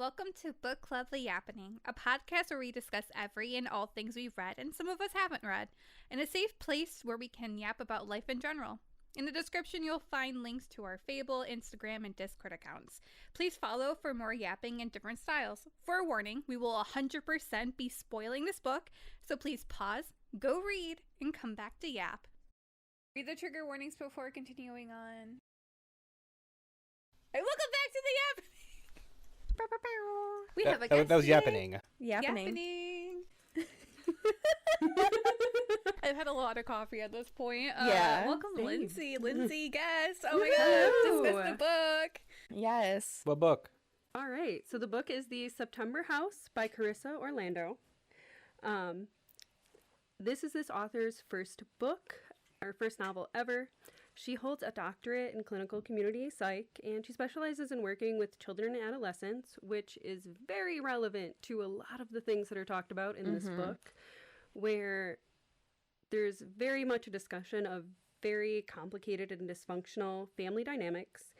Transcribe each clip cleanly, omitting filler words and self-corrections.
Welcome to Book Club Yappening, a podcast where we discuss every and all things we've read and some of us haven't read, in a safe place where we can yap about life in general. In the description, you'll find links to our Fable, Instagram, and Discord accounts. Please follow for more yapping in different styles. For a warning, we will 100% be spoiling this book, so please pause, go read, and come back to yap. Read the trigger warnings before continuing on. Hey, welcome back to the Yappening! We have a guest That was today. Yappening. Yappening. I've had a lot of coffee at this point. Yeah, welcome, same. Lindsay, guest. Oh my god, discuss the book. Yes. What book? All right, so the book is The September House by Carissa Orlando. This is this author's first book, or first novel ever. She holds a doctorate in clinical community psych, and she specializes in working with children and adolescents, which is very relevant to a lot of the things that are talked about in this book, where there's very much a discussion of very complicated and dysfunctional family dynamics,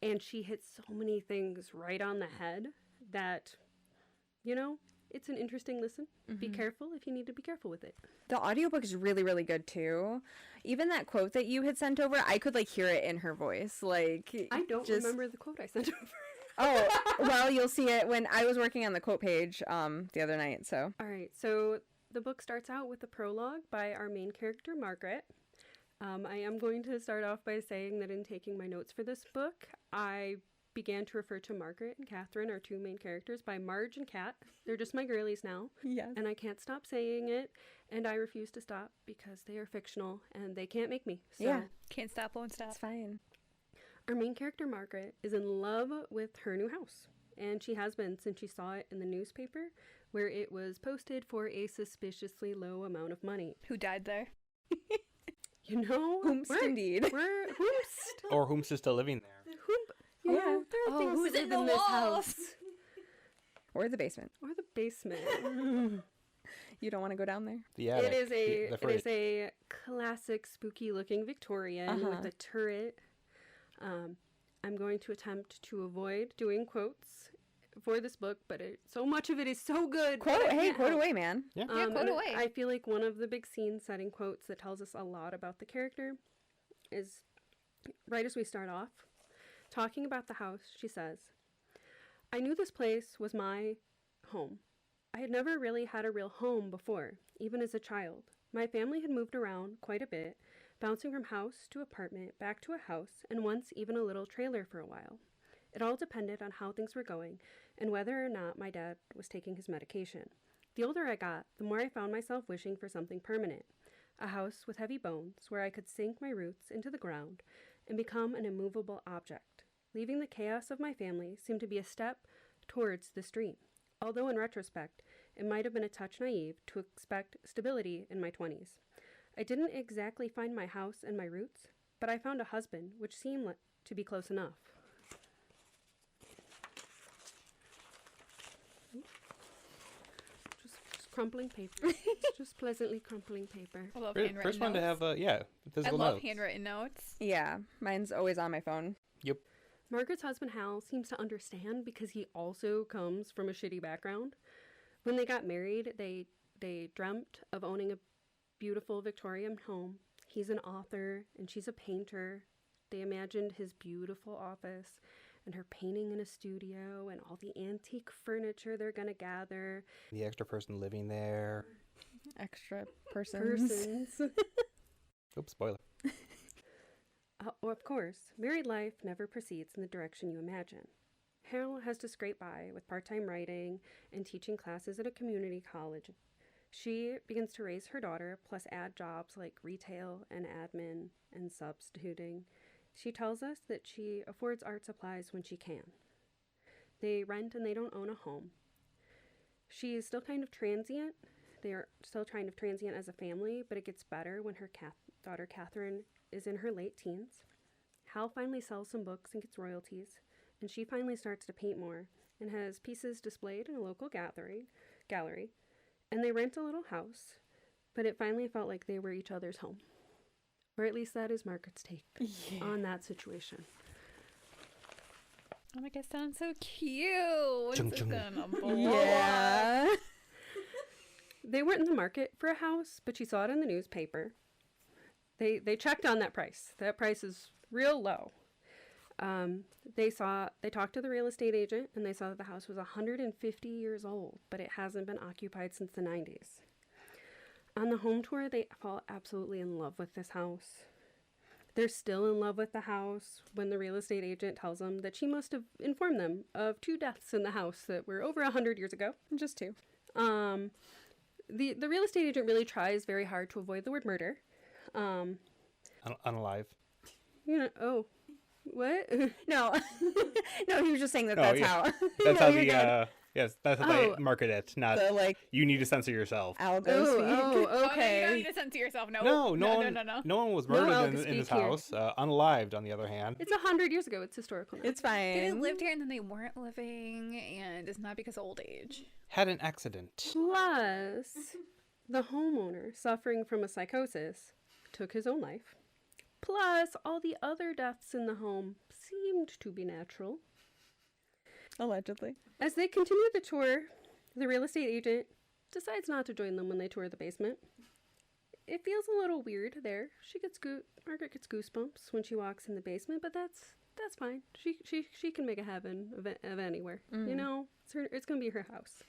and she hits so many things right on the head that, you know, it's an interesting listen. Be careful if you need to be careful with it. The audiobook is really, really good too. Even that quote that you had sent over, I could hear it in her voice. I don't remember the quote I sent over. Oh, well, you'll see it when I was working on the quote page the other night, so. All right, so the book starts out with a prologue by our main character, Margaret. I am going to start off by saying that in taking my notes for this book, I began to refer to Margaret and Catherine, our two main characters, by Marge and Cat. They're just my girlies now. Yes. And I can't stop saying it, and I refuse to stop because they are fictional and they can't make me. So Yeah. Can't stop, won't stop. That's fine. our main character, Margaret, is in love with her new house, and she has been since she saw it in the newspaper, where it was posted for a suspiciously low amount of money. Who died there? You know? Whomst indeed. We're whomst. Or whom's still living there? You Yeah. know, there are things who's that in live the in this walls? house. Or the basement. Or the basement. You don't want to go down there? The attic. It is the it is a classic spooky looking Victorian with a turret. I'm going to attempt to avoid doing quotes for this book, but so much of it is so good. Quote, that I hey, can't quote help. away, man. Yeah. Yeah, quote and away. I feel like one of the big scene setting quotes that tells us a lot about the character is right as we start off. Talking about the house, she says, "I knew this place was my home. I had never really had a real home before, even as a child. My family had moved around quite a bit, bouncing from house to apartment, back to a house, and once even a little trailer for a while. It all depended on how things were going and whether or not my dad was taking his medication. The older I got, the more I found myself wishing for something permanent. A house with heavy bones where I could sink my roots into the ground and become an immovable object. Leaving the chaos of my family seemed to be a step towards this dream, although in retrospect, it might have been a touch naive to expect stability in my 20s. I didn't exactly find my house and my roots, but I found a husband, which seemed to be close enough." Just crumpling paper. It's just pleasantly crumpling paper. I love handwritten First one to notes. have, I physical love notes. handwritten notes. Yeah, mine's always on my phone. Yep. Margaret's husband Hal seems to understand because he also comes from a shitty background. When they got married, they dreamt of owning a beautiful Victorian home. He's an author and she's a painter. They imagined his beautiful office and her painting in a studio and all the antique furniture they're gonna gather. The extra person living there. Extra persons. Oops, spoiler. Oh, of course, married life never proceeds in the direction you imagine. Hal has to scrape by with part-time writing and teaching classes at a community college. She begins to raise her daughter, plus add jobs like retail and admin and substituting. She tells us that she affords art supplies when she can. They rent and they don't own a home. She is still kind of transient. They are still kind of transient as a family, but it gets better when her daughter Catherine is in her late teens. Hal finally sells some books and gets royalties, and she finally starts to paint more and has pieces displayed in a local gallery, and they rent a little house, but it finally felt like they were each other's home. Or at least that is Margaret's take on that situation. Oh my god, sounds so cute. What's Chung this chung. gonna blow up? Yeah. They weren't in the market for a house, but she saw it in the newspaper. They checked on that price. That price is real low. They talked to the real estate agent, and they saw that the house was 150 years old, but it hasn't been occupied since the 90s. On the home tour, they fall absolutely in love with this house. They're still in love with the house when the real estate agent tells them that she must have informed them of 2 deaths in the house that were over 100 years ago. Just 2. The real estate agent really tries very hard to avoid the word murder. Unalive. Oh, what? No. No, he was just saying that Oh, that's yeah. how. That's No, how you're good. yes, that's how they market it. Not The, like, you need to censor yourself. algo Oh, speak. Oh, no, you don't okay. need to censor yourself. No, No, no. no one was No murdered algo in this speak here. house. Unalived, on the other hand. It's 100 years ago. It's historical. It's They fine. lived here and then they weren't living, and it's not because of old age. Had an accident. Plus, the homeowner, suffering from a psychosis, took his own life. Plus, all the other deaths in the home seemed to be natural. Allegedly. As they continue the tour, the real estate agent decides not to join them when they tour the basement. It feels a little weird there. Margaret gets goosebumps when she walks in the basement, but that's fine. She can make a heaven of anywhere. You know, it's gonna be her house.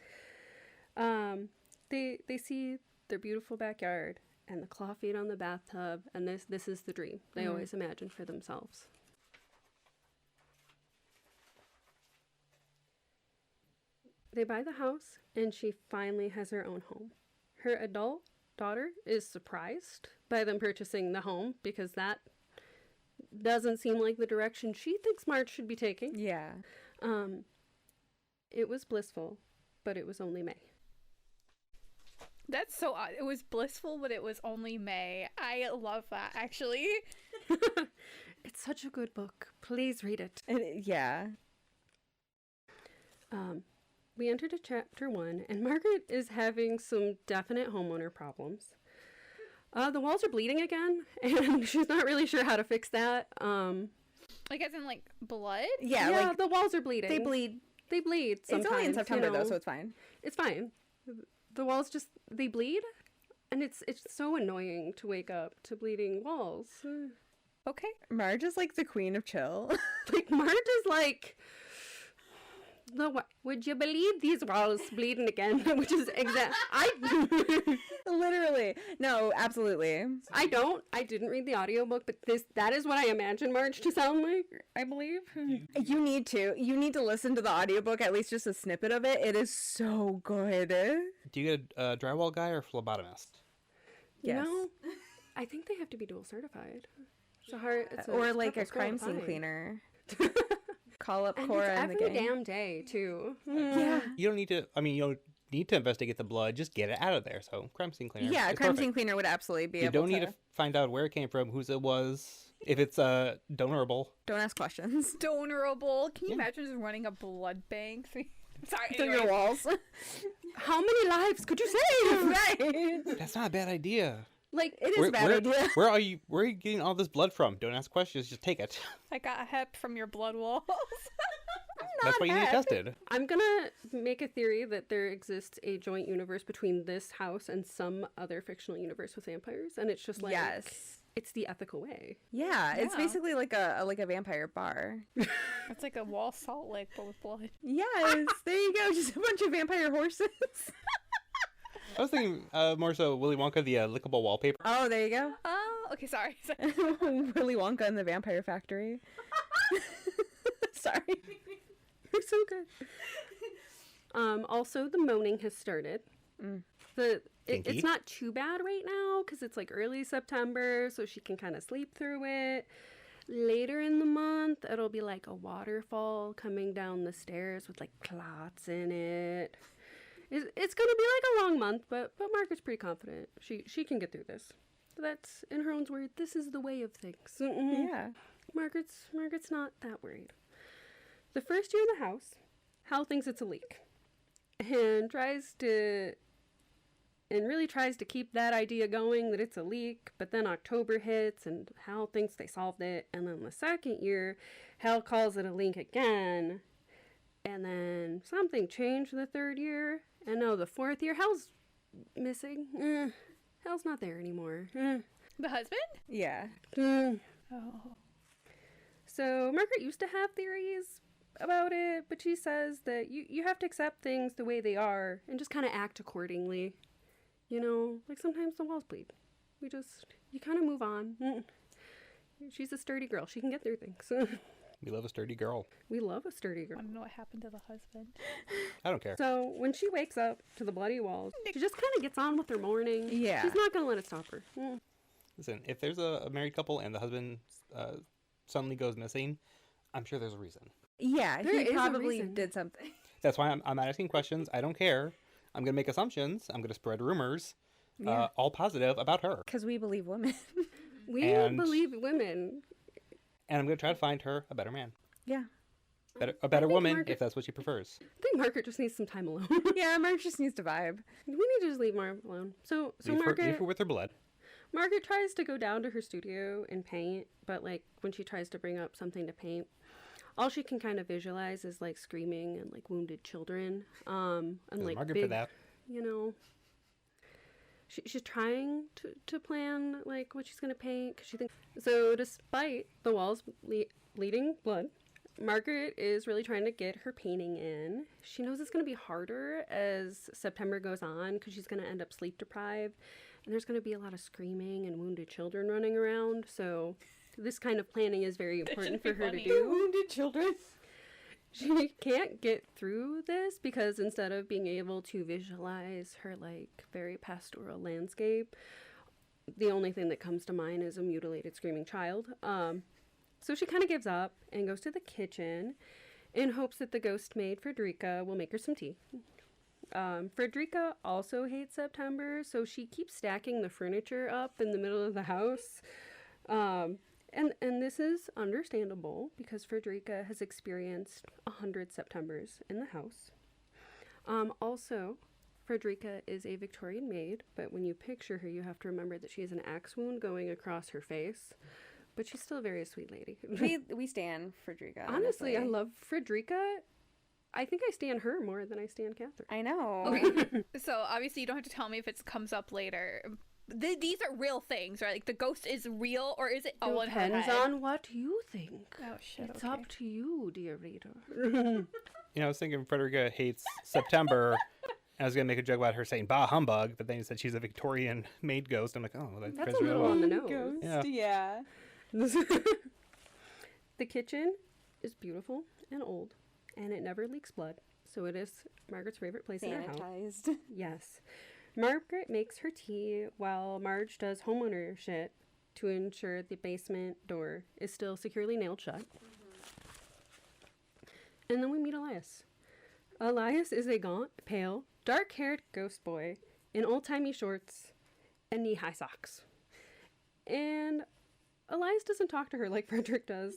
They see their beautiful backyard and the claw feet on the bathtub, and this is the dream they always imagine for themselves. They buy the house, and she finally has her own home. Her adult daughter is surprised by them purchasing the home because that doesn't seem like the direction she thinks Marge should be taking. Yeah. It was blissful, but it was only May. That's so odd. It was blissful, but it was only May. I love that, actually. It's such a good book. Please read it. Yeah. We entered to chapter 1, and Margaret is having some definite homeowner problems. The walls are bleeding again, and she's not really sure how to fix that. Like, as in, like, blood? Yeah, Yeah, like, the walls are bleeding. they bleed. They bleed sometimes. It's only in September, you know. though, so it's fine. It's fine. The walls just, they bleed, and it's so annoying to wake up to bleeding walls. Okay. Marge is like the queen of chill. Like, Marge is like, would you believe these walls bleeding again? Which is Literally. No, absolutely. I didn't read the audiobook, but that is what I imagine Marge to sound like, I believe. You need to listen to the audiobook, at least just a snippet of it. It is so good. Do you get a drywall guy or phlebotomist? You Yes. know, I think they have to be dual certified. Or like a tough scroll crime to scene find. cleaner. Call up And Cora it's and the every gang. damn day, too. Yeah. You don't need to. I mean, you don't need to investigate the blood. Just get it out of there. So crime scene cleaner. Yeah, it's crime perfect. scene cleaner would absolutely be You able don't to. need to find out where it came from, whose it was, if it's donorable. Don't ask questions. Donorable. Can you Yeah. imagine just running a blood bank? Sorry. Through anyway. your walls. How many lives could you save? Right. That's not a bad idea. Like, It is a bad idea. Where are you getting all this blood from? Don't ask questions. Just take it. I got hep from your blood walls. That's why you need it hep. tested. I'm gonna make a theory that there exists a joint universe between this house and some other fictional universe with vampires, and it's just like, Yes. it's the ethical way. Yeah, it's Yeah. basically like a vampire bar. It's like a wall salt lick, but with blood. Yes, there you go. Just a bunch of vampire horses. I was thinking more so Willy Wonka, the lickable wallpaper. Oh, there you go. Oh, okay, sorry. Willy Wonka and the Vampire Factory. Sorry. They're so good. Also, the moaning has started. Kinky. It's not too bad right now because it's like early September, so she can kind of sleep through it. Later in the month, it'll be like a waterfall coming down the stairs with like clots in it. It's gonna be like a long month, but Margaret's pretty confident she can get through this. That's, in her own words, this is the way of things. Yeah. Margaret's not that worried. The first year in the house, Hal thinks it's a leak and tries to and really tries to keep that idea going that it's a leak. But then October hits and Hal thinks they solved it. And then the second year, Hal calls it a leak again. And then something changed the third year. And now the fourth year, Hal's missing. Hal's not there anymore. The husband? Yeah. Oh. So Margaret used to have theories about it, but she says that you have to accept things the way they are and just kind of act accordingly. You know, like sometimes the walls bleed. You kind of move on. She's a sturdy girl. She can get through things. We love a sturdy girl. We love a sturdy girl. I don't know what happened to the husband. I don't care. So when she wakes up to the bloody walls, she just kind of gets on with her morning. Yeah. She's not going to let it stop her. Listen, if there's a married couple and the husband suddenly goes missing, I'm sure there's a reason. Yeah, There is he a probably reason. did something. That's why I'm not asking questions. I don't care. I'm going to make assumptions. I'm going to spread rumors, Yeah. all positive about her. Because we believe women. We And- believe women. And I'm going to try to find her a better man. Yeah. A better think woman, Margaret- if that's what she prefers. I think Margaret just needs some time alone. Yeah, Mark just needs to vibe. We need to just leave Margaret alone. So Leave Margaret... her with her blood. Margaret tries to go down to her studio and paint, but like when she tries to bring up something to paint, all she can kind of visualize is like screaming and like wounded children. And There's like Margaret big, for that. you know. She's trying to plan like what she's gonna paint because she thinks so. Despite the walls bleeding blood, Margaret is really trying to get her painting in. She knows it's gonna be harder as September goes on because she's gonna end up sleep deprived. And there's going to be a lot of screaming and wounded children running around. So this kind of planning is very important for her to do. Wounded children. She can't get through this because instead of being able to visualize her like very pastoral landscape, the only thing that comes to mind is a mutilated screaming child. So she kind of gives up and goes to the kitchen in hopes that the ghost maid Frederica will make her some tea. Frederica also hates September, so she keeps stacking the furniture up in the middle of the house. And this is understandable because Frederica has experienced 100 Septembers in the house. Also, Frederica is a Victorian maid, but when you picture her, you have to remember that she has an axe wound going across her face. But she's still a very sweet lady. We stand Frederica. Honestly, I love Frederica. I think I stand her more than I stand Catherine. I know. Okay. So obviously you don't have to tell me if it comes up later. These are real things, right? Like the ghost is real, or is it all in her Depends head? on what you think. Oh shit! It's okay. up to you, dear reader. You know, I was thinking Frederica hates September. I was going to make a joke about her saying bah humbug, but then you said she's a Victorian maid ghost. I'm like, oh, That's fits a really little well. on the nose. Yeah. Yeah. The kitchen is beautiful and old, and it never leaks blood. So it is Margaret's favorite place in her house. Sanitized. Yes. Margaret makes her tea while Marge does homeowner shit to ensure the basement door is still securely nailed shut. And then we meet Elias. Elias is a gaunt, pale, dark-haired ghost boy in old-timey shorts and knee-high socks. And Elias doesn't talk to her like Frederick does.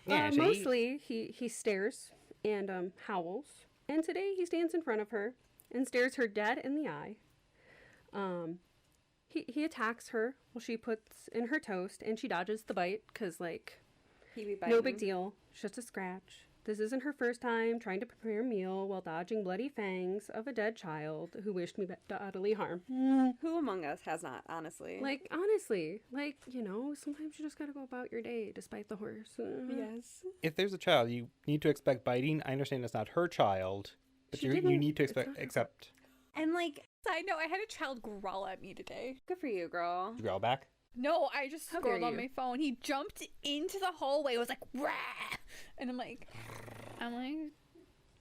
Yeah, Mostly, he stares and howls. And today he stands in front of her and stares her dead in the eye. He attacks her while she puts in her toast, and she dodges the bite because, like, He be no big deal. Just a scratch. This isn't her first time trying to prepare a meal while dodging bloody fangs of a dead child who wished me bodily harm. Who among us has not, honestly? Like, honestly, like, you know, sometimes you just gotta go about your day despite the horrors. Yes. If there's a child, you need to expect biting. I understand it's not her child, but She you didn't- need to it's not her accept. And like, Side note: I had a child growl at me today. good for you, girl. You growl back. No, I just How dare scrolled on you. my phone. He jumped into the hallway. It was like, rah! And I'm like,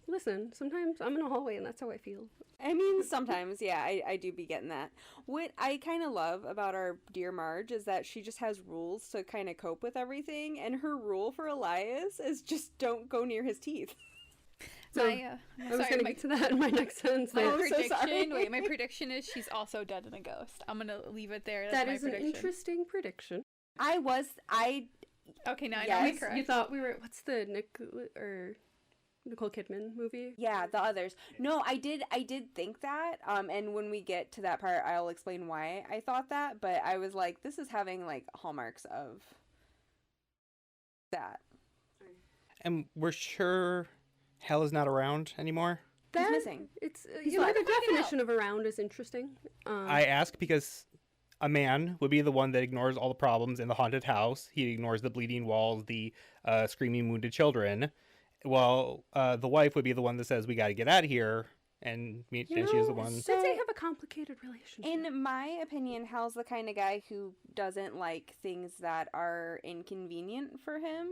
Listen, sometimes I'm in a hallway and that's how I feel. I mean, sometimes, yeah, I do be getting that. What I kind of love about our dear Marge is that she just has rules to kind of cope with everything, and her rule for Elias is just don't go near his teeth. So, my, I was sorry, gonna my, get to that in my next sentence. my Oh, I'm so prediction. sorry. Wait, my prediction is she's also dead in a ghost. I'm gonna leave it there. That's That my is an prediction. interesting prediction. Okay, now I know Yes, my you correct. You thought we were, what's the Nick, or Nicole Kidman movie. Yeah, the others. No, I did think that. And when we get to that part, I'll explain why I thought that. But I was like, this is having like hallmarks of that. And we're sure Hal is not around anymore? He's missing. It's He's you know, alive. the definition of around is interesting. I ask because a man would be the one that ignores all the problems in the haunted house. He ignores the bleeding walls, the screaming wounded children. Well, the wife would be the one that says, we got to get out of here. And she is the one. So they have a complicated relationship. In my opinion, Hal's the kind of guy who doesn't like things that are inconvenient for him.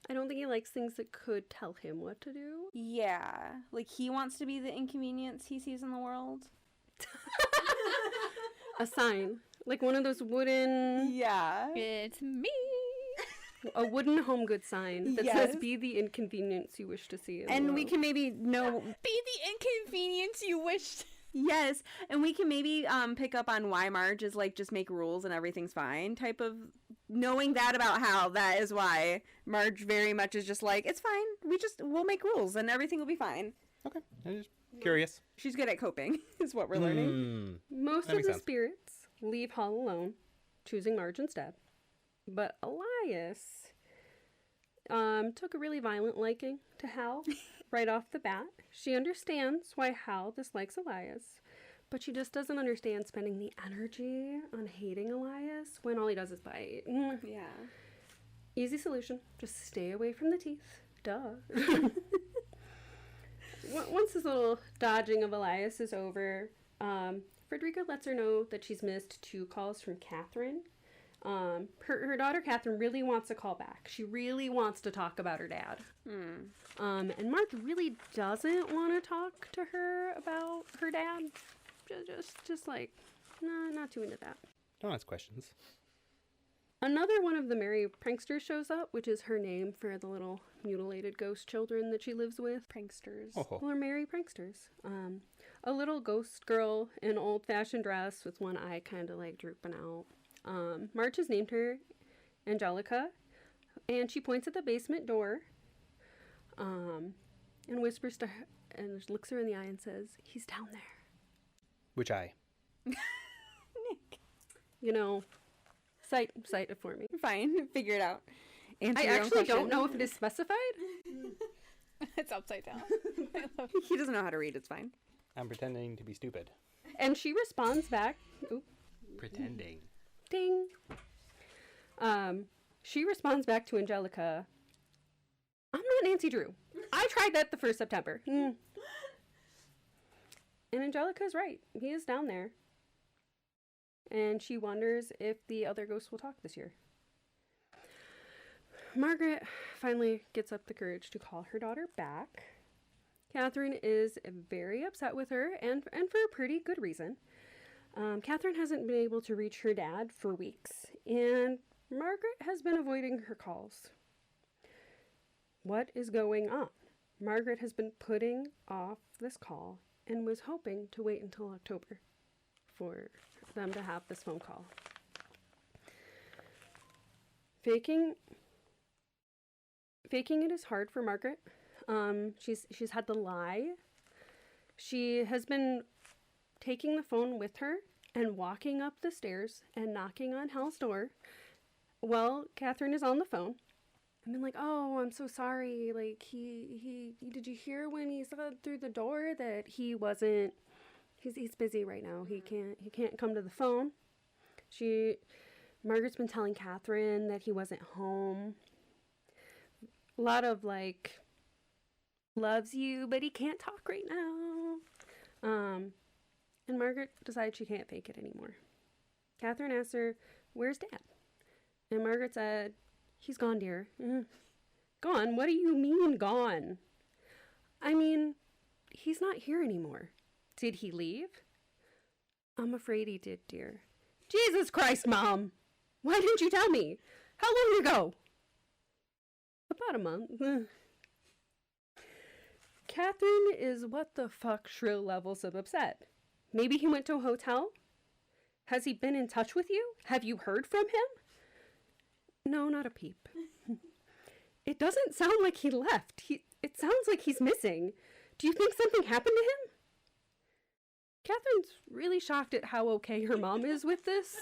I don't think he likes things that could tell him what to do. Yeah. Like, he wants to be the inconvenience he sees in the world. A sign. Like one of those wooden... Yeah. It's me. A wooden home good sign that Yes. says, be the inconvenience you wish to see in the And we world. can maybe know... Be the inconvenience you wished. Yes. And we can maybe pick up on why Marge is like, just make rules and everything's fine type of... Knowing that about Hal, that is why Marge very much is just like, it's fine. We'll make rules and everything will be fine. Okay. I'm just curious. She's good at coping, is what we're learning. Most That of makes the sense. spirits leave Hal alone, choosing Marge instead. But Elias took a really violent liking to Hal right off the bat. She understands why Hal dislikes Elias, but she just doesn't understand spending the energy on hating Elias when all he does is bite. Yeah. Easy solution. Just stay away from the teeth. Duh. Once this little dodging of Elias is over, Frederica lets her know that she's missed 2 calls from Catherine. Her daughter Catherine really wants a call back. She really wants to talk about her dad. And Mark really doesn't want to talk to her about her dad. Just like, nah, not too into that. Don't ask questions. Another one of the merry pranksters shows up, which is her name for the little mutilated ghost children that she lives with. Pranksters. Oh. Well, they're merry pranksters. A little ghost girl in an old-fashioned dress with one eye kind of like drooping out. March has named her Angelica, and she points at the basement door and whispers to her and looks her in the eye and says, "He's down there." Which eye? Nick. You know, cite it for me. Fine. Figure it out. Answer I your own actually don't question. know if it is specified. It's upside down. He doesn't know how to read. It's fine. I'm pretending to be stupid. And she responds back, "Oop, Pretending. ding." She responds back to Angelica, "I'm not Nancy Drew. I tried that the first September." And Angelica's right. He is down there. And she wonders if the other ghosts will talk this year. Margaret finally gets up the courage to call her daughter back. Catherine is very upset with her, and for a pretty good reason. Catherine hasn't been able to reach her dad for weeks, and Margaret has been avoiding her calls. What is going on? Margaret has been putting off this call and was hoping to wait until October for them to have this phone call. Faking it is hard for Margaret. She's had to lie. She has been taking the phone with her and walking up the stairs and knocking on Hal's door. Well, Catherine is on the phone. And been like, "Oh, I'm so sorry. Like, he did you hear when he said through the door that he wasn't, he's busy right now. He can't come to the phone." Margaret's been telling Catherine that he wasn't home. A lot of like, loves you, but he can't talk right now. And Margaret decides she can't fake it anymore. Catherine asks her, "Where's Dad?" And Margaret said, "He's gone, dear." Gone? What do you mean gone? I mean, he's not here anymore. Did he leave? I'm afraid he did, dear. Jesus Christ, Mom! Why didn't you tell me? How long ago? About a month. Catherine is what the fuck shrill levels of upset. Maybe he went to a hotel? Has he been in touch with you? Have you heard from him? No, not a peep. It doesn't sound like he left. It sounds like he's missing. Do you think something happened to him? Catherine's really shocked at how okay her mom is with this.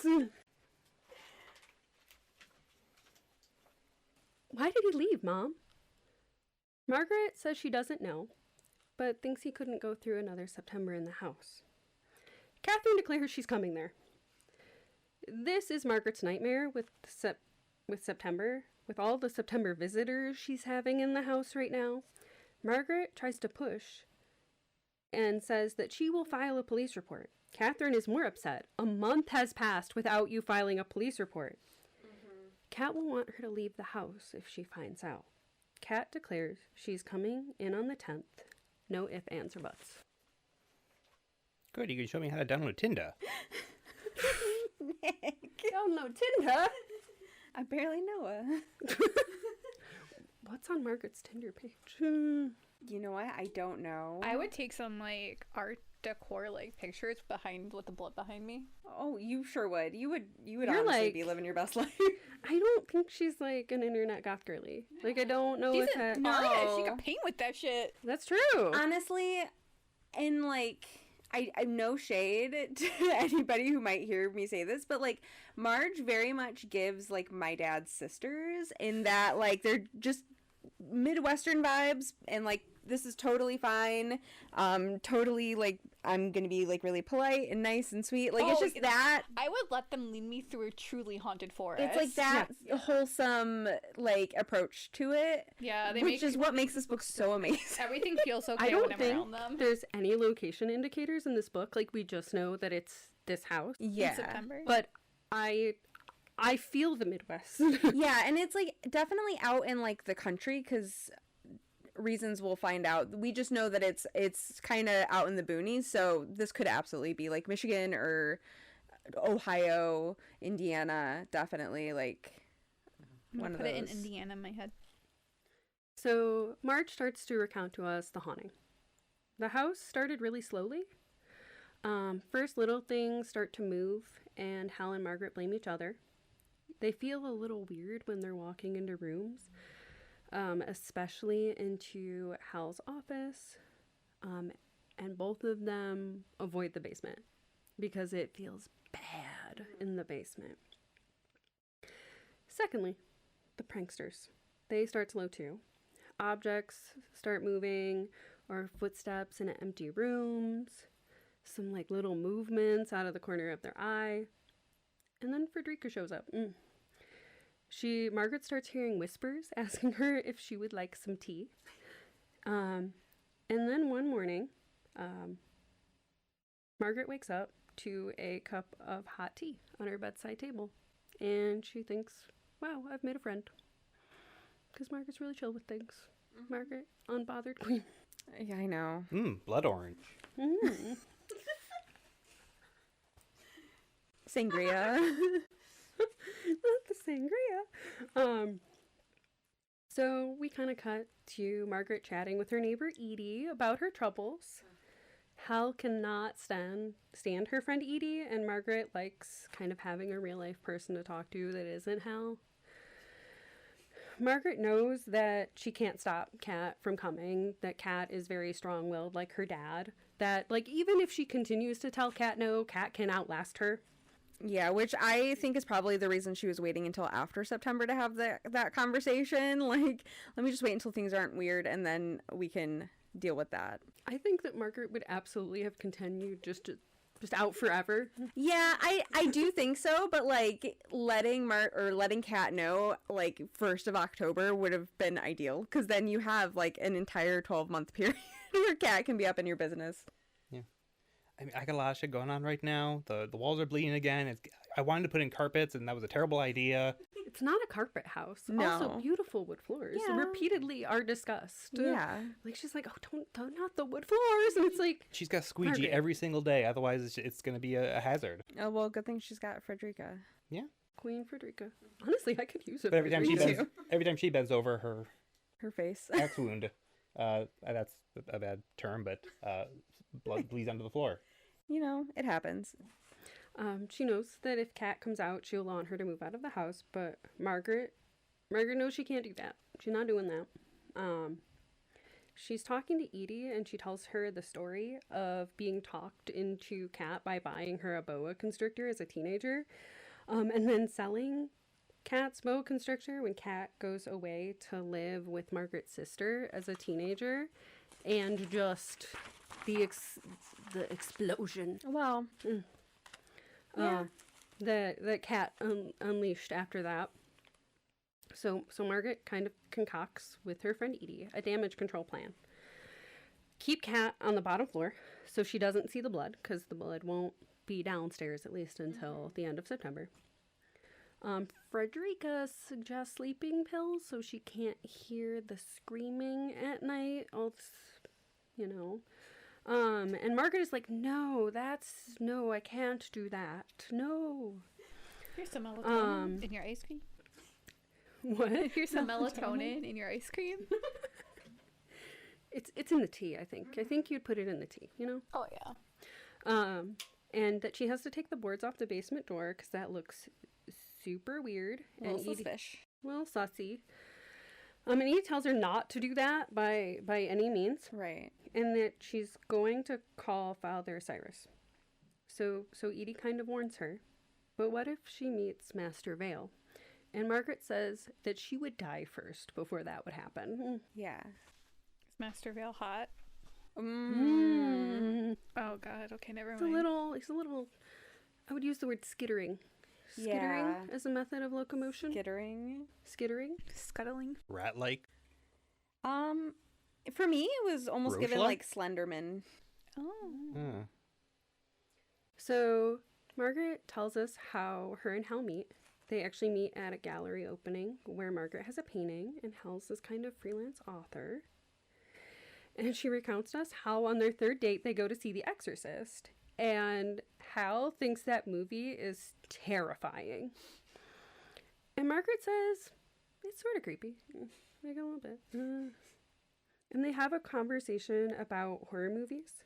Why did he leave, Mom? Margaret says she doesn't know, but thinks he couldn't go through another September in the house. Catherine declares she's coming there. This is Margaret's nightmare with September, with all the September visitors she's having in the house right now. Margaret tries to push and says that she will file a police report. Catherine is more upset. A month has passed without you filing a police report. Kat will want her to leave the house if she finds out. Kat declares she's coming in on the 10th. No ifs, ands, or buts. Good, you can show me how to download Tinder. Nick. Download Tinder? I barely know her. What's on Margaret's Tinder page? You know what? I don't know. I would take some like art decor like pictures behind with the blood behind me. Oh, you sure would. You would You're honestly like- be living your best life. I don't think she's like an internet goth girly. Like, I don't know if that... no. Artist, she can paint with that shit. That's true. Honestly, and like I'm no shade to anybody who might hear me say this, but like Marge very much gives like my dad's sisters in that like they're just Midwestern vibes, and like this is totally fine. Totally like I'm gonna be like really polite and nice and sweet. Like it's just that I would let them lead me through a truly haunted forest. it's like that wholesome like approach to it. Yeah, which is what makes this book so amazing. everything feels okay I don't when I'm around think them. there's any location indicators in this book. Like, we just know that it's this house. Yeah. In September. But I feel the Midwest. Yeah, and it's like definitely out in like the country because reasons we'll find out. We just know that it's kind of out in the boonies, so this could absolutely be like Michigan or Ohio, Indiana, definitely like one of put those. it in Indiana in my head. So Marge starts to recount to us the haunting. The house started really slowly. First, little things start to move, and Hal and Margaret blame each other. They feel a little weird when they're walking into rooms, especially into Hal's office, and both of them avoid the basement because it feels bad in the basement. Secondly, the pranksters. They start slow too. Objects start moving, or footsteps in empty rooms, some like little movements out of the corner of their eye. And then Frederica shows up. Margaret starts hearing whispers asking her if she would like some tea. And then one morning, Margaret wakes up to a cup of hot tea on her bedside table. And she thinks, wow, I've made a friend. Because Margaret's really chill with things. Margaret, unbothered queen. Yeah, I know. Blood orange. Sangria. Not the sangria. So we kind of cut to Margaret chatting with her neighbor Edie about her troubles. Hal cannot stand her friend Edie, and Margaret likes kind of having a real life person to talk to that isn't Hal. Margaret knows that she can't stop Kat from coming, that Kat is very strong-willed like her dad, that like even if she continues to tell Kat no, Kat can outlast her. Yeah, which I think is probably the reason she was waiting until after September to have that conversation. Like, let me just wait until things aren't weird and then we can deal with that. I think that Margaret would absolutely have continued just out forever. Yeah, I do think so, but like letting Kat know like 1st of October would have been ideal, because then you have like an entire 12-month period where Kat can be up in your business. Yeah, I mean, I got a lot of shit going on right now. The walls are bleeding again. I wanted to put in carpets, and that was a terrible idea. It's not a carpet house. No. Also, beautiful wood floors Yeah. repeatedly are discussed. Yeah. Like, she's like, oh, don't not the wood floors. And it's like, She's got squeegee Margaret. every single day. Otherwise, it's going to be a hazard. Oh, well, good thing she's got Frederica. Queen Frederica. Honestly, I could use it. But every Me time she bends over, her Her face. axe wound. That's a bad term, but blood bleeds onto the floor. You know, it happens. She knows that if Kat comes out, she'll want her to move out of the house, but Margaret knows she can't do that. She's not doing that. She's talking to Edie, and she tells her the story of being talked into Kat by buying her a boa constrictor as a teenager, and then selling Kat's boa constrictor when Kat goes away to live with Margaret's sister as a teenager, and just the explosion. Well, yeah. That Kat unleashed after that. So Margaret kind of concocts with her friend Edie a damage control plan. Keep Kat on the bottom floor so she doesn't see the blood, because the blood won't be downstairs at least until the end of September. Frederica suggests sleeping pills so she can't hear the screaming at night. And Margaret is like, no, I can't do that. No. Here's some melatonin in your ice cream. What? Here's some melatonin in your ice cream. It's in the tea, I think. I think you'd put it in the tea, you know? Oh, yeah. And that she has to take the boards off the basement door because that looks super weird. A little suspicious. Well, sussy. And Edie tells her not to do that by any means. Right. And that she's going to call Father Cyrus. So Edie kind of warns her. But what if she meets Master Vale? And Margaret says that she would die first before that would happen. Yeah. Is Master Vale hot? Mm. Oh, God. Okay, never It's mind. a little, I would use the word skittering. Skittering as a method of locomotion. Skittering. Scuttling. Rat-like. For me, it was almost given Roach-like? like Slenderman. Oh. So Margaret tells us how her and Hal meet. They actually meet at a gallery opening where Margaret has a painting and Hal's this kind of freelance author. And she recounts to us how on their third date they go to see The Exorcist. And Hal thinks that movie is terrifying. And Margaret says it's sort of creepy. Like a little bit. And they have a conversation about horror movies.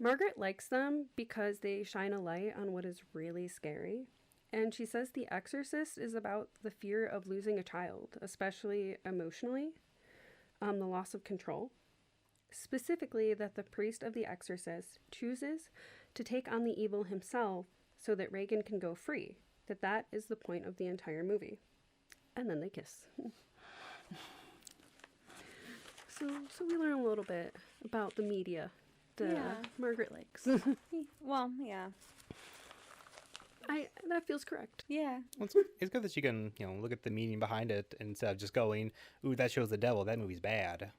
Margaret likes them because they shine a light on what is really scary. And she says The Exorcist is about the fear of losing a child, especially emotionally, the loss of control. Specifically, that the priest of The Exorcist chooses to take on the evil himself so that Regan can go free. That is the point of the entire movie. And then they kiss. So we learn a little bit about the media that Margaret likes. Well, yeah. That feels correct. Yeah. Well, it's good that you can, look at the meaning behind it instead of just going, ooh, that shows the devil. That movie's bad.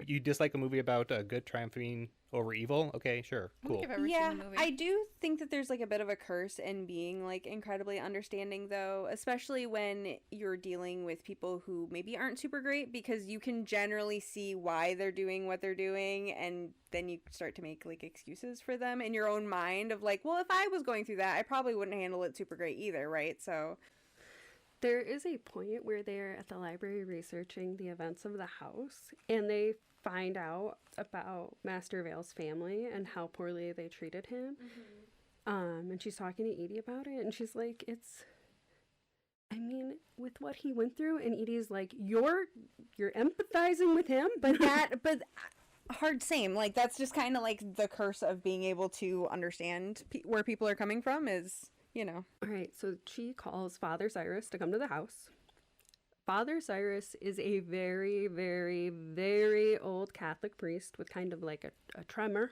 You dislike a movie about good triumphing over evil? Okay, sure, cool. I've ever Yeah, seen the movie. I do think that there's like a bit of a curse in being like incredibly understanding, though, especially when you're dealing with people who maybe aren't super great, because you can generally see why they're doing what they're doing, and then you start to make like excuses for them in your own mind of like, well, if I was going through that, I probably wouldn't handle it super great either, right? So there is a point where they're at the library researching the events of the house, and they find out about Master Vale's family and how poorly they treated him. And she's talking to Edie about it, and she's like, with what he went through, and Edie's like, you're empathizing with him, but hard same. Like, that's just kind of like the curse of being able to understand where people are coming from is, All right, so she calls Father Cyrus to come to the house. Father Cyrus is a very, very, very old Catholic priest with kind of like a tremor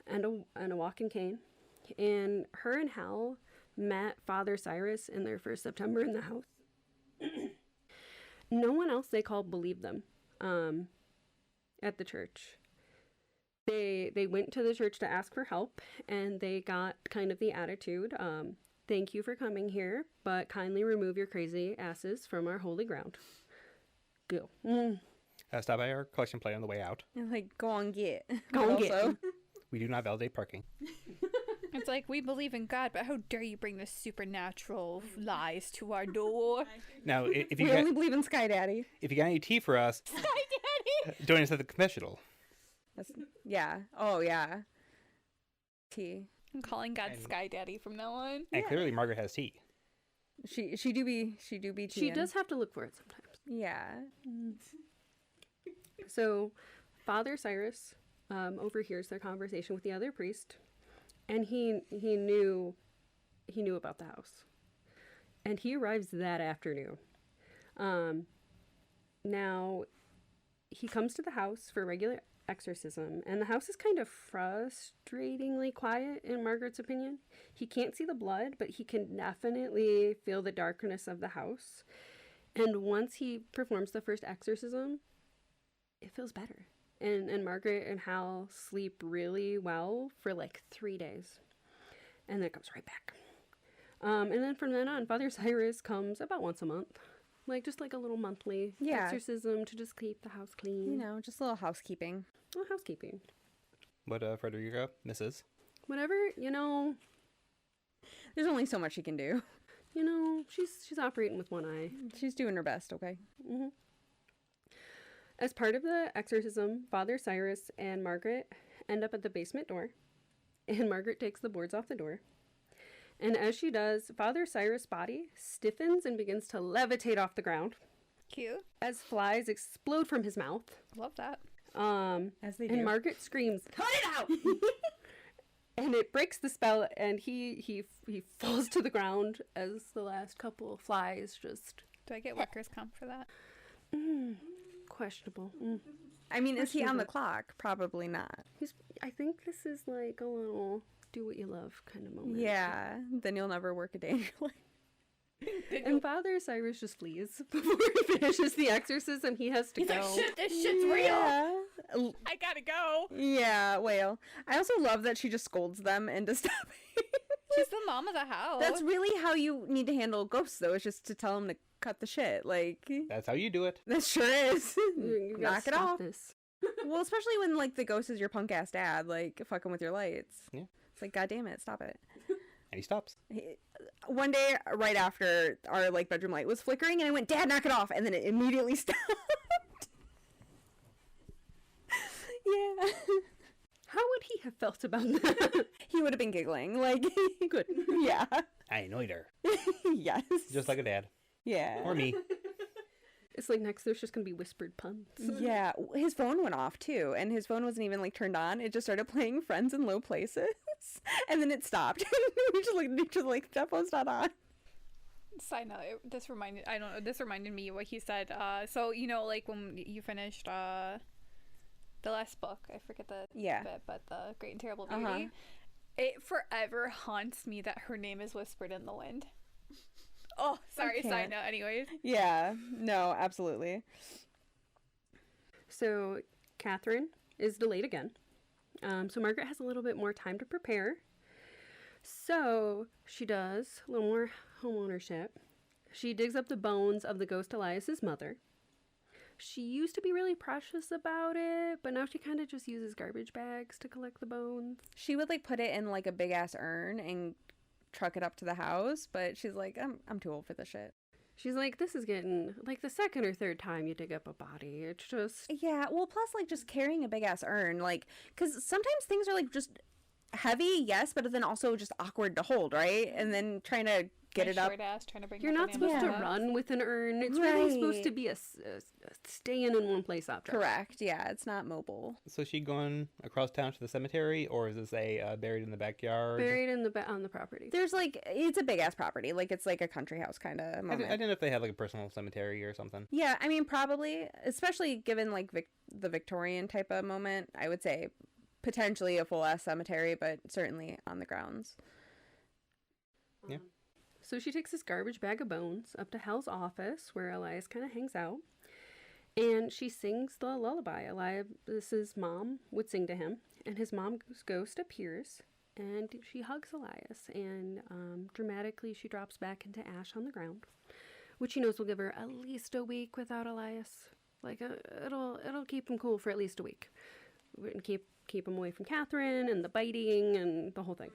and a walking cane. And her and Hal met Father Cyrus in their first September in the house. No one else they called believed them at the church. They went to the church to ask for help, and they got kind of the attitude, thank you for coming here, but kindly remove your crazy asses from our holy ground. Go. Stop by our collection plate on the way out. Like, go on, get. Go on, get. We do not validate parking. It's like, we believe in God, but how dare you bring this supernatural lies to our door? Now, if you We got, only believe in Sky Daddy. if you got any tea for us, Sky Daddy! join us at the confessional. Yeah. Oh, yeah. Tea. I'm calling God Sky Daddy from now on. And clearly Margaret has tea. She do be tea. She does have to look for it sometimes. Yeah. So Father Cyrus overhears their conversation with the other priest, and he knew about the house, and he arrives that afternoon. Now he comes to the house for a regular exorcism, and the house is kind of frustratingly quiet in Margaret's opinion. He can't see the blood, but he can definitely feel the darkness of the house. And once he performs the first exorcism, it feels better. And Margaret and Hal sleep really well for like 3 days. And then it comes right back. And then from then on, Father Cyrus comes about once a month. Like, just like a little monthly exorcism to just keep the house clean. You know, just a little housekeeping. Well, housekeeping. What, Frederica, Mrs.? Whatever, you know. There's only so much she can do. You know, she's operating with one eye. She's doing her best, okay? Mm-hmm. As part of the exorcism, Father Cyrus and Margaret end up at the basement door, and Margaret takes the boards off the door. And as she does, Father Cyrus' body stiffens and begins to levitate off the ground. Cute. As flies explode from his mouth. Love that. As they do. And Margaret screams, "Cut it out!" And it breaks the spell, and he falls to the ground as the last couple of flies just... Do I get workers' comp for that? Questionable. I mean, is he on the clock? Probably not. I think this is like a little do what you love kind of moment. Yeah. Then you'll never work a day in your life. And Father Cyrus just flees before he finishes the exorcism. He has to He's go. like, shit, this shit's real. Yeah. I gotta go. Yeah, well, I also love that she just scolds them into stopping. She's the mom of the house. That's really how you need to handle ghosts, though, is just to tell them to cut the shit. Like, That's how you do it. that sure is. You gotta Knock it stop off. This. Well, especially when, like, the ghost is your punk ass dad, like, fucking with your lights. Yeah. It's like, God damn it, stop it. And he stops. One day, right after our, like, bedroom light was flickering, and I went, Dad, knock it off, and then it immediately stopped. Yeah. How would he have felt about that? He would have been giggling, like, Good. yeah. I annoyed her. Yes. Just like a dad. Yeah. Or me. It's like next there's just gonna be whispered puns. Yeah, his phone went off too, and his phone wasn't even like turned on. It just started playing Friends in Low Places, and then it stopped. We just looked at each other like, that phone's not on. Side note, this reminded me what he said. So, you know, like when you finished the last book, I forget the bit, but the Great and Terrible Beauty, it forever haunts me that her name is whispered in the wind. Oh, sorry, side note, anyways. Yeah, no, absolutely. So Catherine is delayed again. So Margaret has a little bit more time to prepare. So she does a little more home ownership. She digs up the bones of the ghost Elias's mother. She used to be really precious about it, but now she kind of just uses garbage bags to collect the bones. She would like put it in like a big ass urn and truck it up to the house, but she's like, I'm too old for this shit. She's like, this is getting like the second or third time you dig up a body. It's just... Yeah, well, plus like just carrying a big ass urn, like, because sometimes things are like just heavy, yes, but then also just awkward to hold, right? And then trying to get it up. Ass trying to bring You're not supposed to run with an urn. It's really supposed to be a staying in one place object. Correct. Yeah, it's not mobile. So is she going across town to the cemetery, or is this a buried in the backyard? Buried in on the property. There's like, it's a big ass property. Like it's like a country house kind of I moment. didn't know if they had like a personal cemetery or something. Yeah, I mean, probably, especially given like the Victorian type of moment, I would say potentially a full ass cemetery, but certainly on the grounds. Yeah. So she takes this garbage bag of bones up to Hal's office where Elias kind of hangs out. And she sings the lullaby Elias's mom would sing to him. And his mom's ghost appears and she hugs Elias. And dramatically she drops back into ash on the ground, which she knows will give her at least a week without Elias. Like it'll keep him cool for at least a week. And keep him away from Catherine and the biting and the whole thing.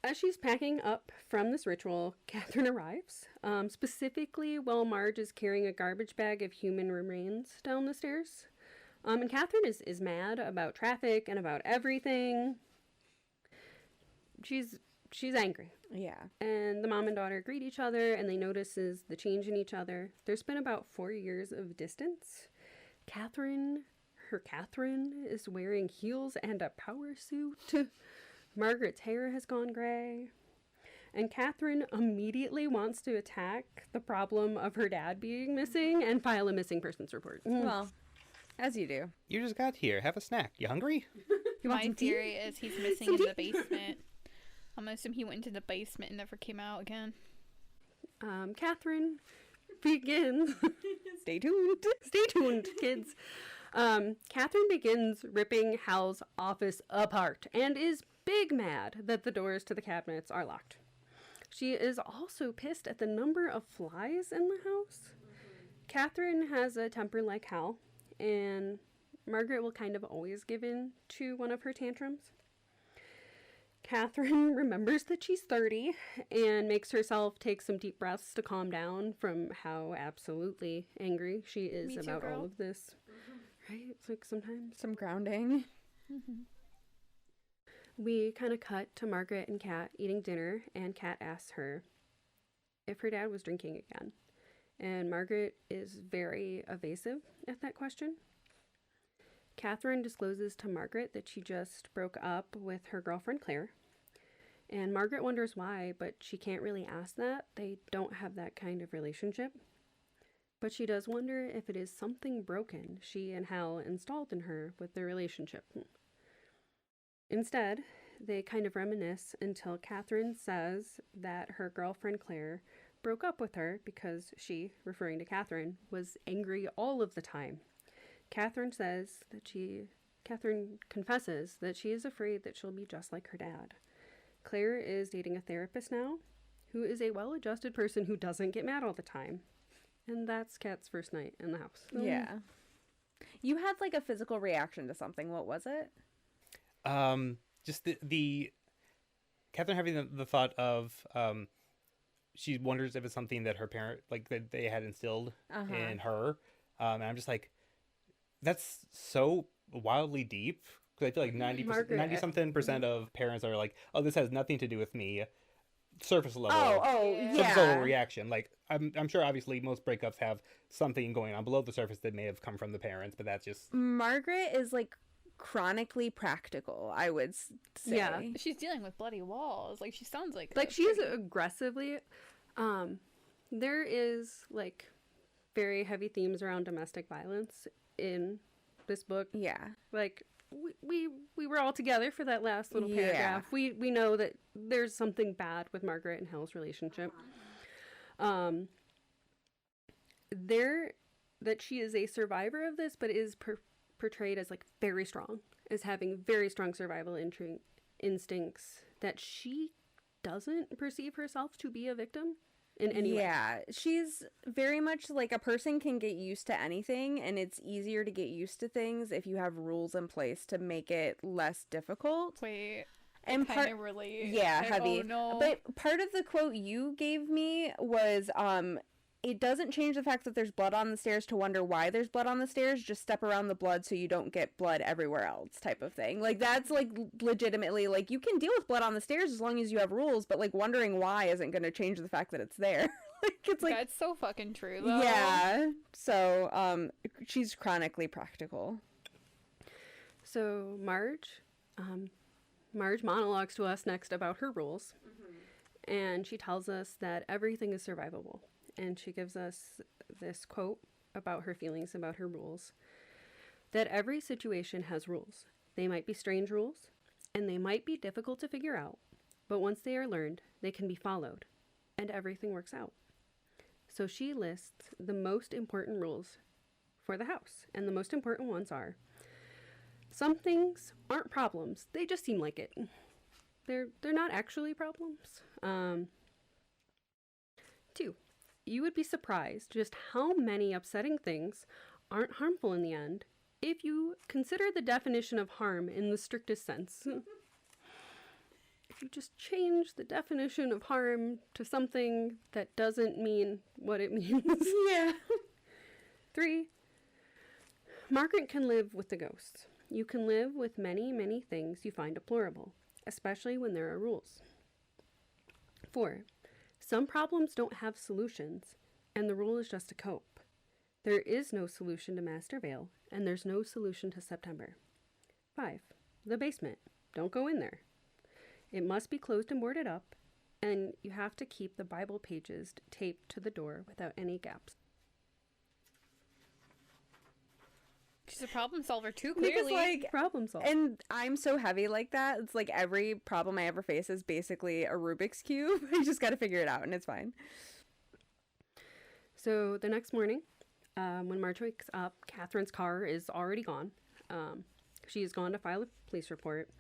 As she's packing up from this ritual, Catherine arrives, specifically while Marge is carrying a garbage bag of human remains down the stairs. And Catherine is mad about traffic and about everything. She's angry. Yeah. And the mom and daughter greet each other, and they notices the change in each other. There's been about 4 years of distance. Catherine is wearing heels and a power suit. Margaret's hair has gone gray. And Catherine immediately wants to attack the problem of her dad being missing and file a missing persons report. Well, as you do. You just got here. Have a snack. You hungry? My theory is he's missing in the basement. I'm gonna assume he went into the basement and never came out again. Catherine begins. Stay tuned. Stay tuned, kids. Catherine begins ripping Hal's office apart and is big mad that the doors to the cabinets are locked. She is also pissed at the number of flies in the house. Catherine has a temper like Hal, and Margaret will kind of always give in to one of her tantrums. Catherine remembers that she's 30 and makes herself take some deep breaths to calm down from how absolutely angry she is Me too, about girl. all of this. Right? It's like sometimes. Some grounding. We kind of cut to Margaret and Kat eating dinner, and Kat asks her if her dad was drinking again. And Margaret is very evasive at that question. Catherine discloses to Margaret that she just broke up with her girlfriend Claire. And Margaret wonders why, but she can't really ask that. They don't have that kind of relationship. But she does wonder if it is something broken she and Hal installed in her with their relationship. Instead, they kind of reminisce until Catherine says that her girlfriend Claire broke up with her because she, referring to Catherine, was angry all of the time. Catherine confesses that she is afraid that she'll be just like her dad. Claire is dating a therapist now, who is a well-adjusted person who doesn't get mad all the time. And that's Kat's first night in the house. Yeah. You had like a physical reaction to something. What was it? Just the Catherine having the thought of she wonders if it's something that her parent, like, that they had instilled in her, and I'm just like, that's so wildly deep, because I feel like 90-something% of parents are like, oh, this has nothing to do with me. Surface level. Surface level reaction. Like, I'm sure obviously most breakups have something going on below the surface that may have come from the parents, but that's just... Margaret is like chronically practical, I would say. Yeah. She's dealing with bloody walls. Like, she sounds like she's aggressively, there is like very heavy themes around domestic violence in this book. Yeah. Like, we were all together for that last little paragraph. We know that there's something bad with Margaret and Hal's relationship. That she is a survivor of this, but is portrayed as like very strong, as having very strong survival instincts, that she doesn't perceive herself to be a victim in any way. Yeah, she's very much like, a person can get used to anything, and it's easier to get used to things if you have rules in place to make it less difficult. Wait, and kind of relate. Yeah, heavy. Oh, no. But part of the quote you gave me was, it doesn't change the fact that there's blood on the stairs to wonder why there's blood on the stairs. Just step around the blood so you don't get blood everywhere else, type of thing. Like, that's like legitimately, like, you can deal with blood on the stairs as long as you have rules, but like wondering why isn't going to change the fact that it's there. Like, it's like, that's so fucking true, though. yeah. So she's chronically practical. So Marge monologues to us next about her rules, and she tells us that everything is survivable. And she gives us this quote about her feelings about her rules. That every situation has rules. They might be strange rules, and they might be difficult to figure out, but once they are learned, they can be followed, and everything works out. So she lists the most important rules for the house, and the most important ones are: some things aren't problems, they just seem like it. They're not actually problems. 2. You would be surprised just how many upsetting things aren't harmful in the end if you consider the definition of harm in the strictest sense. If you just change the definition of harm to something that doesn't mean what it means. Yeah. 3. Margaret can live with the ghosts. You can live with many, many things you find deplorable, especially when there are rules. 4. Some problems don't have solutions, and the rule is just to cope. There is no solution to Master Vale, and there's no solution to September. 5. The basement. Don't go in there. It must be closed and boarded up, and you have to keep the Bible pages taped to the door without any gaps. She's a problem solver too, clearly. Because, like, Problem solved. and I'm so heavy like that. It's like every problem I ever face is basically a Rubik's Cube. I just got to figure it out, and it's fine. So the next morning, when Marge wakes up, Catherine's car is already gone. She is gone to file a police report.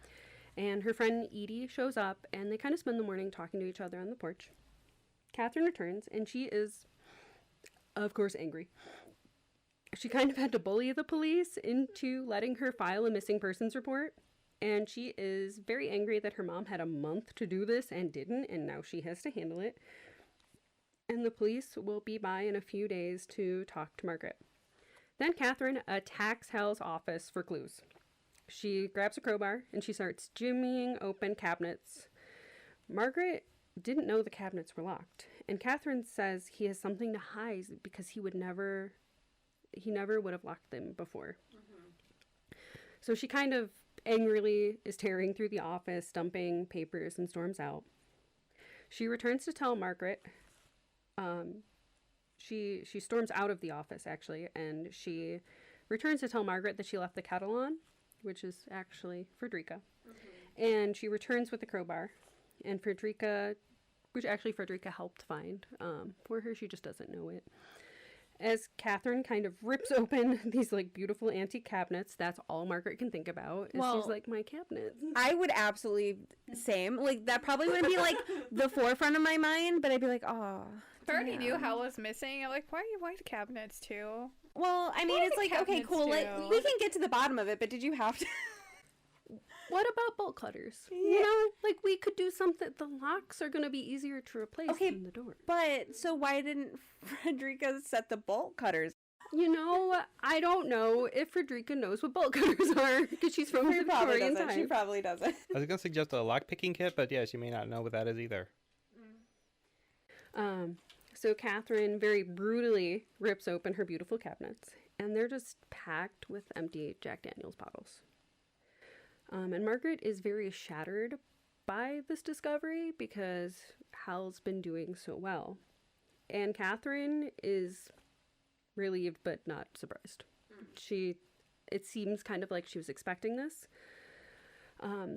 And her friend Edie shows up, and they kind of spend the morning talking to each other on the porch. Catherine returns, and she is, of course, angry. She kind of had to bully the police into letting her file a missing persons report. And she is very angry that her mom had a month to do this and didn't, and now she has to handle it. And the police will be by in a few days to talk to Margaret. Then Catherine attacks Hal's office for clues. She grabs a crowbar and she starts jimmying open cabinets. Margaret didn't know the cabinets were locked, and Catherine says he has something to hide because he never would have locked them before. Mm-hmm. So she kind of angrily is tearing through the office, dumping papers, and storms out. She returns to tell Margaret. She storms out of the office, actually, and she returns to tell Margaret that she left the kettle on, which is actually Frederica. Mm-hmm. And she returns with the crowbar, and Frederica helped find for her. She just doesn't know it. As Catherine kind of rips open these, like, beautiful antique cabinets, that's all Margaret can think about. She's like, my cabinets. I would absolutely, same. Like, that probably wouldn't be, like, the forefront of my mind, but I'd be like, oh. I already knew Hal was missing. I'm like, why are you white cabinets too? Well, I mean, it's like, okay, cool. Like, we can get to the bottom of it, but did you have to? What about bolt cutters? Yeah. You know, like, we could do something. The locks are going to be easier to replace than the door. But, so why didn't Frederica set the bolt cutters? You know, I don't know if Frederica knows what bolt cutters are, because she's from the Victorian time. She probably doesn't. I was going to suggest a lockpicking kit, but yeah, she may not know what that is either. So Catherine very brutally rips open her beautiful cabinets, and they're just packed with empty Jack Daniels bottles. And Margaret is very shattered by this discovery because Hal's been doing so well. And Catherine is relieved but not surprised. It seems kind of like she was expecting this.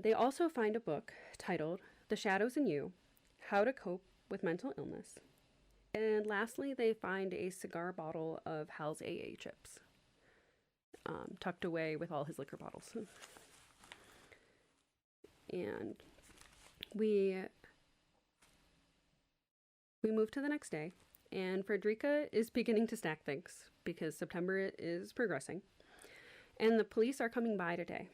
They also find a book titled The Shadows in You, How to Cope with Mental Illness. And lastly, they find a cigar bottle of Hal's AA chips, tucked away with all his liquor bottles. And we move to the next day, and Frederica is beginning to stack things because September is progressing. And the police are coming by today.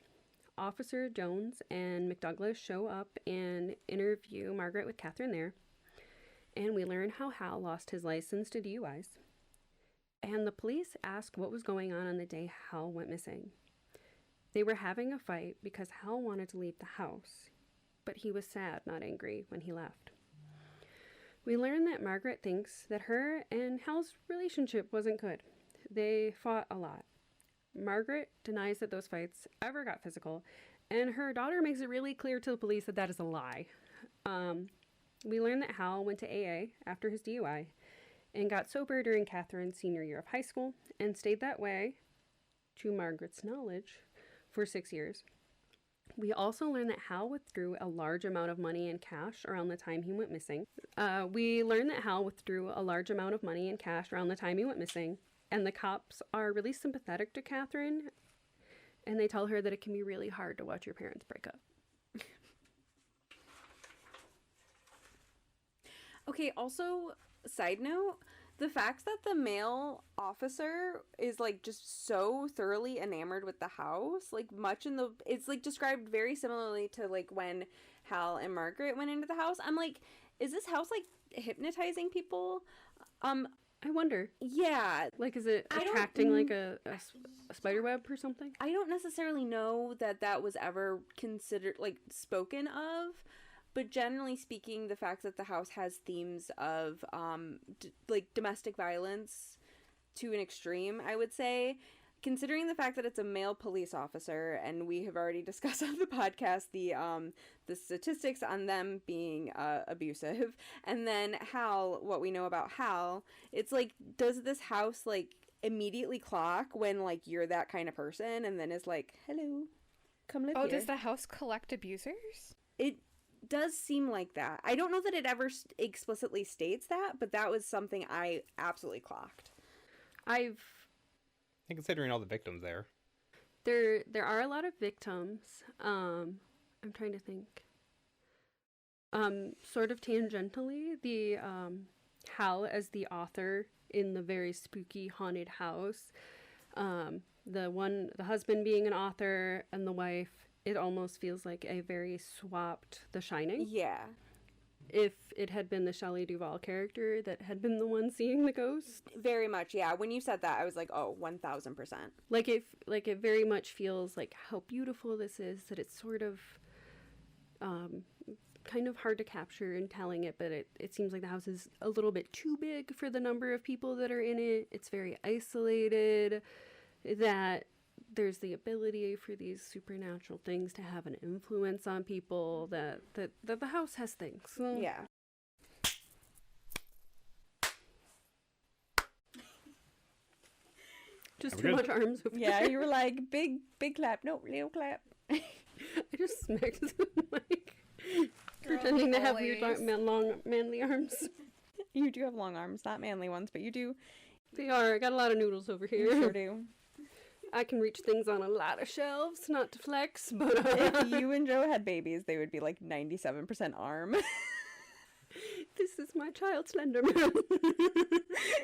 Officer Jones and McDouglas show up and interview Margaret with Catherine there. And we learn how Hal lost his license to DUIs. And the police ask what was going on the day Hal went missing. They were having a fight because Hal wanted to leave the house, but he was sad, not angry, when he left. We learn that Margaret thinks that her and Hal's relationship wasn't good. They fought a lot. Margaret denies that those fights ever got physical, and her daughter makes it really clear to the police that that is a lie. We learn that Hal went to AA after his DUI and got sober during Catherine's senior year of high school and stayed that way, to Margaret's knowledge, for 6 years. We also learn that Hal withdrew a large amount of money in cash around the time he went missing. And the cops are really sympathetic to Catherine, and they tell her that it can be really hard to watch your parents break up. Okay, also, side note, the fact that the male officer is, like, just so thoroughly enamored with the house, like, it's, like, described very similarly to, like, when Hal and Margaret went into the house. I'm like, is this house, like, hypnotizing people? I wonder. Yeah. Like, is it attracting, like, a spider web or something? I don't necessarily know that was ever considered, like, spoken of. But generally speaking, the fact that the house has themes of, like, domestic violence to an extreme, I would say. Considering the fact that it's a male police officer, and we have already discussed on the podcast the statistics on them being abusive, and then Hal, what we know about Hal, it's like, does this house like immediately clock when like you're that kind of person, and then is like, hello, come live here? Does the house collect abusers? It does seem like that. I don't know that it ever explicitly states that, but that was something I absolutely clocked. And considering all the victims there. There are a lot of victims. I'm trying to think. Sort of tangentially, the Hal as the author in the very spooky haunted house, the husband being an author and the wife, it almost feels like a very swapped The Shining. Yeah. If it had been the Shelley Duvall character that had been the one seeing the ghost. Very much, yeah. When you said that, I was like, oh, 1,000%. It very much feels like how beautiful this is, that it's sort of kind of hard to capture in telling it, but it seems like the house is a little bit too big for the number of people that are in it. It's very isolated, that there's the ability for these supernatural things to have an influence on people, that the house has things. So. Yeah. Just too much arms over Yeah, there. you were like, big clap. No, little clap. I just smacked the mic, pretending to have weird long manly arms. You do have long arms, not manly ones, but you do. They are. I got a lot of noodles over here. You sure do. I can reach things on a lot of shelves, not to flex, but... If you and Joe had babies, they would be like 97% arm. This is my child Slenderman.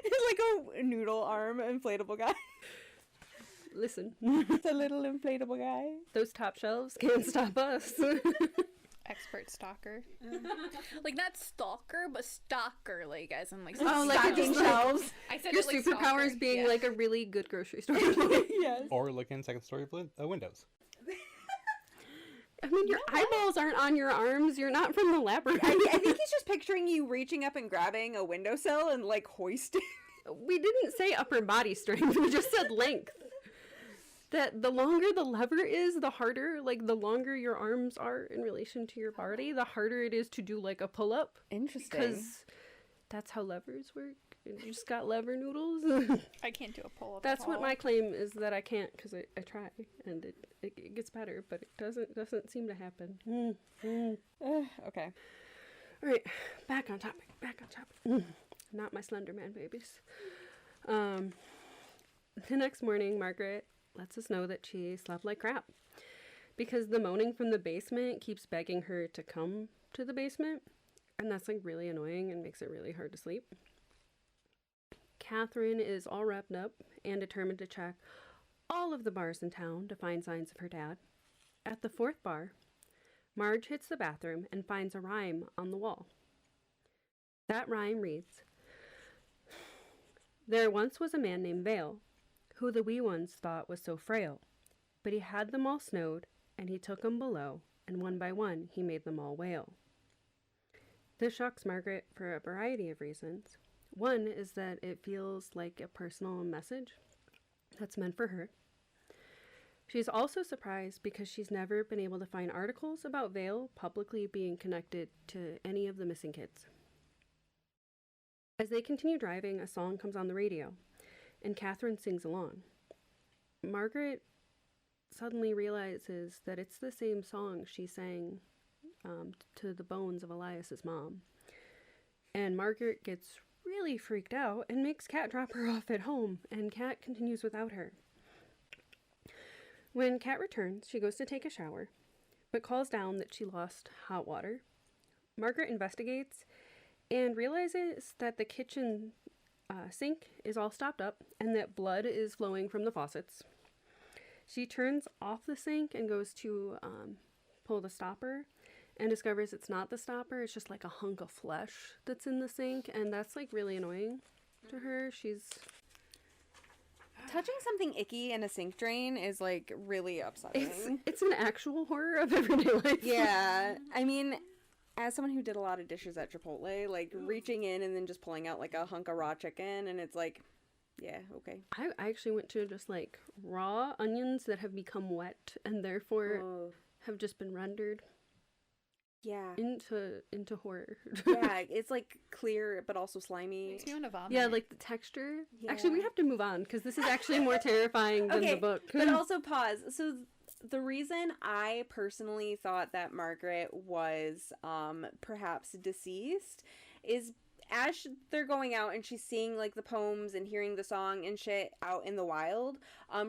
It's like a noodle arm inflatable guy. Listen. It's a little inflatable guy. Those top shelves can't stop us. Expert stalker. Like, not stalker, but stalker, like, as in, like, Stocking shelves. I said Your it like superpowers stalker. being Yeah. like a really good grocery store. Yes. Or look in second story windows. I mean, your eyeballs aren't on your arms. You're not from the labyrinth. I think he's just picturing you reaching up and grabbing a windowsill and like hoisting. We didn't say upper body strength. We just said length. That the longer the lever is, the harder, like, the longer your arms are in relation to your body, the harder it is to do, like, a pull-up. Interesting. Because that's how levers work. You just got lever noodles. I can't do a pull-up. That's what my claim is, that I can't, because I try, and it gets better, but it doesn't seem to happen. Okay. All right, back on topic. Not my Slenderman babies. The next morning, Margaret lets us know that she slept like crap because the moaning from the basement keeps begging her to come to the basement, and that's like really annoying and makes it really hard to sleep. Catherine is all wrapped up and determined to check all of the bars in town to find signs of her dad. At the fourth bar, Marge hits the bathroom and finds a rhyme on the wall. That rhyme reads, "There once was a man named Vale, who the wee ones thought was so frail, but he had them all snowed, and he took 'em below, and one by one he made them all wail." This shocks Margaret for a variety of reasons. One is that it feels like a personal message that's meant for her. She's also surprised because she's never been able to find articles about Vale publicly being connected to any of the missing kids. As they continue driving, a song comes on the radio, and Catherine sings along. Margaret suddenly realizes that it's the same song she sang to the bones of Elias's mom. And Margaret gets really freaked out and makes Kat drop her off at home, and Kat continues without her. When Kat returns, she goes to take a shower, but calls down that she lost hot water. Margaret investigates and realizes that the kitchen sink is all stopped up and that blood is flowing from the faucets. She turns off the sink and goes to pull the stopper and discovers it's not the stopper, it's just like a hunk of flesh that's in the sink, and that's like really annoying to her. She's touching something icky in a sink drain is like really upsetting. It's an actual horror of everyday life. Yeah, I mean, as someone who did a lot of dishes at Chipotle, like reaching in and then just pulling out like a hunk of raw chicken, and it's like, Yeah, okay. I actually went to just like raw onions that have become wet and therefore have just been rendered Yeah. into horror. Yeah, it's like clear but also slimy. Makes me want to vomit. Yeah, like the texture. Yeah. Actually, we have to move on because this is actually more terrifying than the book. But also pause. So the reason I personally thought that Margaret was perhaps deceased is as they're going out and she's seeing like the poems and hearing the song and shit out in the wild,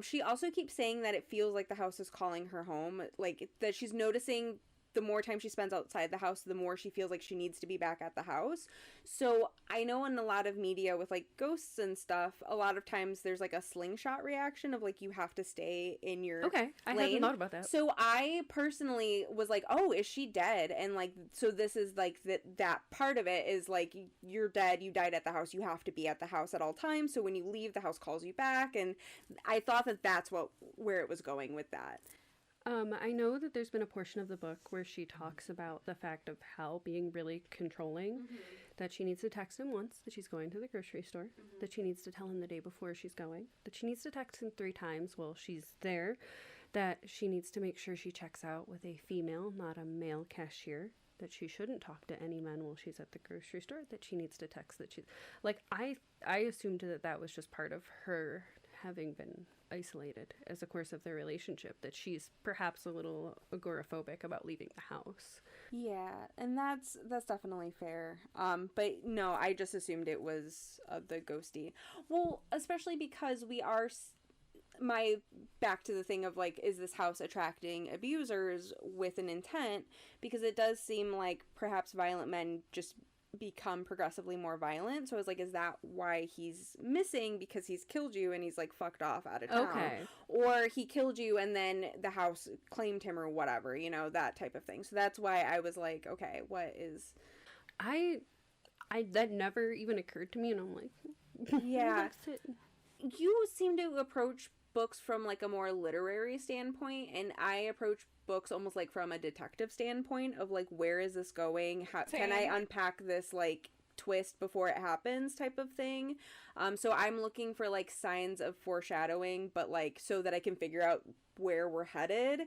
she also keeps saying that it feels like the house is calling her home, like that she's noticing the more time she spends outside the house, the more she feels like she needs to be back at the house. So I know in a lot of media with like ghosts and stuff, a lot of times there's like a slingshot reaction of like you have to stay in your Okay, I lane. hadn't thought about that. So I personally was like, oh, is she dead? And like, so this is like that part of it is like, you're dead, you died at the house, you have to be at the house at all times. So when you leave, the house calls you back. And I thought that that's where it was going with that. I know that there's been a portion of the book where she talks about the fact of Hal being really controlling, that she needs to text him once that she's going to the grocery store, that she needs to tell him the day before she's going, that she needs to text him 3 times while she's there, that she needs to make sure she checks out with a female, not a male cashier, that she shouldn't talk to any men while she's at the grocery store, that she needs to text that she's... Like, I assumed that was just part of her having been isolated as a course of their relationship, that she's perhaps a little agoraphobic about leaving the house. Yeah, and that's definitely fair. But no, I just assumed it was the ghosty. Well, especially because we are back to the thing of like, is this house attracting abusers with an intent? Because it does seem like perhaps violent men just become progressively more violent. So I was like, is that why he's missing? Because he's killed you and he's like fucked off out of town. Okay. Or he killed you and then the house claimed him or whatever, you know, that type of thing. So that's why I was like, okay, what is... I that never even occurred to me, and I'm like, yeah. You seem to approach books from like a more literary standpoint, and I approach books almost like from a detective standpoint of like, where is this going? How can I unpack this like twist before it happens type of thing. So I'm looking for like signs of foreshadowing, but like so that I can figure out where we're headed.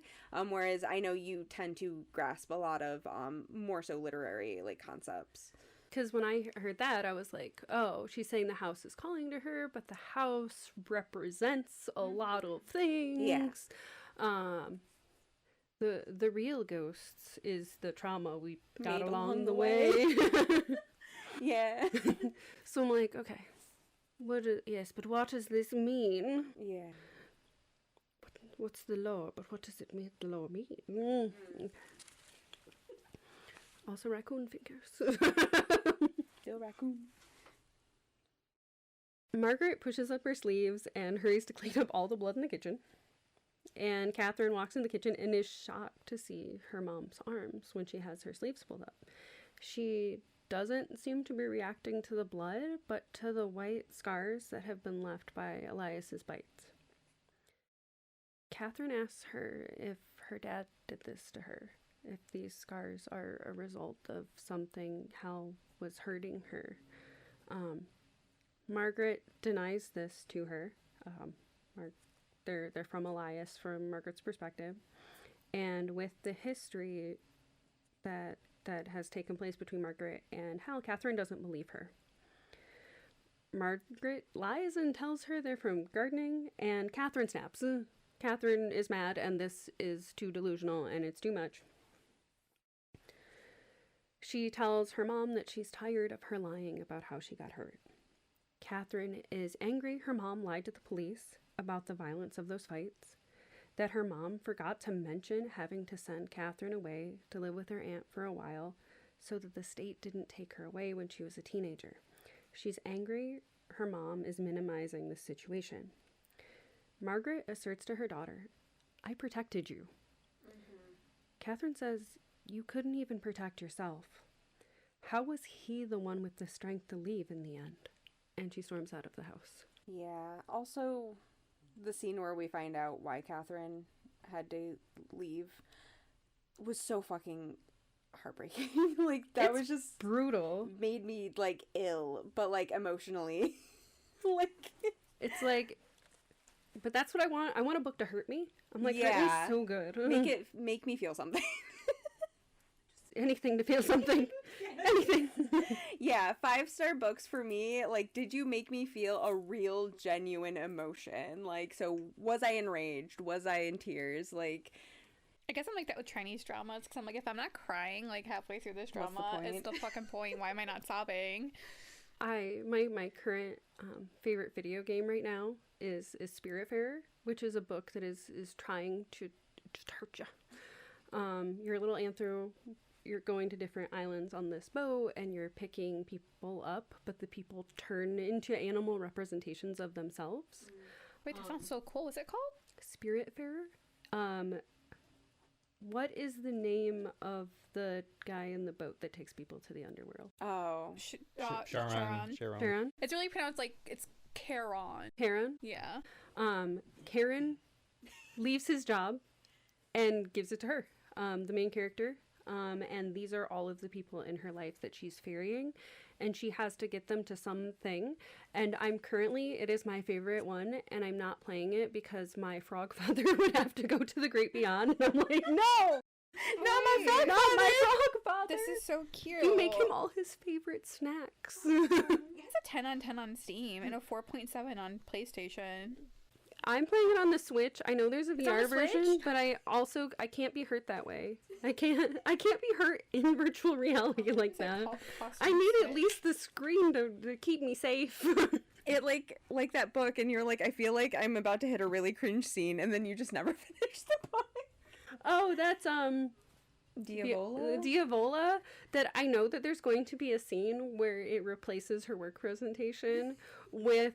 Whereas I know you tend to grasp a lot of more so literary like concepts. Because when I heard that, I was like, oh, she's saying the house is calling to her, but the house represents a lot of things. Yeah. The real ghosts is the trauma we got along the way. Yeah. So I'm like, okay, but what does this mean? Yeah. What's the law? But what does it mean? The law mean? Okay. Also raccoon figures. Still raccoon. Margaret pushes up her sleeves and hurries to clean up all the blood in the kitchen. And Catherine walks in the kitchen and is shocked to see her mom's arms when she has her sleeves pulled up. She doesn't seem to be reacting to the blood, but to the white scars that have been left by Elias's bites. Catherine asks her if her dad did this to her, if these scars are a result of something Hal was hurting her. Margaret denies this to her. They're from Elias, from Margaret's perspective. And with the history that has taken place between Margaret and Hal, Catherine doesn't believe her. Margaret lies and tells her they're from gardening, and Catherine snaps. Catherine is mad, and this is too delusional, and it's too much. She tells her mom that she's tired of her lying about how she got hurt. Catherine is angry her mom lied to the police about the violence of those fights, that her mom forgot to mention having to send Catherine away to live with her aunt for a while so that the state didn't take her away when she was a teenager. She's angry her mom is minimizing the situation. Margaret asserts to her daughter, I protected you. Mm-hmm. Catherine says, you couldn't even protect yourself. How was he the one with the strength to leave in the end? And she storms out of the house. Yeah. Also, the scene where we find out why Catherine had to leave was so fucking heartbreaking. Like, that was just brutal. Made me, like, ill, but, like, emotionally. Like, It's like, but that's what I want. I want a book to hurt me. I'm like, Yeah. that is so good. Make me feel something. Anything to feel something. Anything. Yeah, 5-star books for me. Like, did you make me feel a real, genuine emotion? Like, so was I enraged? Was I in tears? Like, I guess I'm like that with Chinese dramas, because I'm like, if I'm not crying like halfway through this What's the drama, point? it's the fucking point. Why am I not sobbing? My current favorite video game right now is Spiritfarer, which is a book that is trying to hurt you. You're a little anthro. You're going to different islands on this boat, and you're picking people up, but the people turn into animal representations of themselves. Wait, that sounds so cool. What's it called? Spiritfarer. What is the name of the guy in the boat that takes people to the underworld? oh. Sharon. Charon? It's really pronounced like it's Charon. Charon? Yeah. Charon leaves his job and gives it to her, the main character. And these are all of the people in her life that she's ferrying, and she has to get them to something. And it is my favorite one, and I'm not playing it because my frog father would have to go to the great beyond. And I'm like, no! Not my frog father! This is so cute. You make him all his favorite snacks. It has a 10 on 10 on Steam and a 4.7 on PlayStation. I'm playing it on the Switch. I know there's a It's on VR the version, Switch? but I can't be hurt that way. I can't be hurt in virtual reality like It's like that. costume I need at fit. least the screen to keep me safe. It like that book, and you're like, I feel like I'm about to hit a really cringe scene, and then you just never finish the book. Oh, that's Diavola? Diavola. That I know that there's going to be a scene where it replaces her work presentation with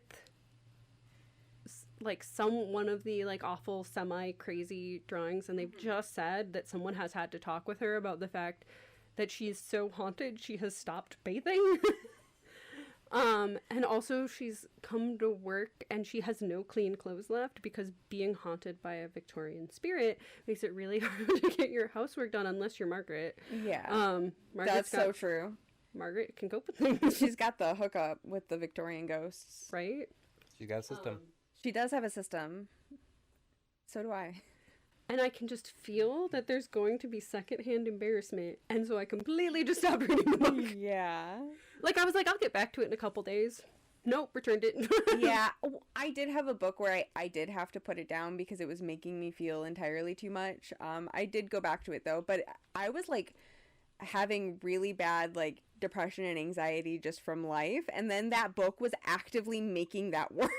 like one of the like awful semi crazy drawings, and they've just said that someone has had to talk with her about the fact that she's so haunted she has stopped bathing. And also she's come to work and she has no clean clothes left because being haunted by a Victorian spirit makes it really hard to get your housework done unless you're Margaret. Yeah. Margaret's That's so true. Margaret can cope with things. She's got the hookup with the Victorian ghosts. right. She got a system. She does have a system. So do I. And I can just feel that there's going to be secondhand embarrassment, and so I completely just stopped reading the book. Yeah. Like, I was like, I'll get back to it in a couple days. Nope, returned it. Yeah. I did have a book where I did have to put it down because it was making me feel entirely too much. I did go back to it, though, but I was, like, having really bad, like, depression and anxiety just from life, and then that book was actively making that worse.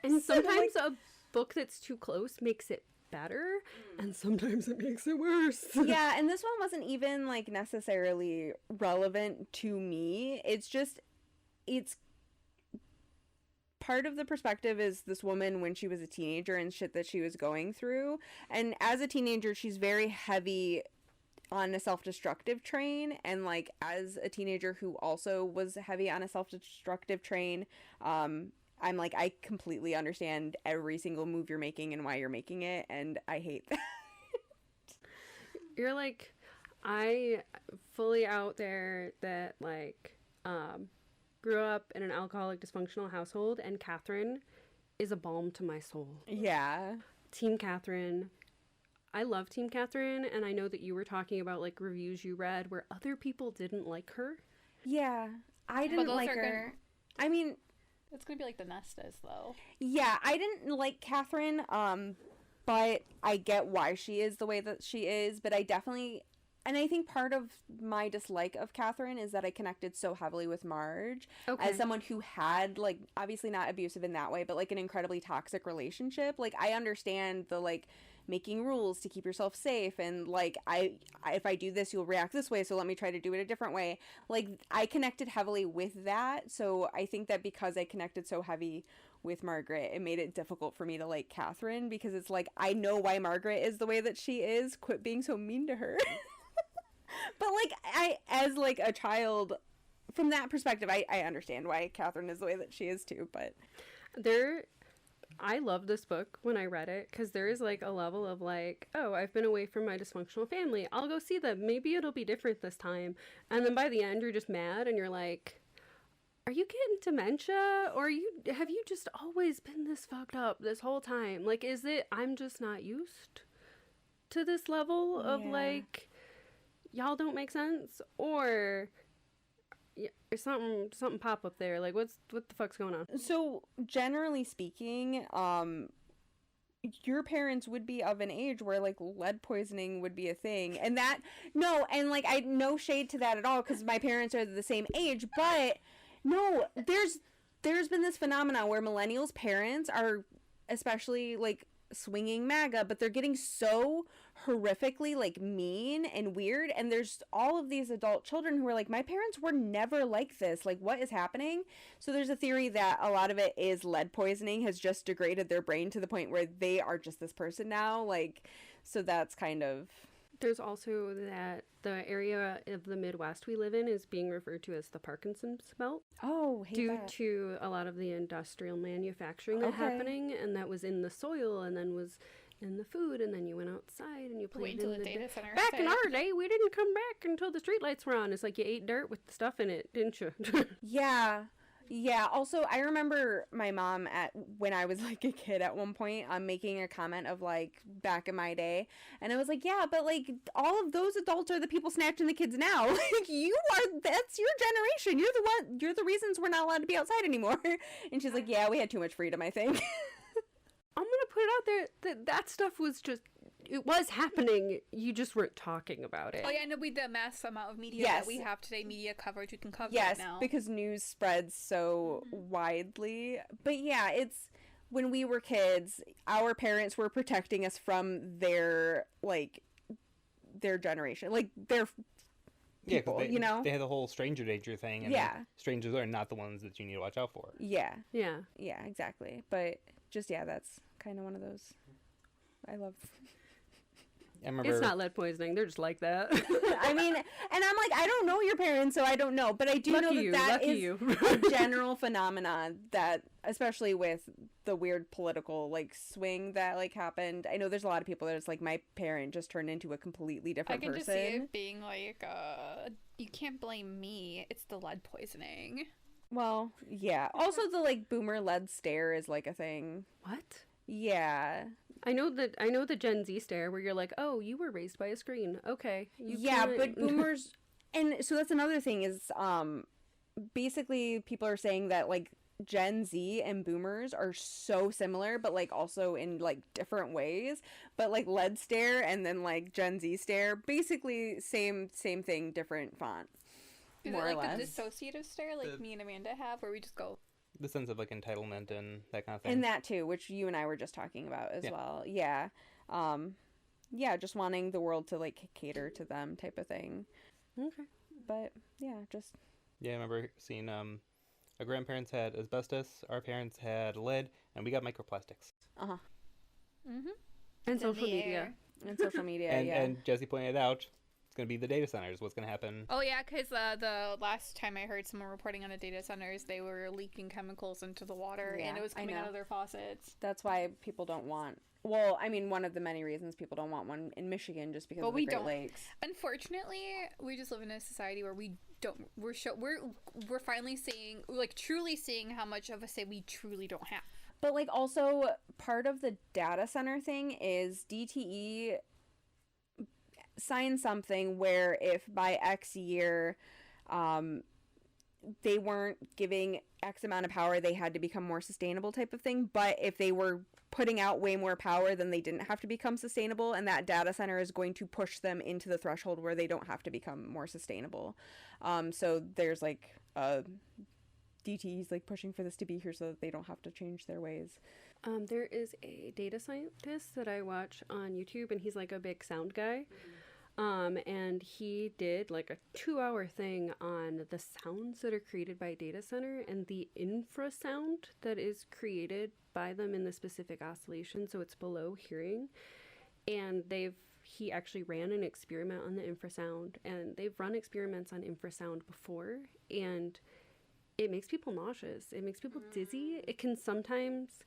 And sometimes a book that's too close makes it better, and sometimes it makes it worse. Yeah, and this one wasn't even, like, necessarily relevant to me. It's part of the perspective is this woman when she was a teenager and shit that she was going through. And as a teenager, she's very heavy on a self-destructive train. And, like, as a teenager who also was heavy on a self-destructive train, I'm like, I completely understand every single move you're making and why you're making it, and I hate that. You're like, I fully out there that, like, grew up in an alcoholic dysfunctional household, and Catherine is a balm to my soul. Yeah. Team Catherine. I love Team Catherine, and I know that you were talking about, like, reviews you read where other people didn't like her. Yeah. I didn't those like are her. I mean, It's gonna be like the Nest is, though. yeah, I didn't like Catherine, but I get why she is the way that she is, but I definitely, and I think part of my dislike of Catherine is that I connected so heavily with Marge as someone who had, like, obviously not abusive in that way, but, like, an incredibly toxic relationship. Like, I understand the, like, making rules to keep yourself safe, and, like, if I do this, you'll react this way, so let me try to do it a different way. Like, I connected heavily with that, so I think that because I connected so heavy with Margaret, it made it difficult for me to like Catherine, because it's like, I know why Margaret is the way that she is. Quit being so mean to her. But, like, as, like, a child, from that perspective, I understand why Catherine is the way that she is, too, but... I loved this book when I read it, because there is, like, a level of, like, oh, I've been away from my dysfunctional family. I'll go see them. Maybe it'll be different this time. And then by the end, you're just mad, and you're like, are you getting dementia, or have you just always been this fucked up this whole time? Like, is it I'm just not used to this level of like y'all don't make sense, or something pop up there? Like, what the fuck's going on? So generally speaking, your parents would be of an age where like lead poisoning would be a thing, and that like I no shade to that at all, because my parents are the same age, but no, there's been this phenomenon where millennials parents are especially like swinging MAGA, but they're getting so horrifically like mean and weird, and there's all of these adult children who are like, my parents were never like this, like what is happening? So there's a theory that a lot of it is lead poisoning has just degraded their brain to the point where they are just this person now, like, so that's kind of... There's also that the area of the Midwest we live in is being referred to as the Parkinson's belt. Oh, due to a lot of the industrial manufacturing that happening, and that was in the soil and then was in the food, and then you went outside and you played in the data center. Back in our day, we didn't come back until the streetlights were on. It's like you ate dirt with the stuff in it, didn't you? Yeah. Also, I remember my mom when I was like a kid at one point, making a comment of like back in my day, and I was like, yeah, but like all of those adults are the people snatching the kids now. Like that's your generation. You're the reasons we're not allowed to be outside anymore. And she's like, yeah, we had too much freedom, I think. I'm gonna put it out there that stuff was just, it was happening, you just weren't talking about it. Oh yeah, no, with the mass amount of media that we have today, media coverage, we can cover it now. Yes, because news spreads so widely. But yeah, it's, when we were kids, our parents were protecting us from their generation, like their people, they, they had the whole stranger danger thing, and strangers are not the ones that you need to watch out for. Yeah, exactly. But just that's kind of one of those I love. I remember... It's not lead poisoning. They're just like that. I mean, and I'm like, I don't know your parents, so I don't know. But I do know that is a general phenomenon that, especially with the weird political, like, swing that, like, happened. I know there's a lot of people that it's like, my parent just turned into a completely different person. I can just see it being like, you can't blame me. It's the lead poisoning. Well, yeah. Also, the, like, boomer lead stare is, like, a thing. What? Yeah. I know the Gen Z stare where you're like, oh, you were raised by a screen. Okay. But boomers, and so that's another thing is, basically people are saying that like Gen Z and boomers are so similar, but like also in like different ways. But like lead stare and then like Gen Z stare, basically same thing, different font. Is it like the dissociative stare like me and Amanda have, where we just go... The sense of like entitlement and that kind of thing. And that too, which you and I were just talking about as well. Yeah. Just wanting the world to like cater to them type of thing. Okay. But yeah, just... Yeah, I remember seeing our grandparents had asbestos, our parents had lead, and we got microplastics. Uh-huh. Mm-hmm. And social media. And social media, And Jessy pointed out, it's going to be the data centers. What's going to happen? Oh, yeah, because the last time I heard someone reporting on the data centers, they were leaking chemicals into the water, and it was coming out of their faucets. That's why people don't want... Well, I mean, one of the many reasons people don't want one in Michigan, just because of the Great Lakes. Unfortunately, we just live in a society where we don't... We're finally seeing, like, truly seeing how much of a say we truly don't have. But, like, also, part of the data center thing is DTE... sign something where if by X year they weren't giving X amount of power, they had to become more sustainable type of thing. But if they were putting out way more power, then they didn't have to become sustainable, and that data center is going to push them into the threshold where they don't have to become more sustainable. So there's like DTE's like pushing for this to be here so that they don't have to change their ways. There is a data scientist that I watch on YouTube, and he's like a big sound guy. And he did like a 2-hour thing on the sounds that are created by a data center and the infrasound that is created by them in the specific oscillation, so it's below hearing. And he actually ran an experiment on the infrasound, and they've run experiments on infrasound before, and it makes people nauseous. It makes people dizzy. It can sometimes...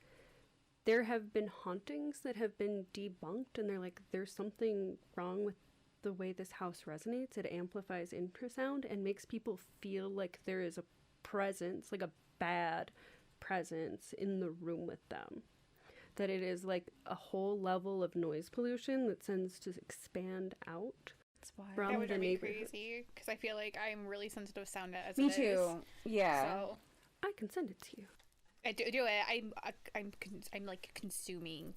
There have been hauntings that have been debunked, and they're like, there's something wrong with the way this house resonates. It amplifies infrasound and makes people feel like there is a presence, like a bad presence in the room with them. That it is like a whole level of noise pollution that tends to expand out from that would the drive me neighborhood. crazy because I feel like I'm really sensitive to sound as Me it is. too. Yeah. So I can send it to you. I do it. I'm like consuming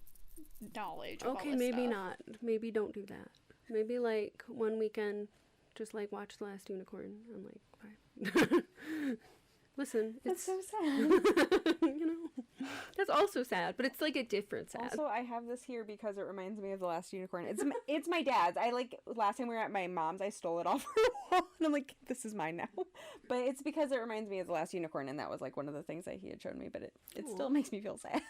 knowledge. Of Okay, all this maybe stuff. not. Maybe don't do that. Maybe like one weekend, just like watch The Last Unicorn. I'm like, fine. Listen, That's it's so sad. you know, that's also sad, but it's like a different sad. Also, I have this here because it reminds me of The Last Unicorn. It's my dad's. I like last time we were at my mom's, I stole it off her wall, and I'm like, this is mine now. But it's because it reminds me of The Last Unicorn, and that was like one of the things that he had shown me. But it still makes me feel sad.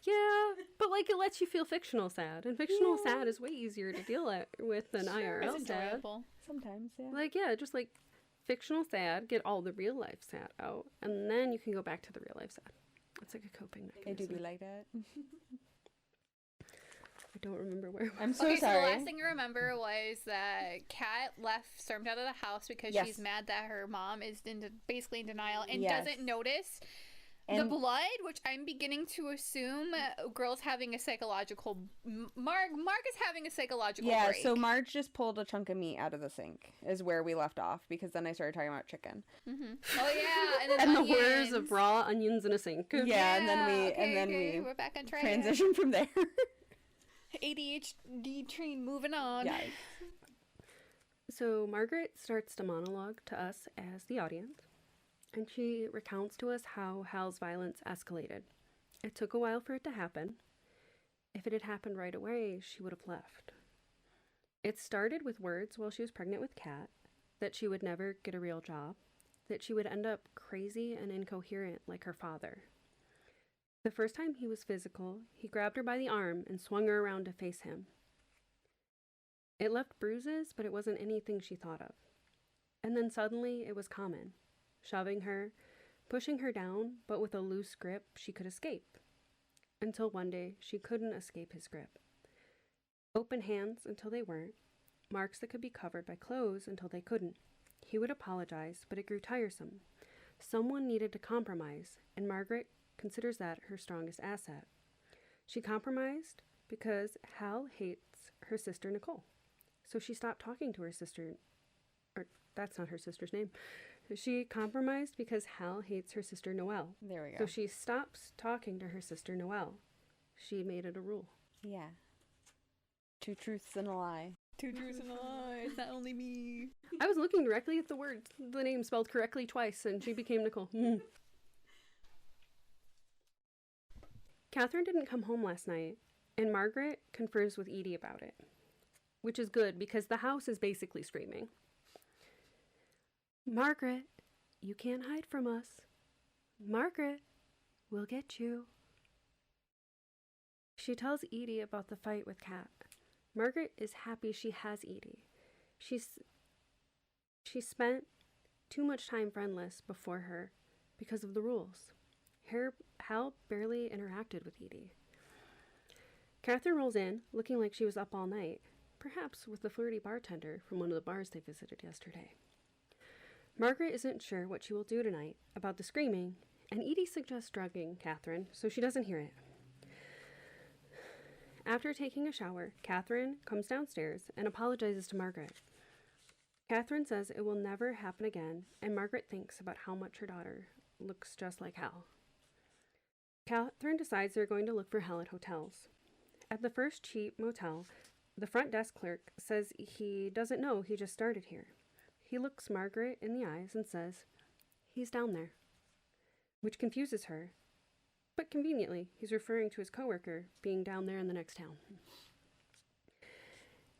Yeah, but like it lets you feel fictional sad, and fictional sad is way easier to deal with than IRL It's sad. enjoyable. Sometimes, yeah. Like yeah, just like fictional sad, get all the real life sad out, and then you can go back to the real life sad. It's like a coping I do mechanism. be like that. I don't remember where. I'm so Okay, so the sorry. last thing I remember was that Kat stormed out of the house because Yes. she's mad that her mom is basically in denial and Yes. doesn't notice the And- blood, which I'm beginning to assume girls having a psychological. Mark is having a psychological Yeah, break. so Marge just pulled a chunk of meat out of the sink, is where we left off, because then I started talking about chicken. Oh yeah, and then And the onions. whirs of raw onions in a sink. Yeah, and then we okay, we're back on track. transition from there. ADHD train moving on. Yeah. So Margaret starts to monologue to us as the audience, and she recounts to us how Hal's violence escalated. It took a while for it to happen. If it had happened right away, she would have left. It started with words while she was pregnant with Kat, that she would never get a real job, that she would end up crazy and incoherent like her father. The first time he was physical, he grabbed her by the arm and swung her around to face him. It left bruises, but it wasn't anything she thought of. And then suddenly it was common, shoving her, pushing her down, but with a loose grip she could escape. Until one day she couldn't escape his grip. Open hands until they weren't, marks that could be covered by clothes until they couldn't. He would apologize, but it grew tiresome. Someone needed to compromise, and Margaret considers that her strongest asset. She compromised because Hal hates her sister Nicole. So she stopped talking to her sister, or that's not her sister's name. She compromised because Hal hates her sister Noelle. There we go. So she stops talking to her sister Noelle. She made it a rule. Yeah. 2 truths and a lie. 2 truths and a lie. It's not only me. I was looking directly at the name spelled correctly twice, and she became Nicole. Catherine didn't come home last night, and Margaret confers with Edie about it, which is good because the house is basically screaming. Margaret, you can't hide from us. Margaret, we'll get you. She tells Edie about the fight with Kat. Margaret is happy she has Edie. She spent too much time friendless before her because of the rules. Hal barely interacted with Edie. Catherine rolls in, looking like she was up all night, perhaps with the flirty bartender from one of the bars they visited yesterday. Margaret isn't sure what she will do tonight about the screaming, and Edie suggests drugging Catherine so she doesn't hear it. After taking a shower, Catherine comes downstairs and apologizes to Margaret. Catherine says it will never happen again, and Margaret thinks about how much her daughter looks just like Hal. Catherine decides they're going to look for Hal at hotels. At the first cheap motel, the front desk clerk says he doesn't know he just started here. He looks Margaret in the eyes and says, "He's down there," which confuses her. But conveniently, he's referring to his coworker being down there in the next town.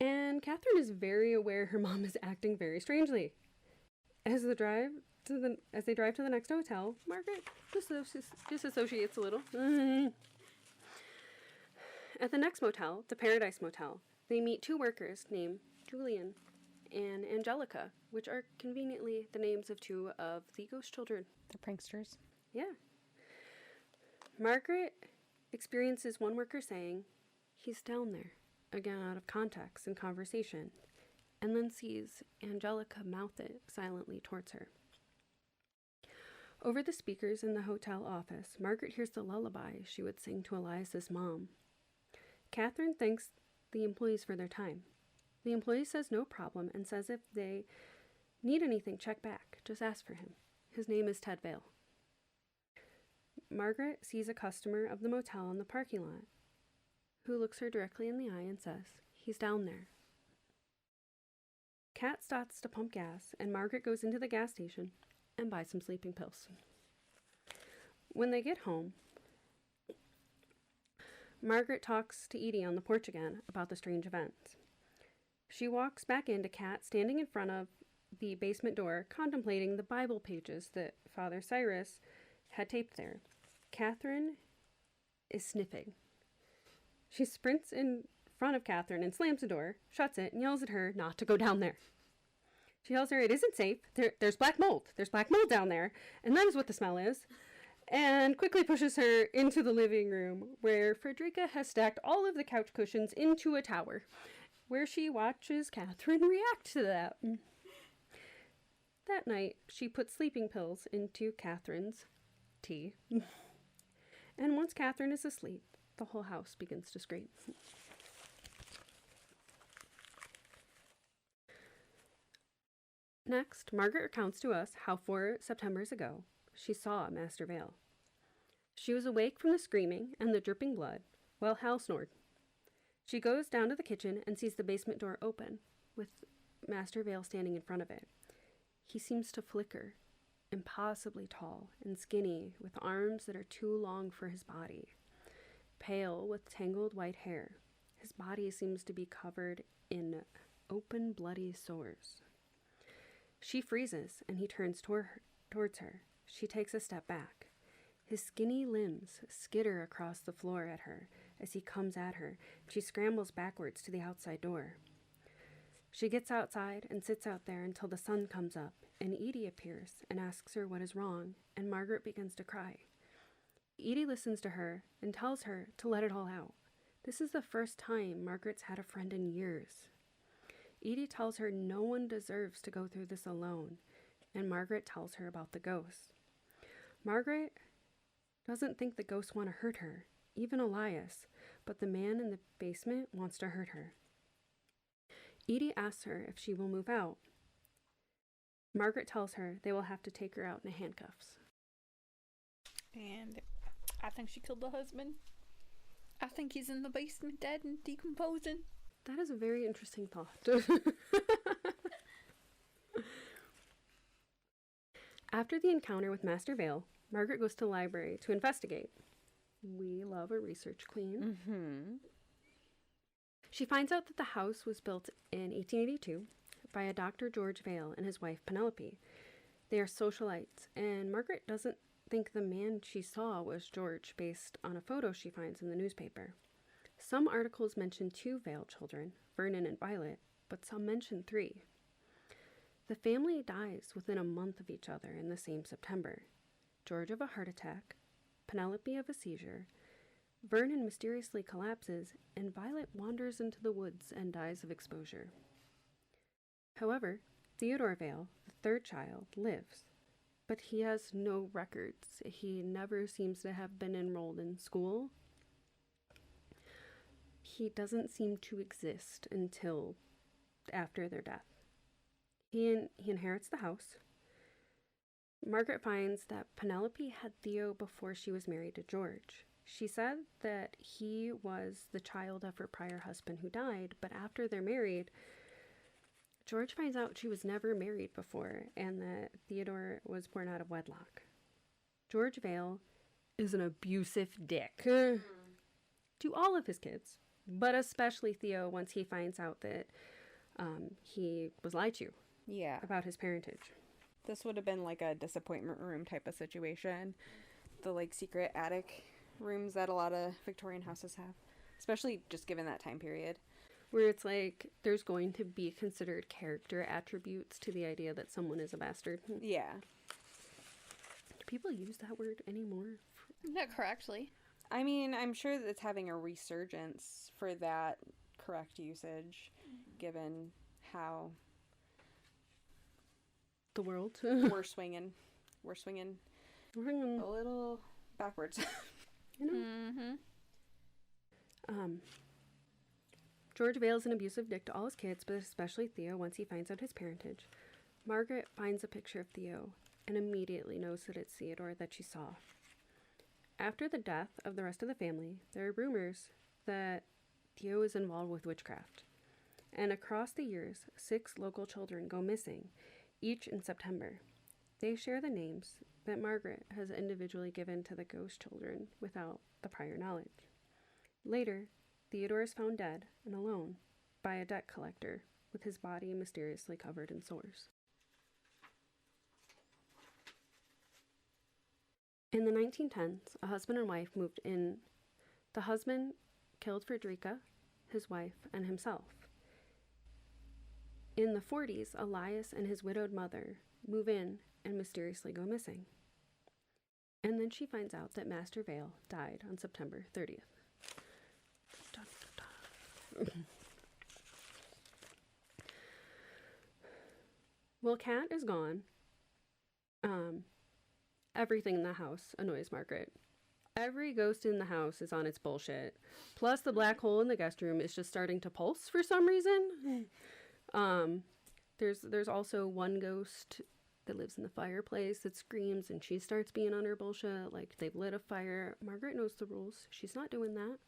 And Catherine is very aware her mom is acting very strangely. As they drive to the next hotel, Margaret disassociates a little. At the next motel, the Paradise Motel, they meet 2 workers named Julian and Angelica, which are conveniently the names of 2 of the ghost children. The pranksters. Yeah. Margaret experiences one worker saying, "He's down there," again out of context in conversation, and then sees Angelica mouth it silently towards her. Over the speakers in the hotel office, Margaret hears the lullaby she would sing to Elias's mom. Catherine thanks the employees for their time. The employee says no problem and says if they need anything, check back. Just ask for him. His name is Ted Vale. Margaret sees a customer of the motel in the parking lot who looks her directly in the eye and says, "He's down there." Kat stops to pump gas, and Margaret goes into the gas station and buys some sleeping pills. When they get home, Margaret talks to Edie on the porch again about the strange events. She walks back into Kat standing in front of the basement door, contemplating the Bible pages that Father Cyrus had taped there. Catherine is sniffing. She sprints in front of Catherine and slams the door, shuts it, and yells at her not to go down there. She tells her it isn't safe. There's black mold. There's black mold down there, and that is what the smell is. And quickly pushes her into the living room, where Frederica has stacked all of the couch cushions into a tower, where she watches Catherine react to that. That night, she puts sleeping pills into Catherine's tea. And once Catherine is asleep, the whole house begins to scream. Next, Margaret recounts to us how 4 Septembers ago, she saw Master Vale. She was awake from the screaming and the dripping blood, while Hal snored. She goes down to the kitchen and sees the basement door open, with Master Vale standing in front of it. He seems to flicker, impossibly tall and skinny, with arms that are too long for his body. Pale, with tangled white hair. His body seems to be covered in open, bloody sores. She freezes, and he turns towards her. She takes a step back. His skinny limbs skitter across the floor at her as he comes at her. She scrambles backwards to the outside door. She gets outside and sits out there until the sun comes up, and Edie appears and asks her what is wrong, and Margaret begins to cry. Edie listens to her and tells her to let it all out. This is the first time Margaret's had a friend in years. Edie tells her no one deserves to go through this alone, and Margaret tells her about the ghosts. Margaret doesn't think the ghosts want to hurt her, even Elias, but the man in the basement wants to hurt her. Edie asks her if she will move out. Margaret tells her they will have to take her out in handcuffs. And I think she killed the husband. I think he's in the basement dead and decomposing. That is a very interesting thought. After the encounter with Master Vale, Margaret goes to the library to investigate. We love a research queen. Mm-hmm. She finds out that the house was built in 1882 by a Dr. George Vale and his wife Penelope. They are socialites, and Margaret doesn't think the man she saw was George based on a photo she finds in the newspaper. Some articles mention 2 Vale children, Vernon and Violet, but some mention 3. The family dies within a month of each other in the same September. George of a heart attack, Penelope of a seizure, Vernon mysteriously collapses, and Violet wanders into the woods and dies of exposure. However, Theodore Vale, the 3rd child, lives, but he has no records. He never seems to have been enrolled in school. He doesn't seem to exist until after their death. He inherits the house. Margaret finds that Penelope had Theo before she was married to George. She said that he was the child of her prior husband who died, but after they're married, George finds out she was never married before and that Theodore was born out of wedlock. George Vale is an abusive dick to all of his kids, but especially Theo once he finds out that he was lied to about his parentage. This would have been like a disappointment room type of situation. The like secret attic rooms that a lot of Victorian houses have, especially just given that time period. Where it's like there's going to be considered character attributes to the idea that someone is a bastard. Yeah. Do people use that word anymore? Not correctly. I mean, I'm sure that it's having a resurgence for that correct usage, given how the world we're swinging Mm-hmm. A little backwards. You know? Mm-hmm. George Vale's an abusive dick to all his kids, but especially Theo once he finds out his parentage. Margaret finds a picture of Theo and immediately knows that it's Theodore that she saw. After the death of the rest of the family, there are rumors that Theo is involved with witchcraft. And across the years, 6 local children go missing, each in September. They share the names that Margaret has individually given to the ghost children without the prior knowledge. Later, Theodore is found dead and alone by a debt collector with his body mysteriously covered in sores. In the 1910s, a husband and wife moved in. The husband killed Frederica, his wife, and himself. In the 40s, Elias and his widowed mother move in and mysteriously go missing. And then she finds out that Master Vale died on September 30th. Dun, dun, dun. Well, Kat is gone. Everything in the house annoys Margaret. Every ghost in the house is on its bullshit. Plus, the black hole in the guest room is just starting to pulse for some reason. There's also one ghost that lives in the fireplace that screams, and she starts being on her bullshit, like they've lit a fire. Margaret knows the rules. She's not doing that.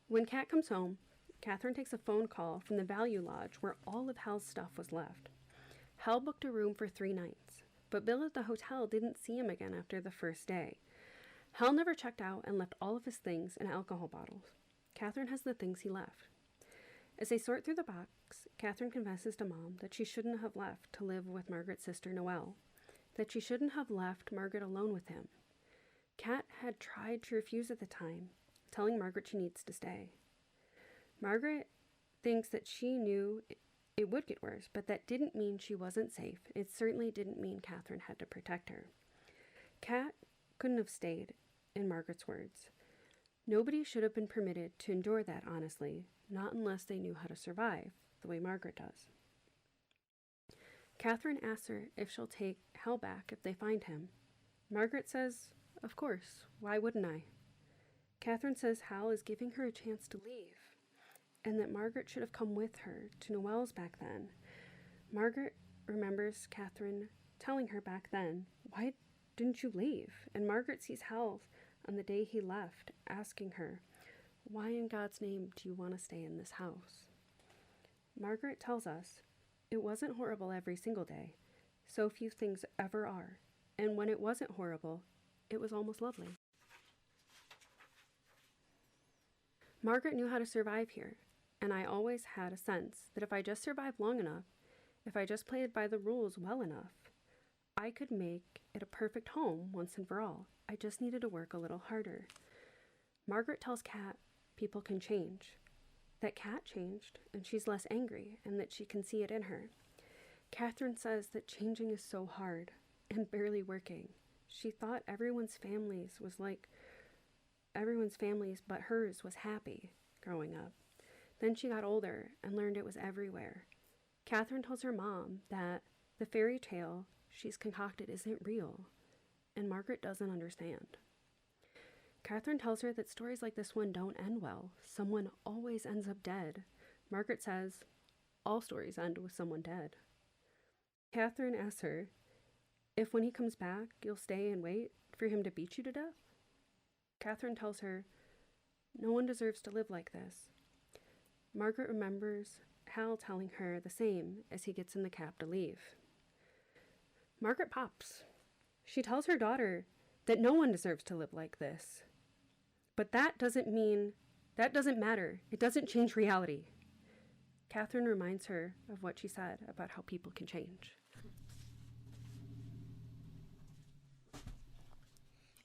When Kat comes home, Catherine takes a phone call from the Value Lodge where all of Hal's stuff was left. Hal booked a room for 3 nights, but Bill at the hotel didn't see him again after the first day. Hal never checked out and left all of his things in alcohol bottles. Catherine has the things he left. As they sort through the box, Catherine confesses to Mom that she shouldn't have left to live with Margaret's sister Noelle, that she shouldn't have left Margaret alone with him. Kat had tried to refuse at the time, telling Margaret she needs to stay. Margaret thinks that she knew it would get worse, but that didn't mean she wasn't safe. It certainly didn't mean Catherine had to protect her. Kat couldn't have stayed, in Margaret's words. Nobody should have been permitted to endure that, honestly, not unless they knew how to survive, the way Margaret does. Catherine asks her if she'll take Hal back if they find him. Margaret says, "Of course, why wouldn't I?" Catherine says Hal is giving her a chance to leave, and that Margaret should have come with her to Noelle's back then. Margaret remembers Catherine telling her back then, "Why didn't you leave?" And Margaret sees Hal on the day he left, asking her, "Why in God's name do you want to stay in this house?" Margaret tells us, it wasn't horrible every single day. So few things ever are. And when it wasn't horrible, it was almost lovely. Margaret knew how to survive here, and I always had a sense that if I just survived long enough, if I just played by the rules well enough, I could make it a perfect home once and for all. I just needed to work a little harder. Margaret tells Kat people can change, that Kat changed and she's less angry and that she can see it in her. Catherine says that changing is so hard and barely working. She thought everyone's families but hers was happy growing up. Then she got older and learned it was everywhere. Catherine tells her mom that the fairy tale she's concocted isn't real, and Margaret doesn't understand. Catherine tells her that stories like this one don't end well. Someone always ends up dead. Margaret says, all stories end with someone dead. Catherine asks her if when he comes back, you'll stay and wait for him to beat you to death. Catherine tells her, no one deserves to live like this. Margaret remembers Hal telling her the same as he gets in the cab to leave. Margaret pops. She tells her daughter that no one deserves to live like this. But that doesn't matter. It doesn't change reality. Catherine reminds her of what she said about how people can change.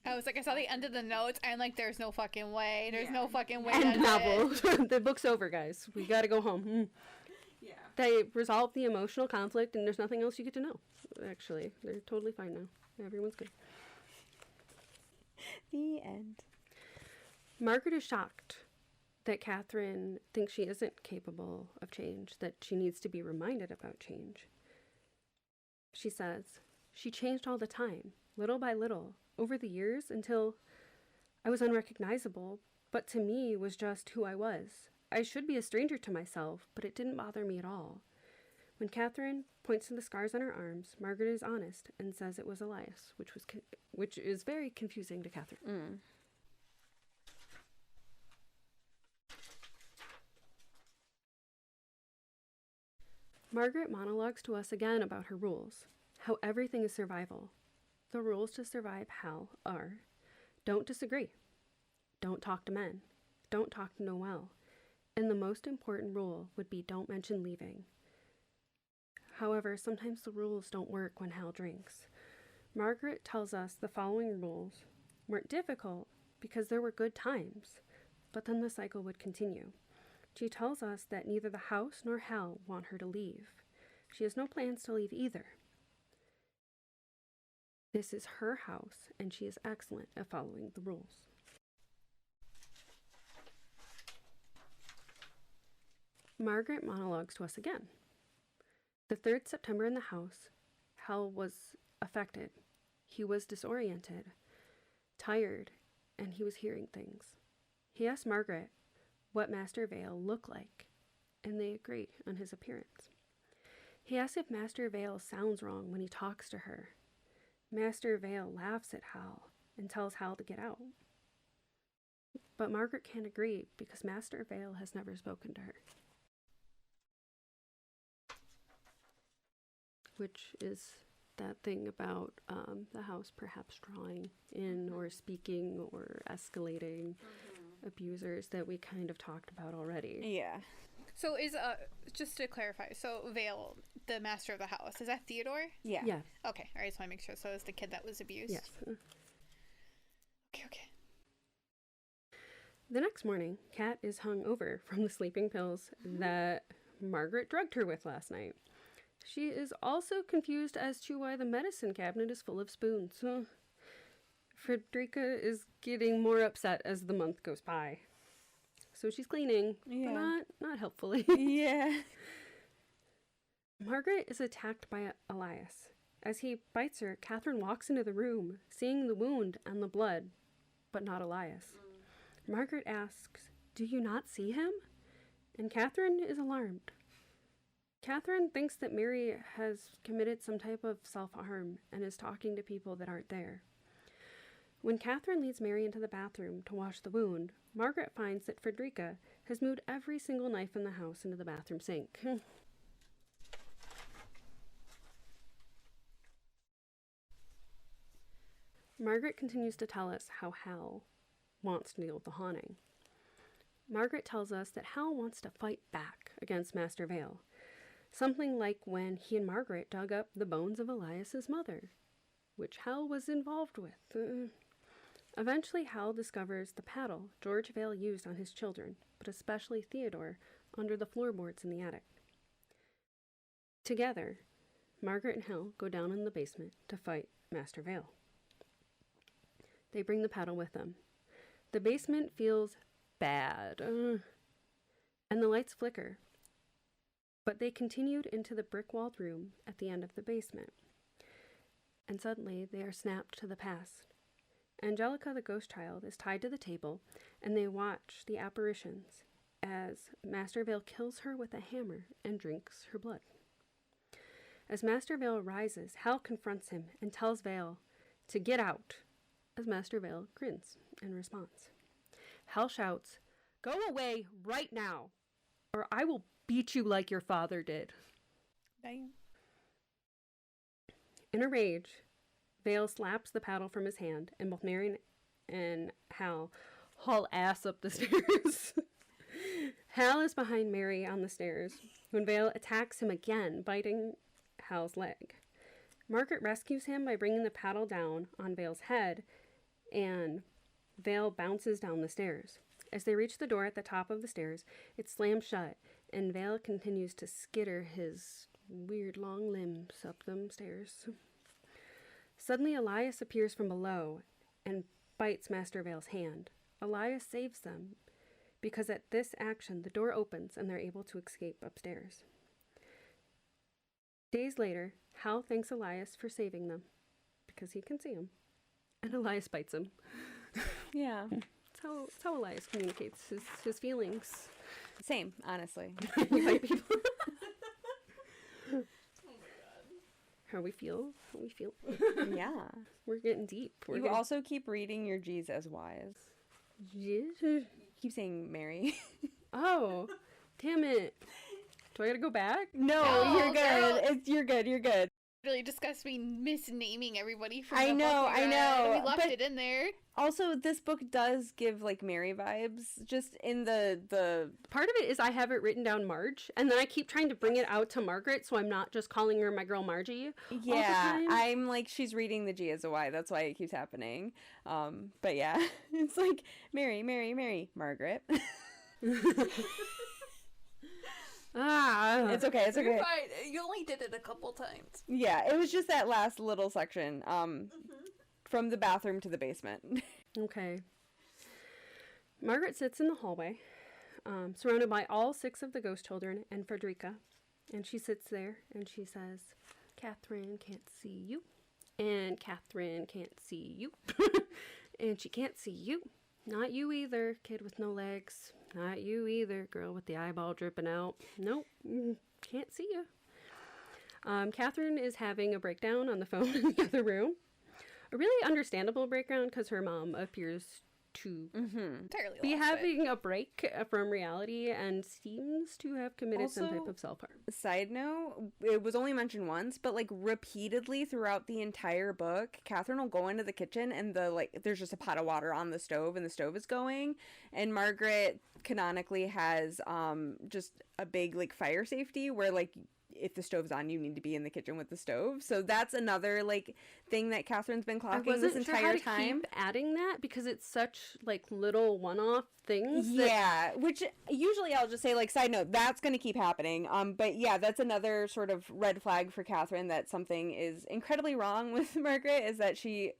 I was like, I saw the end of the notes, and like, there's no fucking way. There's Yeah. no fucking way. End novel. The book's over, guys. We gotta go home. Yeah. They resolve the emotional conflict, and there's nothing else you get to know. Actually, they're totally fine now. Everyone's good. The end. Margaret is shocked that Catherine thinks she isn't capable of change, that she needs to be reminded about change. She says, She changed all the time, little by little, over the years until I was unrecognizable, but to me was just who I was. I should be a stranger to myself, but it didn't bother me at all. When Catherine points to the scars on her arms, Margaret is honest and says it was Elias, which is very confusing to Catherine. Mm. Margaret monologues to us again about her rules, how everything is survival. The rules to survive Hal are: don't disagree, don't talk to men, don't talk to Noelle, and the most important rule would be don't mention leaving. However, sometimes the rules don't work when Hal drinks. Margaret tells us the following rules weren't difficult because there were good times, but then the cycle would continue. She tells us that neither the house nor Hal want her to leave. She has no plans to leave either. This is her house, and she is excellent at following the rules. Margaret monologues to us again. The 3rd September in the house, Hal was affected. He was disoriented, tired, and he was hearing things. He asked Margaret what Master Vale looked like, and they agree on his appearance. He asks if Master Vale sounds wrong when he talks to her. Master Vale laughs at Hal and tells Hal to get out. But Margaret can't agree because Master Vale has never spoken to her. Which is that thing about the house perhaps drawing in or speaking or escalating abusers that we kind of talked about already. Yeah. So is, just to clarify, so Vale, the master of the house, is that Theodore? Yeah. Yeah. Okay, I just want to make sure. So it's the kid that was abused? Yes. Okay. The next morning, Kat is hung over from the sleeping pills that Margaret drugged her with last night. She is also confused as to why the medicine cabinet is full of spoons. Frederica is getting more upset as the month goes by. So she's cleaning, but not helpfully. Yeah. Margaret is attacked by Elias. As he bites her, Catherine walks into the room, seeing the wound and the blood, but not Elias. Margaret asks, "Do you not see him?" And Catherine is alarmed. Catherine thinks that Mary has committed some type of self-harm and is talking to people that aren't there. When Catherine leads Mary into the bathroom to wash the wound, Margaret finds that Frederica has moved every single knife in the house into the bathroom sink. Margaret continues to tell us how Hal wants to deal with the haunting. Margaret tells us that Hal wants to fight back against Master Vale. Something like when he and Margaret dug up the bones of Elias's mother, which Hal was involved with. Eventually, Hal discovers the paddle George Vale used on his children, but especially Theodore, under the floorboards in the attic. Together, Margaret and Hal go down in the basement to fight Master Vale. They bring the paddle with them. The basement feels bad, and the lights flicker. But they continued into the brick-walled room at the end of the basement. And suddenly, they are snapped to the past. Angelica, the ghost child, is tied to the table, and they watch the apparitions as Master Vale kills her with a hammer and drinks her blood. As Master Vale rises, Hal confronts him and tells Vale to get out, as Master Vale grins in response. Hal shouts, "Go away right now, or I will beat you like your father did." Damn. In a rage, Vale slaps the paddle from his hand, and both Mary and Hal haul ass up the stairs. Hal is behind Mary on the stairs when Vale attacks him again, biting Hal's leg. Margaret rescues him by bringing the paddle down on Vale's head, and Vale bounces down the stairs. As they reach the door at the top of the stairs, it slams shut, and Vale continues to skitter his weird long limbs up them stairs. Suddenly, Elias appears from below and bites Master Vale's hand. Elias saves them, because at this action, the door opens and they're able to escape upstairs. Days later, Hal thanks Elias for saving them because he can see him. And Elias bites him. Yeah. It's how Elias communicates his feelings. Same, honestly. You bite people. How we feel. Yeah. We're getting deep. You also keep reading your G's as Y's. Keep saying Mary. Oh, damn it. Do I gotta go back? No, you're good. You're good. Really discussed me misnaming everybody from I the know, book we I read, know, and we left but- it in there. Also, this book does give, like, Mary vibes, just in the Part of it is I have it written down Marge, and then I keep trying to bring it out to Margaret, so I'm not just calling her my girl Margie. yeah, time. I'm like, she's reading the G as a Y, that's why it keeps happening. But yeah, it's like, Mary, Margaret. It's okay, it's okay. You're fine. You only did it a couple times. Yeah, it was just that last little section, from the bathroom to the basement. Okay. Margaret sits in the hallway, surrounded by all 6 of the ghost children and Frederica, and she sits there and she says, Catherine can't see you, and Catherine can't see you, and she can't see you. Not you either, kid with no legs. Not you either, girl with the eyeball dripping out. Nope, can't see you. Catherine is having a breakdown on the phone in the other room. A really understandable breakdown because her mom appears to Entirely be lost it. having a break from reality and seems to have committed some Also- type of self-harm. Side note, it was only mentioned once, but like repeatedly throughout the entire book, Catherine will go into the kitchen and there's just a pot of water on the stove and the stove is going, and Margaret canonically has just a big like fire safety where like if the stove's on, you need to be in the kitchen with the stove. So that's another like thing that Catherine's been I clocking wasn't this sure how entire to time. keep adding that because it's such like little one-off things. that- Yeah, which usually I'll just say like side note, that's going to keep happening. But yeah, that's another sort of red flag for Catherine that something is incredibly wrong with Margaret, is that she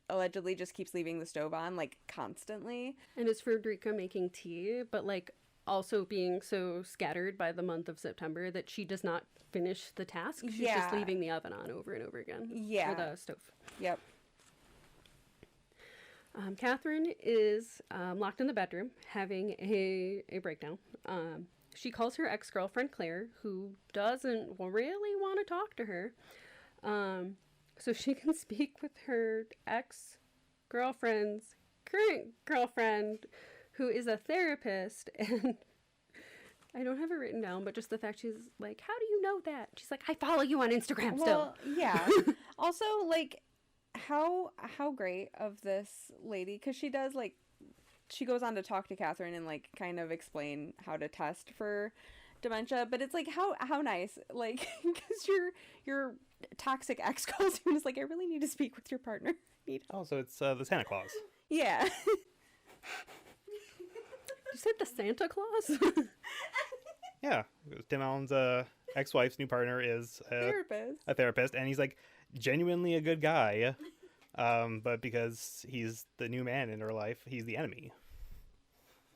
allegedly just keeps leaving the stove on like constantly. And it's Frederica making tea, but like also being so scattered by the month of September that she does not finish the task. She's Yeah. just leaving the oven on over and over again. Yeah. Or the stove. Yep. Catherine is locked in the bedroom having a breakdown. She calls her ex-girlfriend Claire, who doesn't really want to talk to her, so she can speak with her ex-girlfriend's current girlfriend, who is a therapist. And I don't have it written down, but just the fact she's like, how do you know that? She's like, I follow you on Instagram still. Well, yeah. Also, like, how great of this lady, because she does like, she goes on to talk to Catherine and like kind of explain how to test for dementia, but it's like how nice, like, because your toxic ex calls you and is like, I really need to speak with your partner. Oh, so it's the Santa Claus. Yeah. You said the Santa Claus? Yeah, Tim Allen's ex-wife's new partner is Therapist. a therapist, and he's like genuinely a good guy, but because he's the new man in her life, he's the enemy.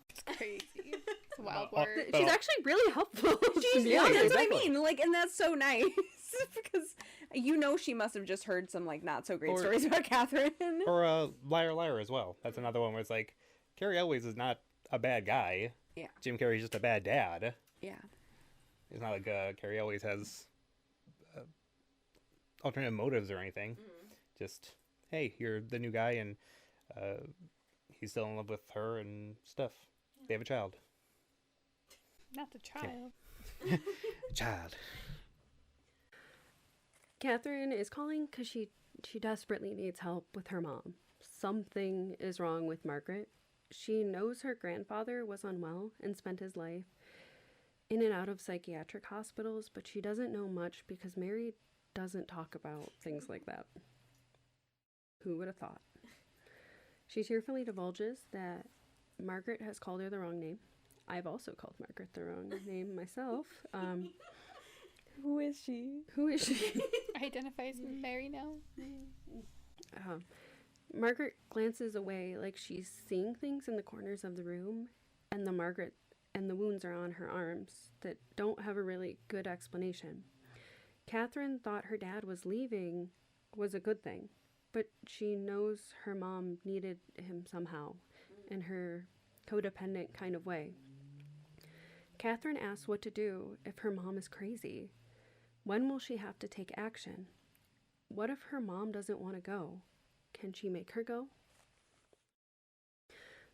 It's crazy. It's a wild Well, word. but- She's actually really helpful. She's, Yeah, that's exactly. what I mean. Like, and that's so nice because you know she must have just heard some like not so great Or- stories about Catherine. Or Liar as well. That's another one where it's like, Carrie Elways is not a bad guy. Yeah. Jim Carrey's just a bad dad. Yeah. It's not like Carrie always has alternate motives or anything. Just, hey, you're the new guy, and he's still in love with her and stuff. They have a child. Not the child. Child. Catherine is calling because she desperately needs help with her mom. Something is wrong with Margaret. She knows her grandfather was unwell and spent his life in and out of psychiatric hospitals, but she doesn't know much because Mary doesn't talk about things like that. Who would have thought? She tearfully divulges that Margaret has called her the wrong name. I've also called Margaret the wrong name myself. Who is she? Who is she? Identifies as Mary now. Margaret glances away like she's seeing things in the corners of the room, and the wounds are on her arms that don't have a really good explanation. Catherine thought her dad was leaving was a good thing, but she knows her mom needed him somehow in her codependent kind of way. Catherine asks what to do if her mom is crazy. When will she have to take action? What if her mom doesn't want to go? Can she make her go?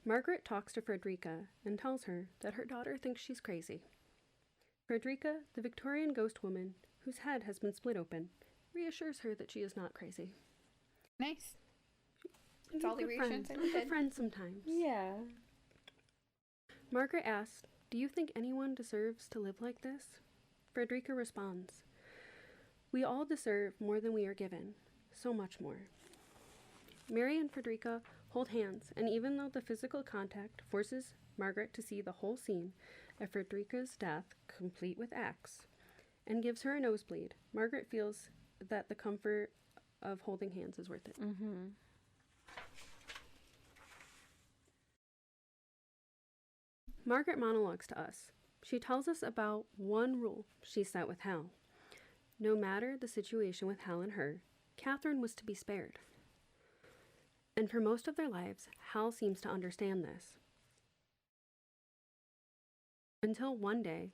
Margaret talks to Frederica and tells her that her daughter thinks she's crazy. Frederica, the Victorian ghost woman whose head has been split open, reassures her that she is not crazy. Nice. That's all the reassurance I Like a needed. friend sometimes. Yeah. Margaret asks, "Do you think anyone deserves to live like this?" Frederica responds, "We all deserve more than we are given, so much more." Mary and Frederica hold hands, and even though the physical contact forces Margaret to see the whole scene of Frederica's death, complete with axe, and gives her a nosebleed, Margaret feels that the comfort of holding hands is worth it. Mm-hmm. Margaret monologues to us. She tells us about one rule she set with Hal. No matter the situation with Hal and her, Catherine was to be spared. And for most of their lives, Hal seems to understand this. Until one day,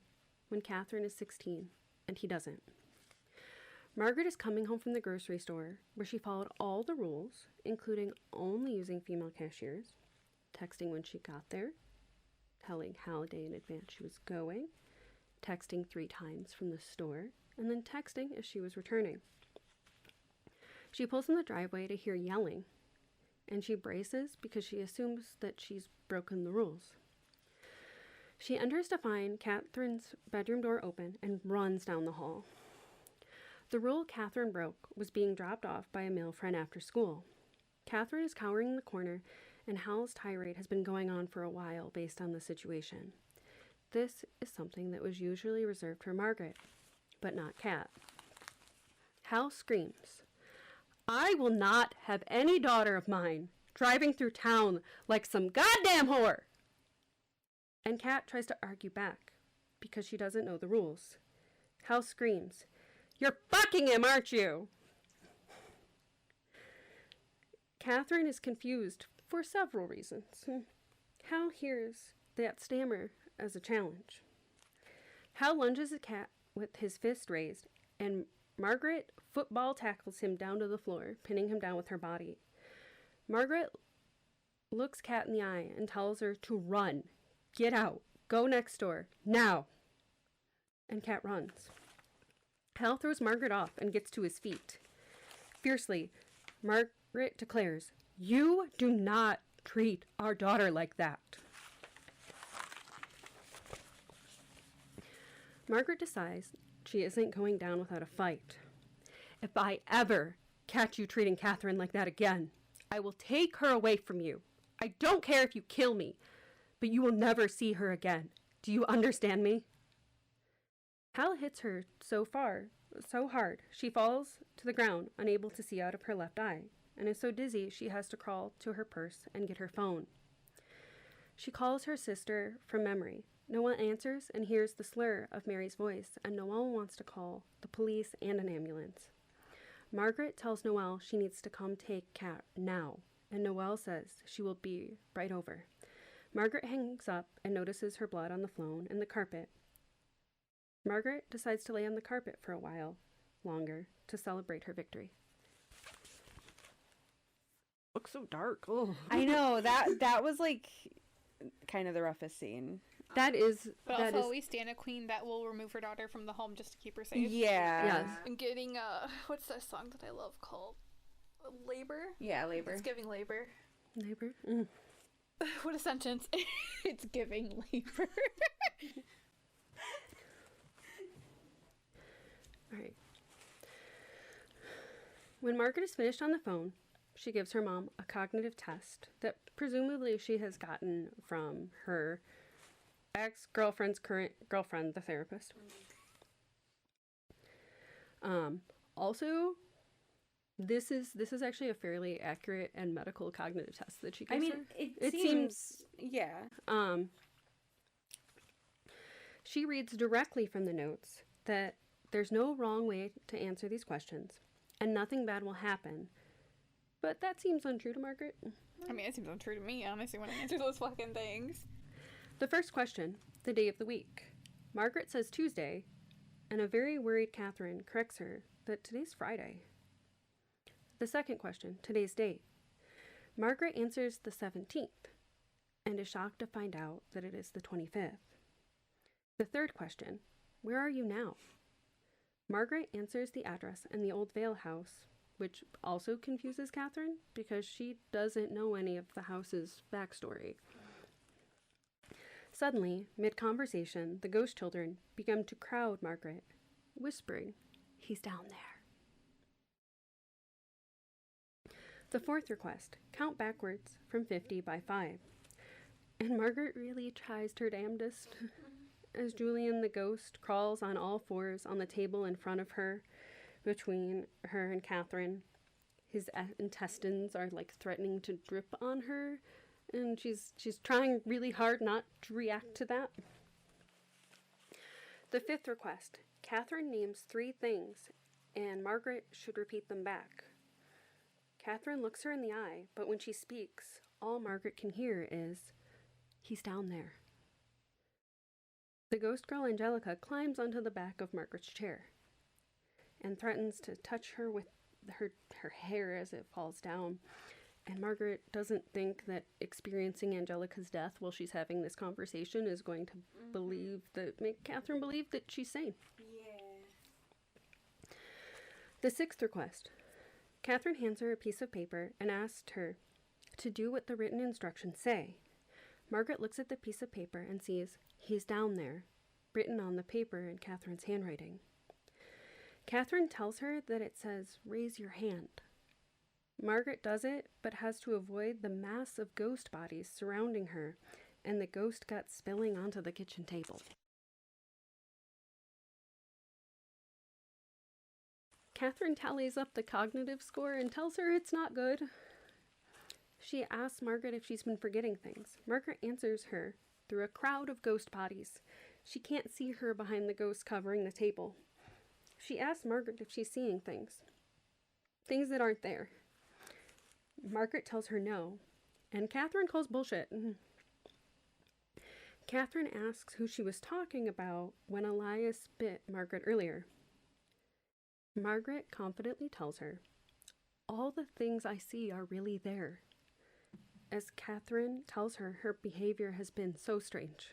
when Catherine is 16, and he doesn't. Margaret is coming home from the grocery store, where she followed all the rules, including only using female cashiers, texting when she got there, telling Hal a day in advance she was going, texting 3 times from the store, and then texting as she was returning. She pulls in the driveway to hear yelling, and she braces because she assumes that she's broken the rules. She enters to find Catherine's bedroom door open and runs down the hall. The rule Catherine broke was being dropped off by a male friend after school. Catherine is cowering in the corner, and Hal's tirade has been going on for a while based on the situation. This is something that was usually reserved for Margaret, but not Cat. Hal screams, "I will not have any daughter of mine driving through town like some goddamn whore!" And Cat tries to argue back because she doesn't know the rules. Hal screams, "You're fucking him, aren't you?" Catherine is confused for several reasons. Hal hears that stammer as a challenge. Hal lunges at Cat with his fist raised, and Margaret football tackles him down to the floor, pinning him down with her body. Margaret looks Cat in the eye and tells her to run. Get out. Go next door. Now. And Cat runs. Hal throws Margaret off and gets to his feet. Fiercely, Margaret declares, "You do not treat our daughter like that." Margaret decides she isn't going down without a fight. "If I ever catch you treating Catherine like that again, I will take her away from you. I don't care if you kill me, but you will never see her again. Do you understand me?" Hal hits her so hard, she falls to the ground, unable to see out of her left eye, and is so dizzy she has to crawl to her purse and get her phone. She calls her sister from memory. Noelle answers and hears the slur of Mary's voice, and Noelle wants to call the police and an ambulance. Margaret tells Noelle she needs to come take Cat now, and Noelle says she will be right over. Margaret hangs up and notices her blood on the phone and the carpet. Margaret decides to lay on the carpet for a while longer to celebrate her victory. Looks so dark. Oh, I know that was like kind of the roughest scene. That is. But that also, is. we stand a queen that will remove her daughter from the home just to keep her safe. Yeah. Yes. And getting, what's that song that I love called? Labor? Yeah, labor. It's giving labor. Neighbor. Mm. What a sentence. It's giving labor. All right. When Margaret is finished on the phone, she gives her mom a cognitive test that presumably she has gotten from her ex-girlfriend's current girlfriend, the therapist. Also, this is actually a fairly accurate and medical cognitive test that she gives her. it seems yeah. She reads directly from the notes that There's no wrong way to answer these questions, and nothing bad will happen. But that seems untrue to Margaret. I mean, it seems untrue to me, honestly, when I answer those fucking things. The first question, the day of the week. Margaret says Tuesday, and a very worried Catherine corrects her that today's Friday. The second question, today's date. Margaret answers the 17th, and is shocked to find out that it is the 25th. The third question, where are you now? Margaret answers the address in the Old Vale house, which also confuses Catherine because she doesn't know any of the house's backstory. Suddenly, mid-conversation, the ghost children begin to crowd Margaret, whispering, "He's down there." The fourth request, count backwards from 50 by 5. And Margaret really tries her damnedest as Julian the ghost crawls on all fours on the table in front of her, between her and Catherine. His intestines are like threatening to drip on her, and she's trying really hard not to react to that. The fifth request, Catherine names 3 things, and Margaret should repeat them back. Catherine looks her in the eye, but when she speaks, all Margaret can hear is, "He's down there." The ghost girl Angelica climbs onto the back of Margaret's chair and threatens to touch her with her hair as it falls down. And Margaret doesn't think that experiencing Angelica's death while she's having this conversation is going to make Catherine believe that she's sane. Yeah. The sixth request. Catherine hands her a piece of paper and asks her to do what the written instructions say. Margaret looks at the piece of paper and sees, "He's down there," written on the paper in Catherine's handwriting. Catherine tells her that it says, "Raise your hand." Margaret does it, but has to avoid the mass of ghost bodies surrounding her and the ghost guts spilling onto the kitchen table. Catherine tallies up the cognitive score and tells her it's not good. She asks Margaret if she's been forgetting things. Margaret answers her through a crowd of ghost bodies. She can't see her behind the ghost covering the table. She asks Margaret if she's seeing things that aren't there. Margaret tells her no, and Catherine calls bullshit. Catherine asks who she was talking about when Elias bit Margaret earlier. Margaret confidently tells her, "All the things I see are really there," as Catherine tells her her behavior has been so strange.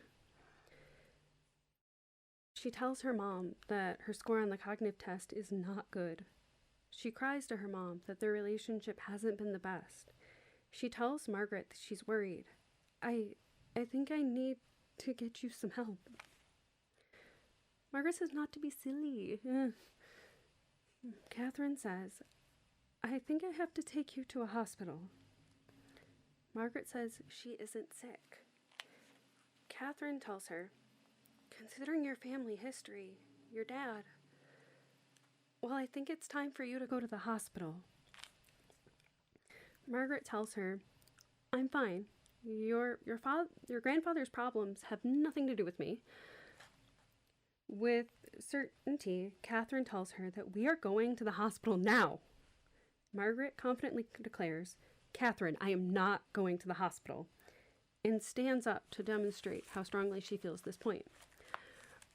She tells her mom that her score on the cognitive test is not good. She cries to her mom that their relationship hasn't been the best. She tells Margaret that she's worried. I think I need to get you some help." Margaret says not to be silly. Catherine says, "I think I have to take you to a hospital." Margaret says she isn't sick. Catherine tells her, "Considering your family history, your dad, well, I think it's time for you to go to the hospital." Margaret tells her, "I'm fine. Your grandfather's problems have nothing to do with me." With certainty, Catherine tells her that we are going to the hospital now. Margaret confidently declares, "Catherine, I am not going to the hospital," and stands up to demonstrate how strongly she feels this point.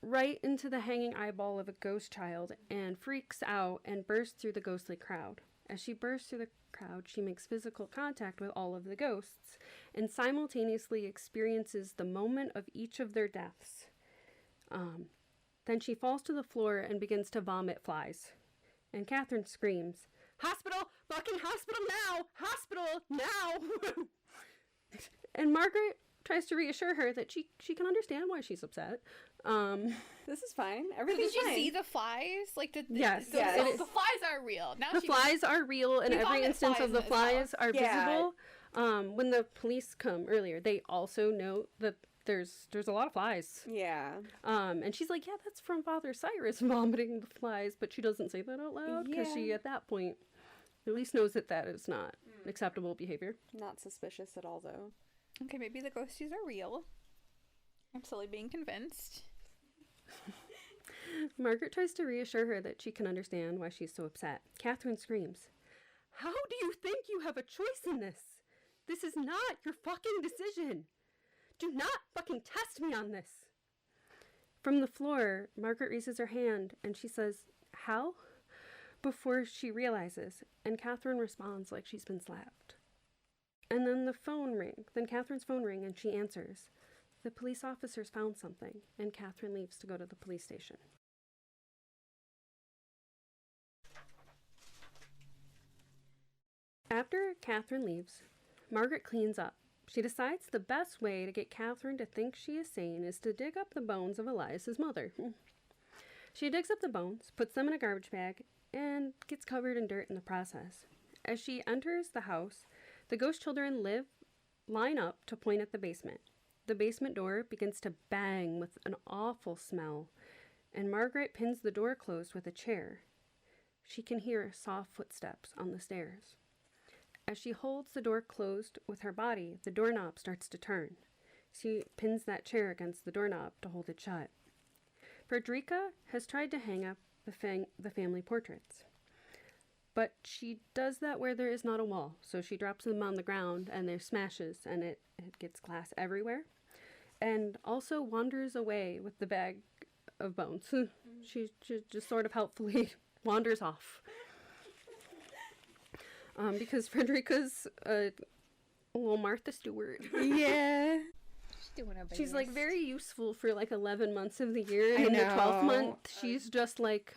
Right into the hanging eyeball of a ghost child, and freaks out and bursts through the ghostly crowd. As she bursts through the crowd, she makes physical contact with all of the ghosts and simultaneously experiences the moment of each of their deaths. Then she falls to the floor and begins to vomit flies. And Catherine screams, "Hospital! Fucking hospital now! Hospital now!" And Margaret tries to reassure her that she can understand why she's upset. This is fine. Everything's Did you fine. see the flies? Like Yes. the flies are real. Now The flies are real, and We every vomit instance flies of in the this flies house. are Yeah. visible. When the police come earlier, they also note that there's a lot of flies. Yeah. And she's like, "Yeah, that's from Father Cyrus vomiting the flies," but she doesn't say that out loud because she, at that point, at least knows that that is not acceptable behavior. Not suspicious at all, though. Okay, maybe the ghosties are real. I'm slowly being convinced. Margaret tries to reassure her that she can understand why she's so upset. Catherine screams, "How do you think you have a choice in this? This is not your fucking decision. Do not fucking test me on this." From the floor, Margaret raises her hand and she says, "Hal?" before she realizes, and Catherine responds like she's been slapped. And then Catherine's phone rings and she answers. The police officers found something, and Catherine leaves to go to the police station. After Catherine leaves, Margaret cleans up. She decides the best way to get Catherine to think she is sane is to dig up the bones of Elias's mother. She digs up the bones, puts them in a garbage bag, and gets covered in dirt in the process. As she enters the house, the ghost children line up to point at the basement. The basement door begins to bang with an awful smell, and Margaret pins the door closed with a chair. She can hear soft footsteps on the stairs. As she holds the door closed with her body, the doorknob starts to turn. She pins that chair against the doorknob to hold it shut. Frederica has tried to hang up the family portraits, but she does that where there is not a wall, so she drops them on the ground and there smashes and it gets glass everywhere, and also wanders away with the bag of bones. She just sort of helpfully wanders off. Because Frederica's a little Martha Stewart. Yeah. She's like very useful for like 11 months of the year, and in the 12th month, she's just like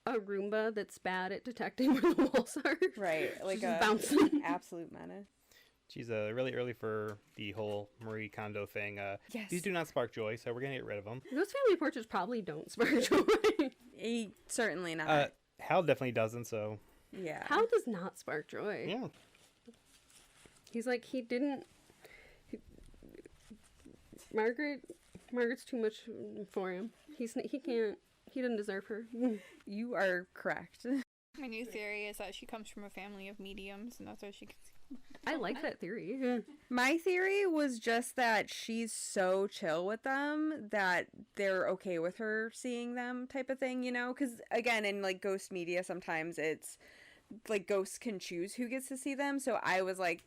a Roomba that's bad at detecting where the walls are. Right, like she's a bouncing. Absolute menace. She's really early for the whole Marie Kondo thing. Yes. These do not spark joy, so we're gonna get rid of them. Those family portraits probably don't spark joy. Certainly not. Hal definitely doesn't, so... Yeah. Hal does not spark joy. Yeah. He's like, Margaret's too much for him. He doesn't deserve her. You are correct. My new theory is that she comes from a family of mediums, and that's why she can... I like that theory. My theory was just that she's so chill with them that they're okay with her seeing them type of thing, you know? Because, again, in, like, ghost media, sometimes it's, like, ghosts can choose who gets to see them. So I was like,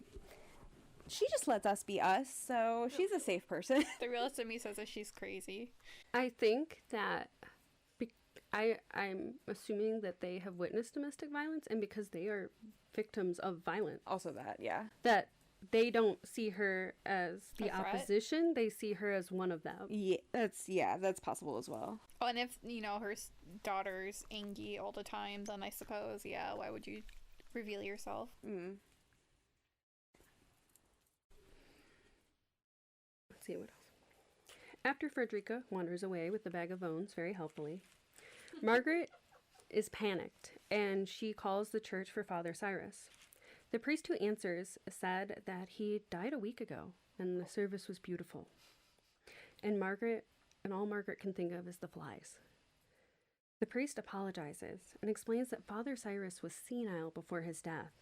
she just lets us be us, so she's a safe person. The realist in me says that she's crazy. I think that I'm assuming that they have witnessed domestic violence, and because they are victims of violence. Also that, yeah. That they don't see her as the A threat? opposition, they see her as one of them. Yeah, that's possible as well. Oh, and if, her daughter's angry all the time, then I suppose, yeah, why would you reveal yourself? Mm. Let's see what else. After Frederica wanders away with the bag of bones very helpfully, Margaret is panicked, and she calls the church for Father Cyrus. The priest who answers said that he died a week ago, and the service was beautiful. And all Margaret can think of is the flies. The priest apologizes and explains that Father Cyrus was senile before his death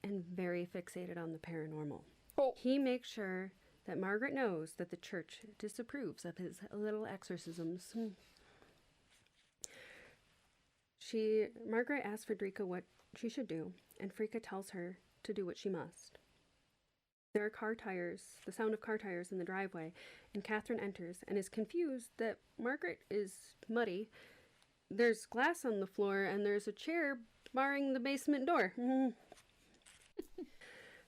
and very fixated on the paranormal. Oh. He makes sure that Margaret knows that the church disapproves of his little exorcisms. Margaret asks Frederica what she should do, and Frika tells her to do what she must. There are the sound of car tires in the driveway, and Catherine enters and is confused that Margaret is muddy. There's glass on the floor, and there's a chair barring the basement door.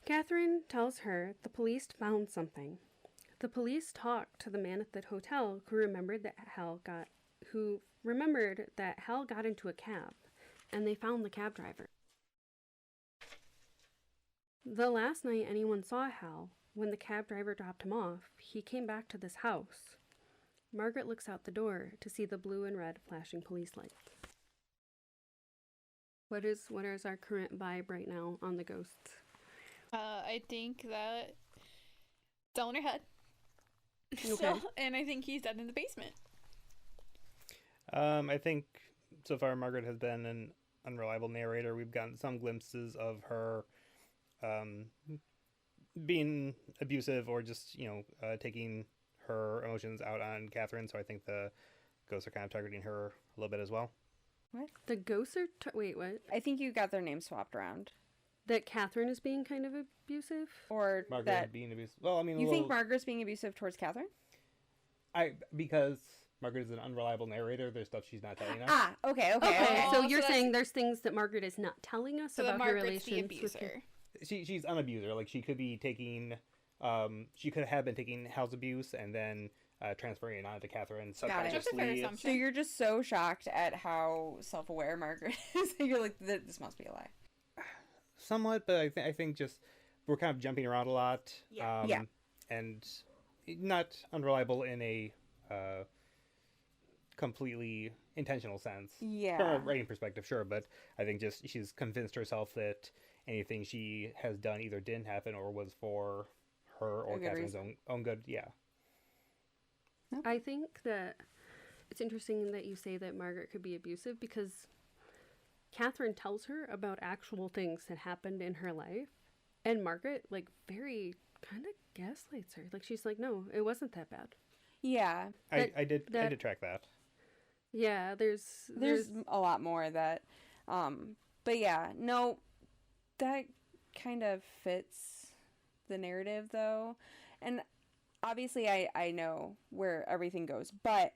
Catherine tells her the police found something. The police talked to the man at the hotel who remembered that Hal got into a cab, and they found the cab driver. The last night anyone saw Hal, when the cab driver dropped him off, he came back to this house. Margaret looks out the door to see the blue and red flashing police lights. What is our current vibe right now on the ghosts? I think that it's all in her head. Okay. So, and I think he's dead in the basement. I think so far Margaret has been an unreliable narrator. We've gotten some glimpses of her being abusive or just, taking her emotions out on Catherine. So I think the ghosts are kind of targeting her a little bit as well. What? The ghosts are... Wait, what? I think you got their names swapped around. That Catherine is being kind of abusive? Or Margaret that... being abusive. Well, I mean, You think Margaret's being abusive towards Catherine? Because Margaret is an unreliable narrator, there's stuff she's not telling us. Ah, okay. Okay, Oh, so so you're that's- saying there's things that Margaret is not telling us So that about her Margaret's the relations with... abuser. She's an abuser. Like, she could be taking... she could have been taking Hal's abuse and then transferring it on to Catherine Got it. subconsciously. That's a fair assumption. So you're just so shocked at how self-aware Margaret is. You're like, this must be a lie. Somewhat, but I think just we're kind of jumping around a lot. Yeah. Yeah. And not unreliable in a completely intentional sense. Yeah. From a writing perspective, sure, but I think just she's convinced herself that anything she has done either didn't happen or was for her or A good Catherine's own good. Yeah. I think that it's interesting that you say that Margaret could be abusive because Catherine tells her about actual things that happened in her life, and Margaret, like, very kind of gaslights her. Like, she's like, no, it wasn't that bad. Yeah. I did track that. Yeah, There's a lot more that, but yeah, no, that kind of fits the narrative though. And obviously I know where everything goes, but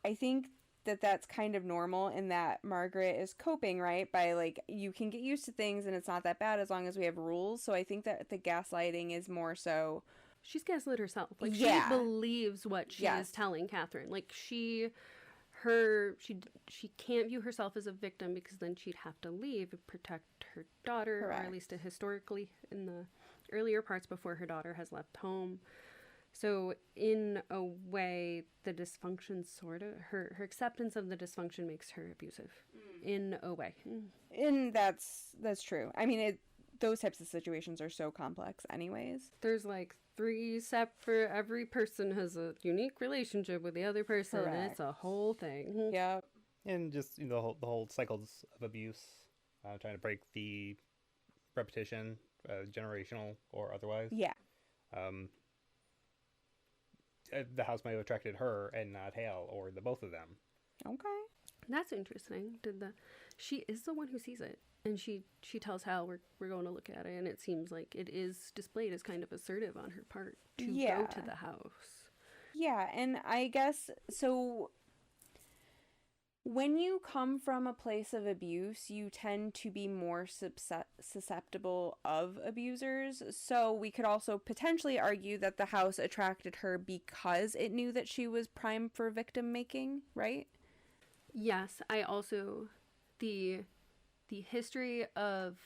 I think that that's kind of normal in that Margaret is coping, right? By like, you can get used to things and it's not that bad as long as we have rules. So I think that the gaslighting is more so... She's gaslit herself. Like, Yeah. she believes what she Yes. is telling Catherine. Like, she can't view herself as a victim because then she'd have to leave and protect her daughter, or Correct. at least historically in the earlier parts before her daughter has left home. So in a way, the dysfunction her acceptance of the dysfunction makes her abusive. In a way. And that's true. I mean, those types of situations are so complex anyways. There's like 3 separate, every person has a unique relationship with the other person. And it's a whole thing. Yeah. And just the whole cycles of abuse, trying to break the repetition, generational or otherwise. Yeah. The house might have attracted her and not Hale, or the both of them. Okay. That's interesting. She is the one who sees it, and she tells Hal we're going to look at it, and it seems like it is displayed as kind of assertive on her part to go to the house. Yeah, and I guess so. When you come from a place of abuse, you tend to be more susceptible of abusers. So we could also potentially argue that the house attracted her because it knew that she was prime for victim making, right? Yes, I also the history of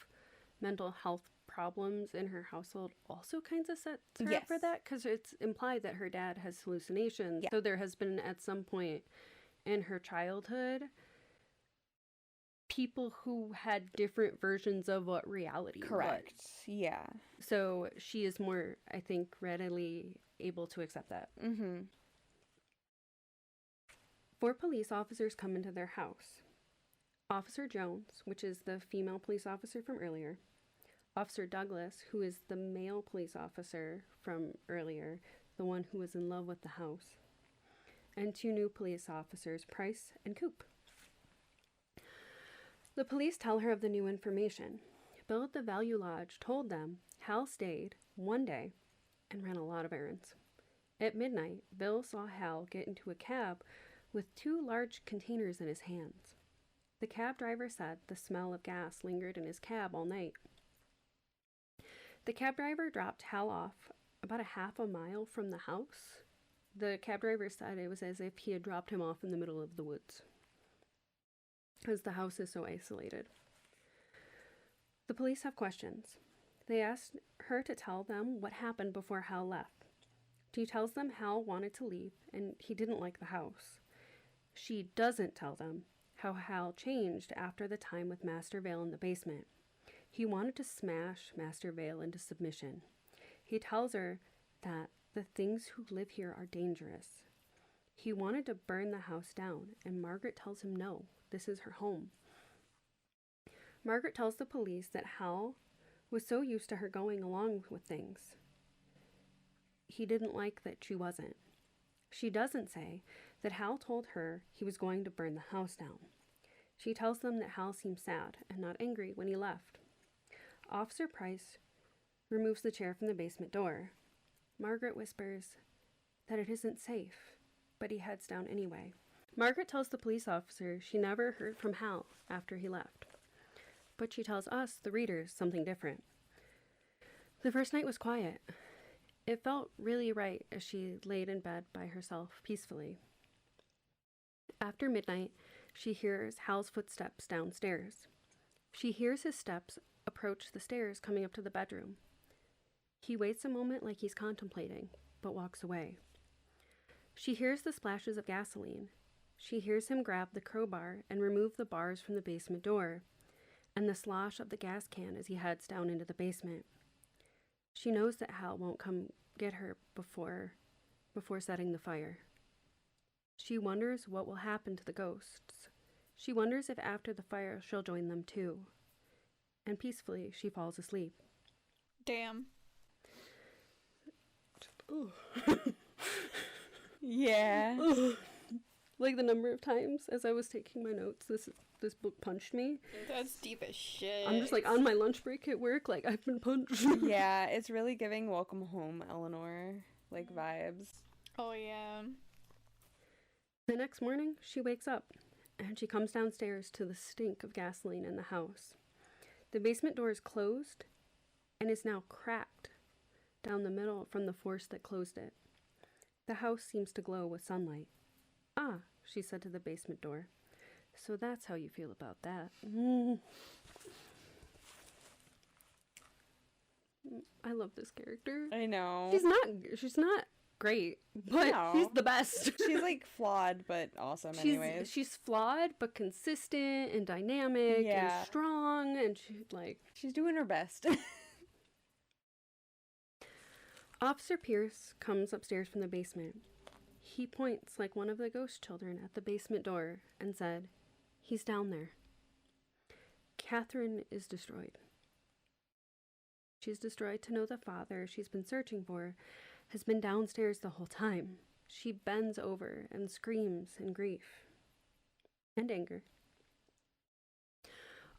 mental health problems in her household also kind of sets her up for that, because it's implied that her dad has hallucinations. So there has been at some point in her childhood people who had different versions of what reality was. Yeah. So she is more, I think, readily able to accept that. Mm-hmm. 4 police officers come into their house. Officer Jones, which is the female police officer from earlier. Officer Douglas, who is the male police officer from earlier, the one who was in love with the house. And 2 new police officers, Price and Coop. The police tell her of the new information. Bill at the Value Lodge told them Hal stayed one day and ran a lot of errands. At midnight, Bill saw Hal get into a cab with 2 large containers in his hands. The cab driver said the smell of gas lingered in his cab all night. The cab driver dropped Hal off about a half a mile from the house. The cab driver said it was as if he had dropped him off in the middle of the woods, because the house is so isolated. The police have questions. They asked her to tell them what happened before Hal left. She tells them Hal wanted to leave and he didn't like the house. She doesn't tell them how Hal changed after the time with Master Vale in the basement. He wanted to smash Master Vale into submission. He tells her that the things who live here are dangerous. He wanted to burn the house down, and Margaret tells him no, this is her home. Margaret tells the police that Hal was so used to her going along with things. He didn't like that she wasn't. She doesn't say that Hal told her he was going to burn the house down. She tells them that Hal seemed sad and not angry when he left. Officer Price removes the chair from the basement door. Margaret whispers that it isn't safe, but he heads down anyway. Margaret tells the police officer she never heard from Hal after he left. But she tells us, the readers, something different. The first night was quiet. It felt really right as she laid in bed by herself peacefully. After midnight, she hears Hal's footsteps downstairs. She hears his steps approach the stairs coming up to the bedroom. He waits a moment like he's contemplating, but walks away. She hears the splashes of gasoline. She hears him grab the crowbar and remove the bars from the basement door, and the slosh of the gas can as he heads down into the basement. She knows that Hal won't come get her before setting the fire. She wonders what will happen to the ghosts. She wonders if after the fire she'll join them too. And peacefully she falls asleep. Damn. Yeah. Like the number of times as I was taking my notes, this book punched me. That's deep as shit. I'm just like on my lunch break at work, like I've been punched. Yeah, it's really giving Welcome Home, Eleanor, like vibes. Oh, yeah. The next morning, she wakes up and she comes downstairs to the stink of gasoline in the house. The basement door is closed and is now cracked down the middle from the force that closed it. The house seems to glow with sunlight. "Ah," she said to the basement door. "So that's how you feel about that." I love this character. I know. She's not great, but No. she's the best. She's like flawed, but awesome anyways. She's flawed, but consistent and dynamic Yeah. and strong, and She's doing her best. Officer Pierce comes upstairs from the basement. He points like one of the ghost children at the basement door and said, "He's down there." Catherine is destroyed. She's destroyed to know the father she's been searching for has been downstairs the whole time. She bends over and screams in grief and anger.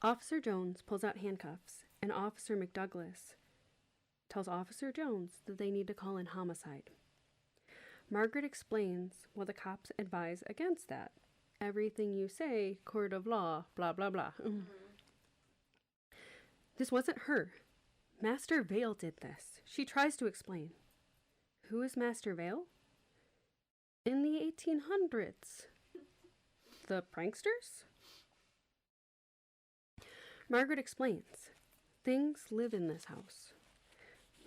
Officer Jones pulls out handcuffs, and Officer McDouglas tells Officer Jones that they need to call in homicide. Margaret explains why the cops advise against that. Everything you say, court of law, blah, blah, blah. This wasn't her. Master Vale did this. She tries to explain. Who is Master Vale? In the 1800s. The pranksters? Margaret explains. Things live in this house.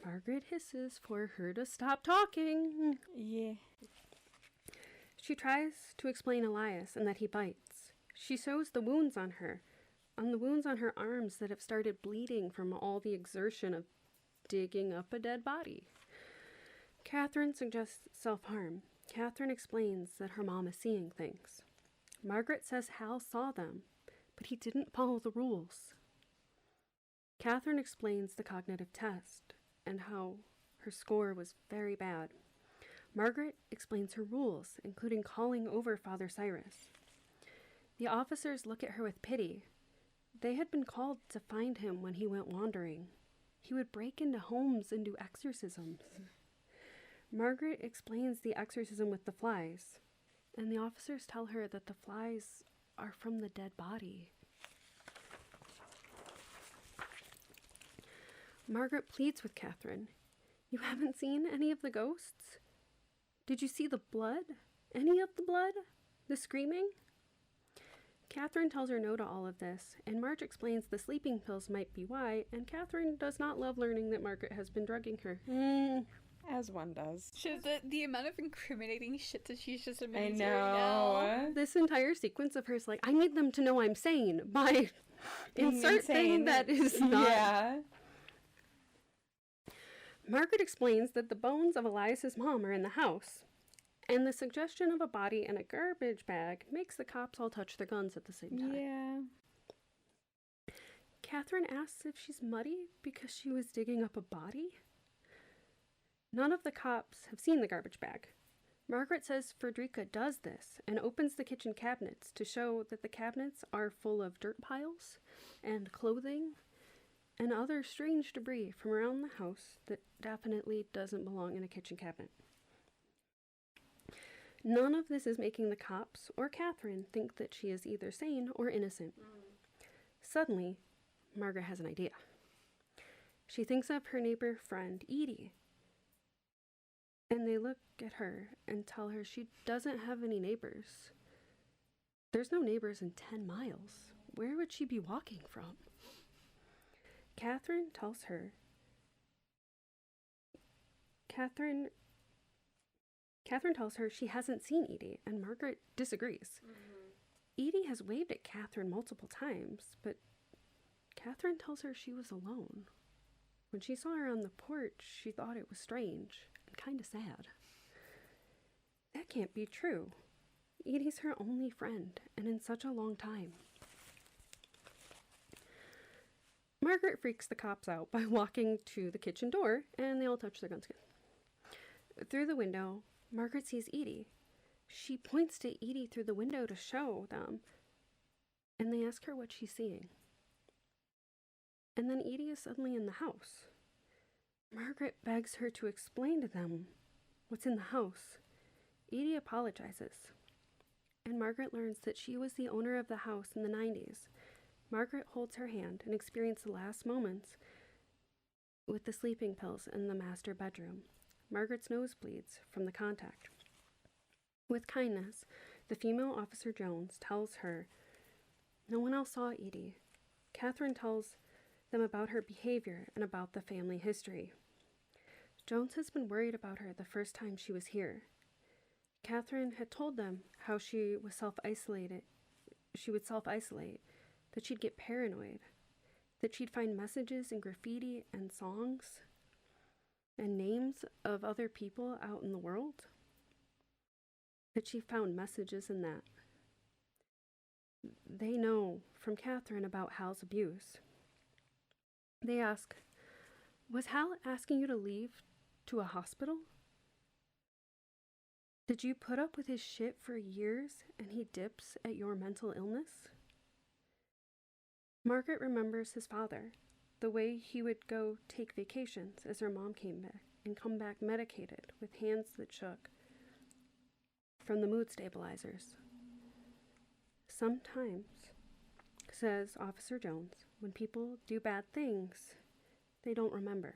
Margaret hisses for her to stop talking. Yeah. She tries to explain Elias and that he bites. She shows the wounds on her arms that have started bleeding from all the exertion of digging up a dead body. Catherine suggests self-harm. Catherine explains that her mom is seeing things. Margaret says Hal saw them, but he didn't follow the rules. Catherine explains the cognitive test and how her score was very bad. Margaret explains her rules, including calling over Father Cyrus. The officers look at her with pity. They had been called to find him when he went wandering. He would break into homes and do exorcisms. Margaret explains the exorcism with the flies, and the officers tell her that the flies are from the dead body. Margaret pleads with Catherine. "You haven't seen any of the ghosts? Did you see the blood? Any of the blood? The screaming?" Catherine tells her no to all of this, and Marge explains the sleeping pills might be why, and Catherine does not love learning that Margaret has been drugging her. As one does. The amount of incriminating shit that she's just I admitting know. to right now. This entire sequence of hers, like, I need them to know I'm sane by Being insert thing insane. that is not. Yeah. Margaret explains that the bones of Elias's mom are in the house, and the suggestion of a body in a garbage bag makes the cops all touch their guns at the same time. Yeah. Catherine asks if she's muddy because she was digging up a body. None of the cops have seen the garbage bag, Margaret says Frederica does this and opens the kitchen cabinets to show that the cabinets are full of dirt piles and clothing and other strange debris from around the house that definitely doesn't belong in a kitchen cabinet. None of this is making the cops or Catherine think that she is either sane or innocent. Suddenly, Margaret has an idea. She thinks of her neighbor friend, Edie, and they look at her and tell her she doesn't have any neighbors. There's no neighbors in 10 miles. Where would she be walking from? Catherine tells her she hasn't seen Edie, and Margaret disagrees. Edie has waved at Catherine multiple times, but Catherine tells her she was alone. When she saw her on the porch, she thought it was strange and kind of sad. That can't be true. Edie's her only friend, and in such a long time. Margaret freaks the cops out by walking to the kitchen door, and they all touch their guns again. Through the window, Margaret sees Edie. She points to Edie through the window to show them, and they ask her what she's seeing. And then Edie is suddenly in the house. Margaret begs her to explain to them what's in the house. Edie apologizes, and Margaret learns that she was the owner of the house in the 90s. Margaret holds her hand and experiences the last moments with the sleeping pills in the master bedroom. Margaret's nose bleeds from the contact. With kindness, the female officer Jones tells her no one else saw Edie. Catherine tells them about her behavior and about the family history. Jones has been worried about her the first time she was here. Catherine had told them how she would self-isolate, that she'd get paranoid, that she'd find messages in graffiti and songs and names of other people out in the world, that she found messages in that. They know from Catherine about Hal's abuse. They ask, was Hal asking you to leave to a hospital? Did you put up with his shit for years and he dips at your mental illness? Margaret remembers his father, the way he would go take vacations as her mom came back and come back medicated with hands that shook from the mood stabilizers. Sometimes, says Officer Jones, when people do bad things, they don't remember.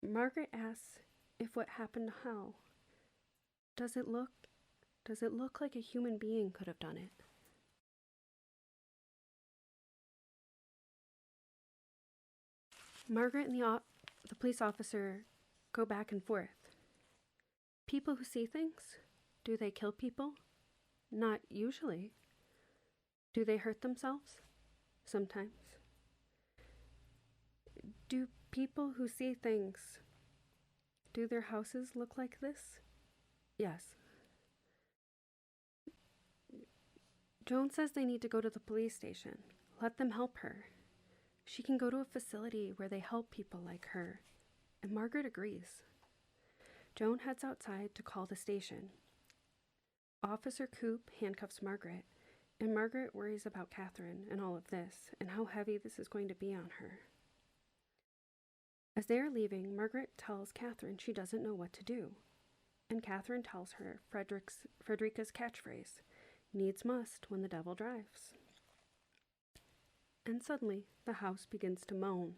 Margaret asks if what happened to Hal, does it look like a human being could have done it? Margaret and the police officer go back and forth. People who see things, do they kill people? Not usually. Do they hurt themselves? Sometimes. Do people who see things, do their houses look like this? Yes. Joan says they need to go to the police station. Let them help her. She can go to a facility where they help people like her, and Margaret agrees. Joan heads outside to call the station. Officer Coop handcuffs Margaret, and Margaret worries about Catherine and all of this, and how heavy this is going to be on her. As they are leaving, Margaret tells Catherine she doesn't know what to do, and Catherine tells her Frederica's catchphrase, needs must when the devil drives. And suddenly, the house begins to moan,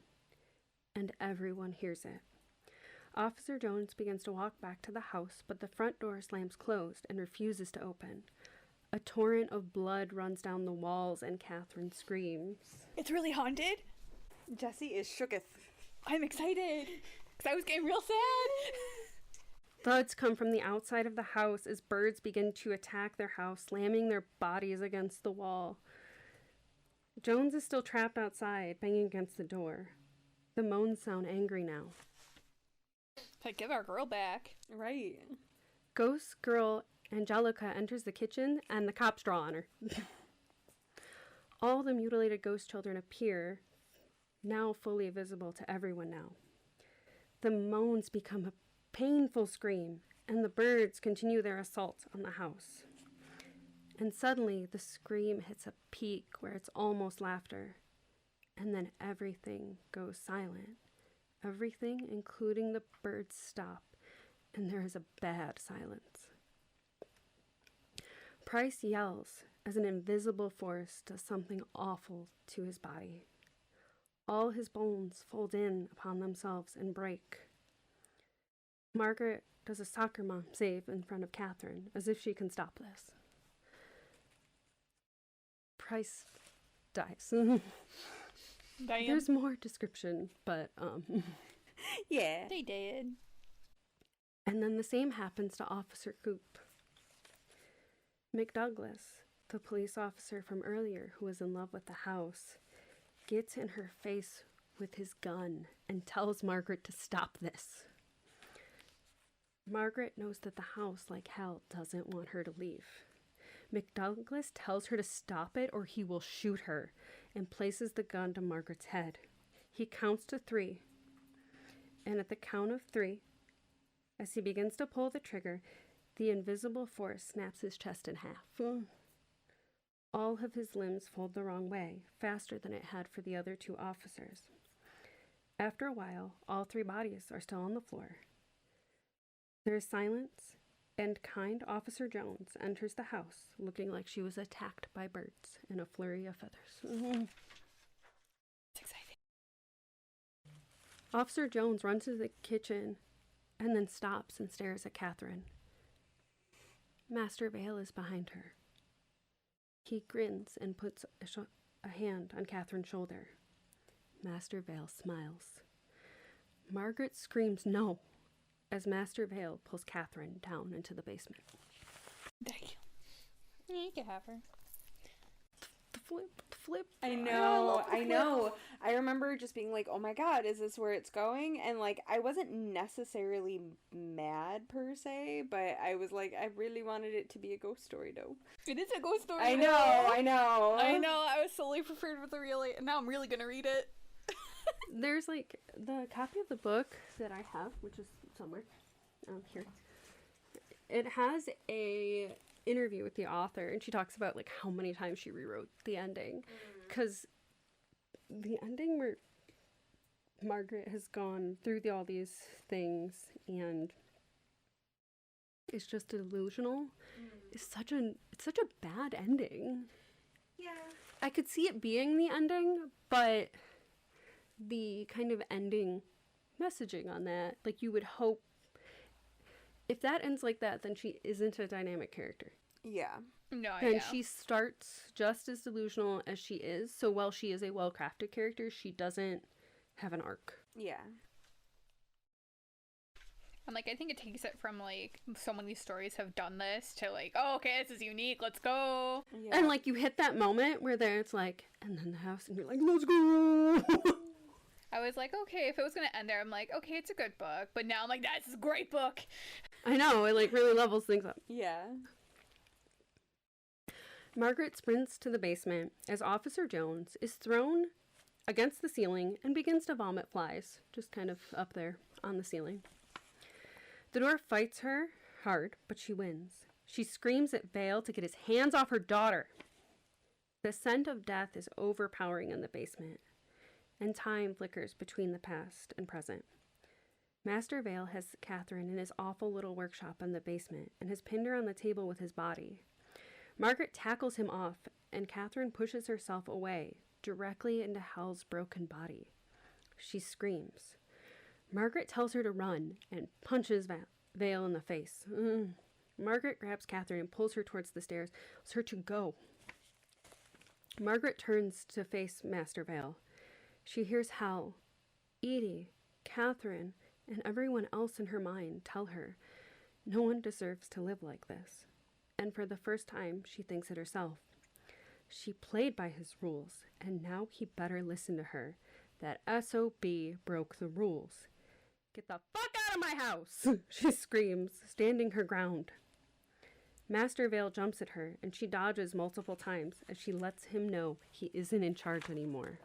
and everyone hears it. Officer Jones begins to walk back to the house, but the front door slams closed and refuses to open. A torrent of blood runs down the walls, and Catherine screams. It's really haunted? Jessy is shooketh. I'm excited, because I was getting real sad. Thuds come from the outside of the house as birds begin to attack their house, slamming their bodies against the wall. Jones is still trapped outside, banging against the door. The moans sound angry now. Like, give our girl back. Right. Ghost girl Angelica enters the kitchen, and the cops draw on her. All the mutilated ghost children appear, now fully visible to everyone now. The moans become a painful scream, and the birds continue their assault on the house. And suddenly the scream hits a peak where it's almost laughter. And then everything goes silent. Everything, including the birds, stop, and there is a bad silence. Price yells as an invisible force does something awful to his body. All his bones fold in upon themselves and break. Margaret does a soccer mom save in front of Catherine, as if she can stop this. Price dies. There's more description, but Yeah. They did. And then the same happens to Officer Coop. McDouglas, the police officer from earlier who was in love with the house, gets in her face with his gun and tells Margaret to stop this. Margaret knows that the house, like hell, doesn't want her to leave. McDouglas tells her to stop it or he will shoot her, and places the gun to Margaret's head. He counts to 3, and at the count of 3, as he begins to pull the trigger, the invisible force snaps his chest in half. All of his limbs fold the wrong way, faster than it had for the other 2 officers. After a while, all 3 bodies are still on the floor. There is silence, and kind Officer Jones enters the house, looking like she was attacked by birds in a flurry of feathers. It's exciting. Officer Jones runs to the kitchen and then stops and stares at Catherine. Master Vale is behind her. He grins and puts a hand on Catherine's shoulder. Master Vale smiles. Margaret screams no as Master Vale pulls Catherine down into the basement. Thank you. Yeah, you can have her. The flip. I know. I remember just being like, oh my god, is this where it's going? And like, I wasn't necessarily mad per se, but I was like, I really wanted it to be a ghost story though. It is a ghost story. I know. I was solely prepared with the real, and now I'm really gonna read it. There's like the copy of the book that I have, which is somewhere here. It has a interview with the author, and she talks about like how many times she rewrote the ending, because the ending where Margaret has gone through all these things and it's just delusional. It's such a bad ending. Yeah. I could see it being the ending, but the kind of ending messaging on that, like you would hope if that ends like that, then she isn't a dynamic character. Yeah. No, And she starts just as delusional as she is. So while she is a well-crafted character, she doesn't have an arc. Yeah. And like, I think it takes it from like, so many stories have done this to like, oh, okay, this is unique, let's go. Yeah. And like, you hit that moment where there it's like, and then the house, and you're like, let's go. I was like, okay, if it was gonna end there, I'm like, okay, it's a good book. But now I'm like, this is a great book. I know, it like really levels things up. Yeah. Margaret sprints to the basement as Officer Jones is thrown against the ceiling and begins to vomit flies, just kind of up there on the ceiling. The door fights her hard, but she wins. She screams at Vale to get his hands off her daughter. The scent of death is overpowering in the basement, and time flickers between the past and present. Master Vale has Catherine in his awful little workshop in the basement and has pinned her on the table with his body. Margaret tackles him off, and Catherine pushes herself away, directly into Hal's broken body. She screams. Margaret tells her to run and punches Vale in the face. Margaret grabs Catherine and pulls her towards the stairs, tells her to go. Margaret turns to face Master Vale. She hears Hal, Edie, Catherine, and everyone else in her mind tell her no one deserves to live like this. And for the first time, she thinks it herself. She played by his rules, and now he better listen to her. That SOB broke the rules. Get the fuck out of my house, she screams, standing her ground. Master Vale jumps at her, and she dodges multiple times as she lets him know he isn't in charge anymore.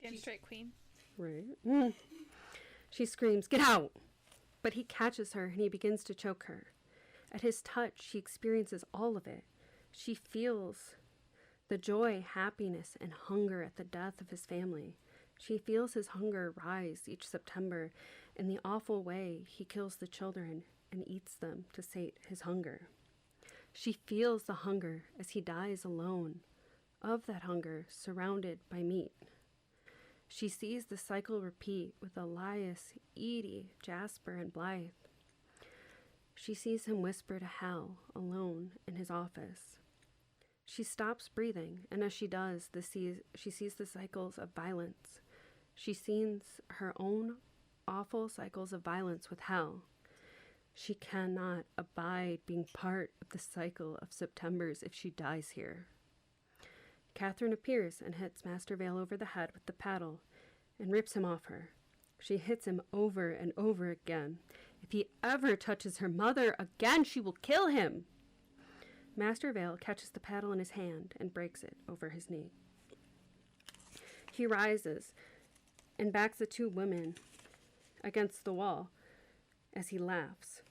Damn straight queen. Right. She screams, get out! But he catches her and he begins to choke her. At his touch, she experiences all of it. She feels the joy, happiness, and hunger at the death of his family. She feels his hunger rise each September in the awful way he kills the children and eats them to sate his hunger. She feels the hunger as he dies alone, of that hunger surrounded by meat. She sees the cycle repeat with Elias, Edie, Jasper, and Blythe. She sees him whisper to Hal, alone in his office. She stops breathing, and as she does, she sees the cycles of violence. She sees her own awful cycles of violence with Hal. She cannot abide being part of the cycle of Septembers if she dies here. Catherine appears and hits Master Vale over the head with the paddle and rips him off her. She hits him over and over again. If he ever touches her mother again, she will kill him. Master Vale catches the paddle in his hand and breaks it over his knee. He rises and backs the two women against the wall as he laughs.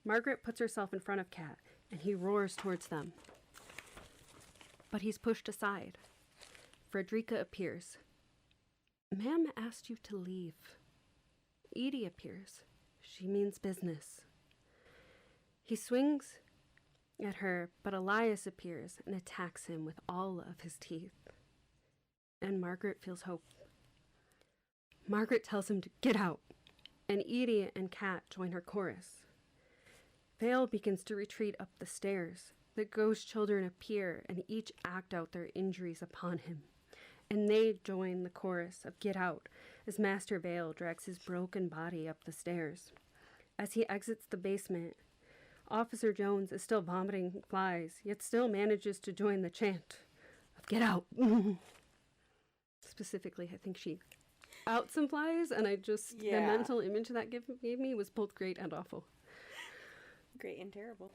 Margaret puts herself in front of Kat, and he roars towards them. But he's pushed aside. Frederica appears. Ma'am asked you to leave. Edie appears. She means business. He swings at her, but Elias appears and attacks him with all of his teeth. And Margaret feels hope. Margaret tells him to get out, and Edie and Kat join her chorus. Vale begins to retreat up the stairs. The ghost children appear and each act out their injuries upon him, and they join the chorus of Get Out as Master Vale drags his broken body up the stairs. As he exits the basement, Officer Jones is still vomiting flies, yet still manages to join the chant of Get Out. Specifically, I think she out some flies, and the mental image that gave me was both great and awful. Great and terrible.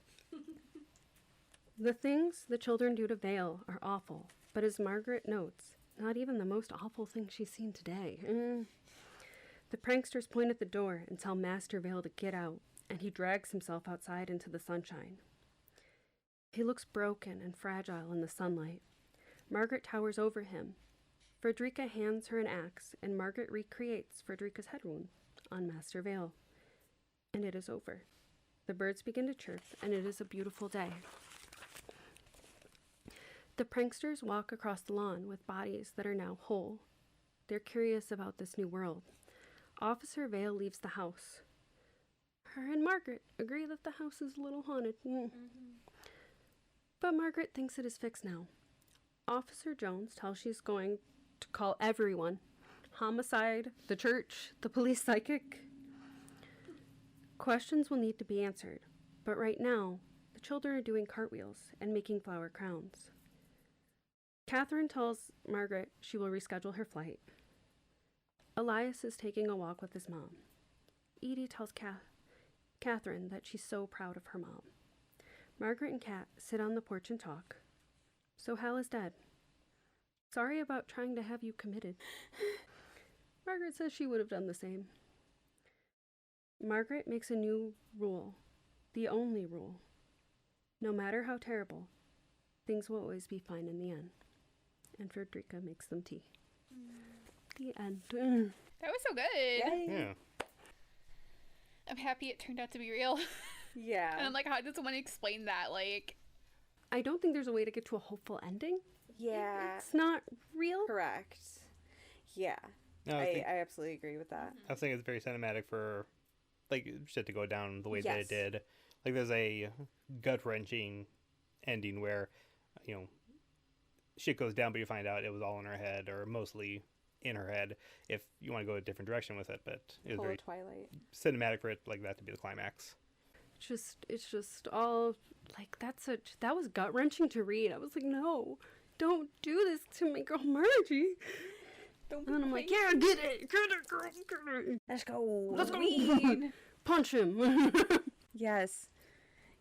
The things the children do to Vale are awful, but as Margaret notes, not even the most awful thing she's seen today. The pranksters point at the door and tell Master Vale to get out, and he drags himself outside into the sunshine. He looks broken and fragile in the sunlight. Margaret towers over him. Frederica hands her an axe, and Margaret recreates Frederica's head wound on Master Vale. And it is over. The birds begin to chirp, and it is a beautiful day. The pranksters walk across the lawn with bodies that are now whole. They're curious about this new world. Officer Vale leaves the house. Her and Margaret agree that the house is a little haunted. But Margaret thinks it is fixed now. Officer Jones tells she's going to call everyone. Homicide, the church, the police psychic. Questions will need to be answered, but right now, the children are doing cartwheels and making flower crowns. Catherine tells Margaret she will reschedule her flight. Elias is taking a walk with his mom. Edie tells Catherine that she's so proud of her mom. Margaret and Kat sit on the porch and talk. So Hal is dead. Sorry about trying to have you committed. Margaret says she would have done the same. Margaret makes a new rule, the only rule. No matter how terrible, things will always be fine in the end. And Frederica makes them tea. The end. That was so good. Yeah. I'm happy it turned out to be real. Yeah. And I'm like, how does someone explain that? Like, I don't think there's a way to get to a hopeful ending. Yeah. It's not real. Correct. Yeah. No, I absolutely agree with that. I think it's very cinematic for, like, shit to go down the way that it Yes. did. Like, there's a gut-wrenching ending where, you know, shit goes down, but you find out it was all in her head, or mostly in her head, if you want to go a different direction with it. But it was very Twilight. cinematic for it like that to be the climax. It's just all like that was gut wrenching to read. I was like, no, don't do this to my girl Margie. don't And I'm like, yeah, get it, girl, get it. Let's go. Let's go. Punch him. Yes.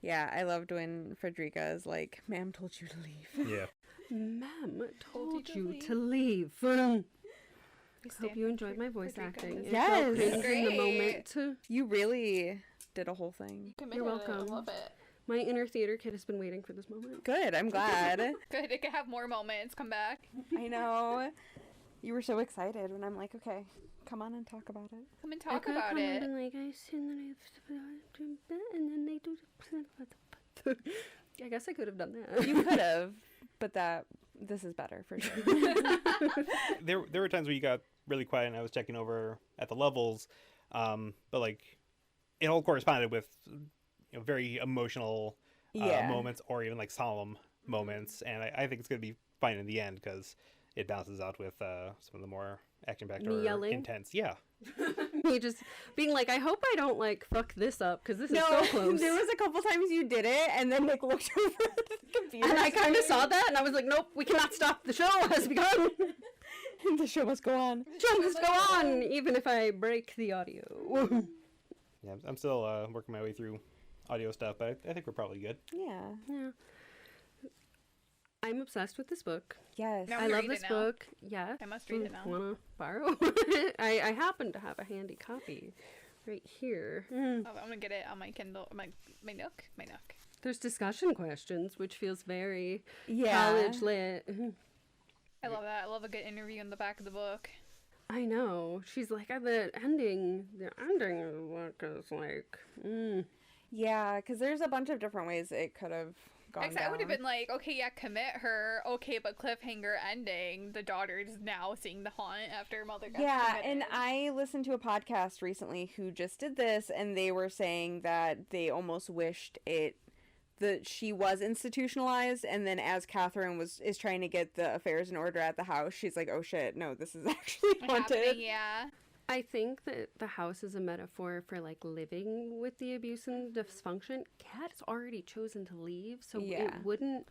Yeah, I loved when Frederica is like, ma'am told you to leave. Yeah. Ma'am told you you to to leave. We Hope stand you up enjoyed for my voice Frederica. acting. Yes. It felt cringe in the Great. moment. You really did a whole thing. Committed. You're welcome. I love it. My inner theater kid has been waiting for this moment. Good, I'm glad. Good. It could have more moments. Come back. I know. You were so excited when I'm like, okay, come on and talk about it. Come and talk about it. And like, I sit and then and then they do. I guess I could have done that. You could have, but this is better for sure. There were times where you got really quiet and I was checking over at the levels, but like it all corresponded with very emotional moments or even like solemn moments, and I think it's gonna be fine in the end because it balances out with some of the more action-packed or yelling? intense. Yeah. Me just being like, I hope I don't like fuck this up because this is so close. There was a couple times you did it, and then Nick looked over at the computer. And I kind of saw that, and I was like, nope, we cannot stop. The show has begun. The show must go on. The show must go on, even if I break the audio. Yeah, I'm still working my way through audio stuff, but I think we're probably good. Yeah. I'm obsessed with this book. Yes. No. I I'm love reading this it now. book. Yes. I must read it now. Wanna borrow? I happen to have a handy copy right here. Oh, I'm gonna get it on my Kindle, my Nook. There's discussion questions, which feels very Yeah. college lit. I love that. I love a good interview in the back of the book. I know. She's like, the ending of the book is like, Yeah, because there's a bunch of different ways it could have gone Actually, I would have down. been like, okay, yeah, commit her. Okay, but cliffhanger ending. The daughter is now seeing the haunt after mother got Yeah, committed. and I listened to a podcast recently who just did this, and they were saying that they almost wished that she was institutionalized, and then as Catherine is trying to get the affairs in order at the house, she's like, oh shit, no, this is actually haunted. Happening, yeah. I think that the house is a metaphor for like living with the abuse and dysfunction. Kat has already chosen to leave, so Yeah. it wouldn't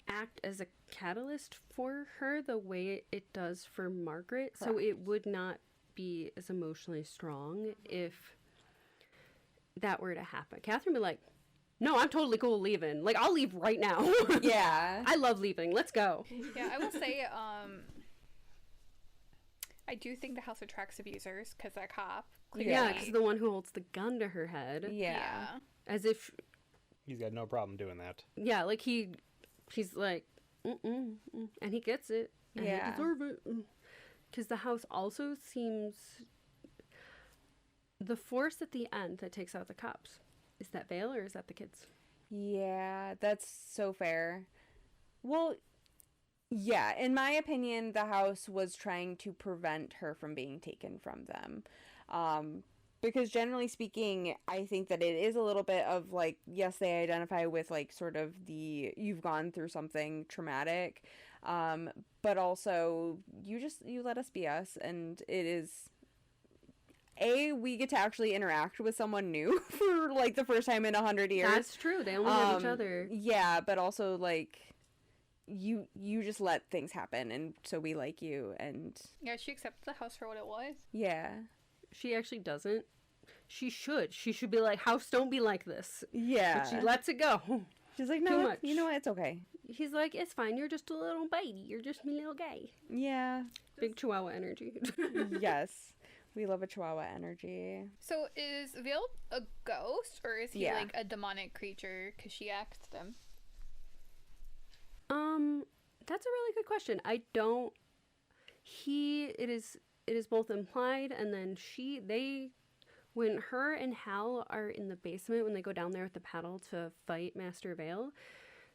act as a catalyst for her the way it does for Margaret. So Correct. it would not be as emotionally strong if that were to happen. Catherine would be like, no, I'm totally cool leaving. Like, I'll leave right now. Yeah. I love leaving. Let's go. Yeah, I will say, I do think the house attracts abusers because that cop. Yeah, because the one who holds the gun to her head. Yeah. As if, He's got no problem doing that. yeah, like he's like, and he gets it. And Yeah. he deserve it. Because the house also seems, the force at the end that takes out the cops, is that Vale or is that the kids? Yeah, that's so fair. Well, yeah, in my opinion, the house was trying to prevent her from being taken from them. Because generally speaking, I think that it is a little bit of like, yes, they identify with like sort of you've gone through something traumatic, but also you let us be us, and it is, we get to actually interact with someone new for like the first time in 100 years. That's true. They only have each other. Yeah, but also like you just let things happen, and so we like you, and Yeah, she accepted the house for what it was. yeah. She actually doesn't. She should. She should be like, house, don't be like this. Yeah. But she lets it go. She's like, too no, much. you know what? It's okay. He's like, it's fine. You're just a little baby. You're just me little guy. Yeah. Big Chihuahua energy. Yes. We love a Chihuahua energy. So is Vale a ghost or is he Yeah. like a demonic creature because she asked him? That's a really good question. I don't. It is both implied, and then when her and Hal are in the basement, when they go down there with the paddle to fight Master Vale,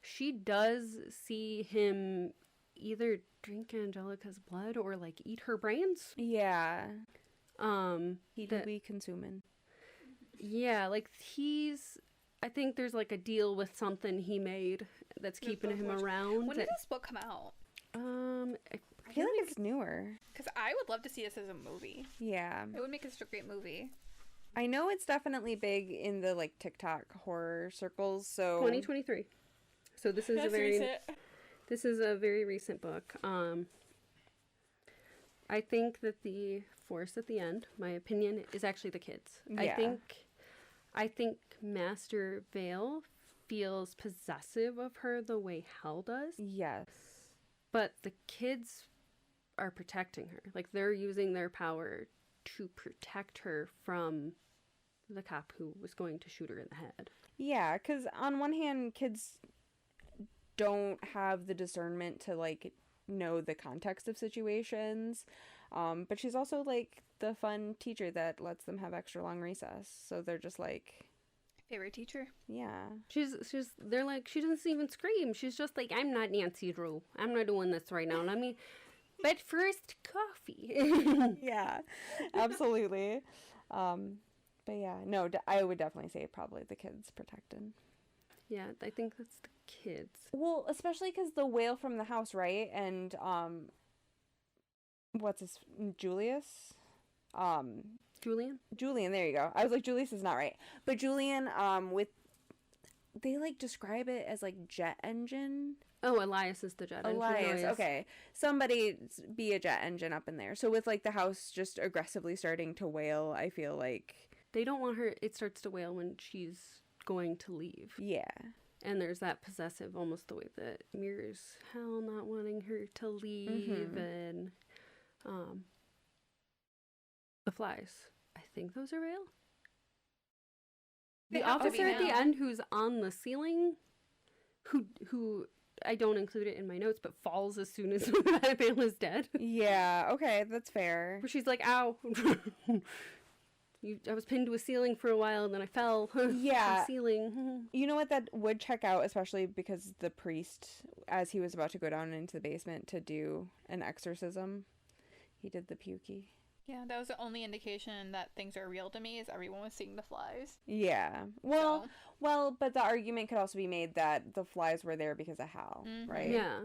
she does see him either drink Angelica's blood or like eat her brains. Yeah. He do that- be consuming. Yeah, like I think there's like a deal with something he made that's keeping him around. When did this book come out? I feel like it's newer. Because I would love to see this as a movie. Yeah. It would make this a great movie. I know it's definitely big in the like TikTok horror circles, so 2023. So this is this is a very recent book. I think that the force at the end, my opinion, is actually the kids. Yeah. I think Master Vale feels possessive of her the way Hal does, Yes. but the kids are protecting her. Like, they're using their power to protect her from the cop who was going to shoot her in the head. Yeah, because on one hand, kids don't have the discernment to, like, know the context of situations. But she's also, like, the fun teacher that lets them have extra long recess. So they're just like... Favorite teacher? Yeah. They're like, she doesn't even scream. She's just like, I'm not Nancy Drew. I'm not doing this right now. But first, coffee. Yeah, absolutely. But yeah, no, I would definitely say probably the kids protected. Yeah, I think that's the kids. Well, especially because the whale from the house, right? And, what's his, Julius? Julian, there you go. I was like, Julius is not right. But Julian, they, like, describe it as, like, jet engine. Oh, Elias is the jet engine. Elias, okay. Somebody be a jet engine up in there. So with, like, the house just aggressively starting to wail, I feel like... They don't want her... It starts to wail when she's going to leave. Yeah. And there's that possessive, almost the way that Mirror's hell not wanting her to leave, and the flies. I think those are real. The officer at the end who's on the ceiling, who I don't include it in my notes, but falls as soon as that man is dead. Yeah, okay, that's fair. Where she's like, ow. I was pinned to a ceiling for a while, and then I fell. Yeah. Ceiling. You know what, that would check out, especially because the priest, as he was about to go down into the basement to do an exorcism, he did the pukey. Yeah, that was the only indication that things are real to me, is everyone was seeing the flies. Yeah. Well, but the argument could also be made that the flies were there because of Hal, right? Yeah.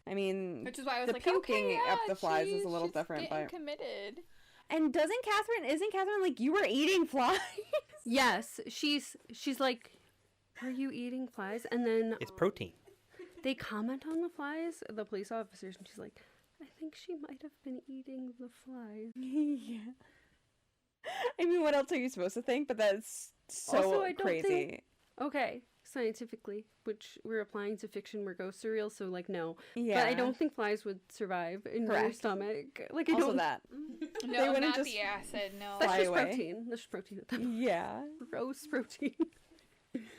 I mean, which is why I was the like, puking okay, yeah, up the flies is a little different, but committed. And isn't Catherine like, you were eating flies? Yes, she's like, are you eating flies? And then It's protein. they comment on the flies, the police officers, and she's like, I think she might have been eating the flies. Yeah. I mean, what else are you supposed to think? But that's so Also, I don't crazy. think- Okay, scientifically, which we're applying to fiction where ghosts are real, so like no. Yeah. But I don't think flies would survive in your Correct. stomach. Like I Also don't. that. No, wouldn't not just the acid, no. That's fly just away. protein. That's just protein at them. Yeah. Gross protein.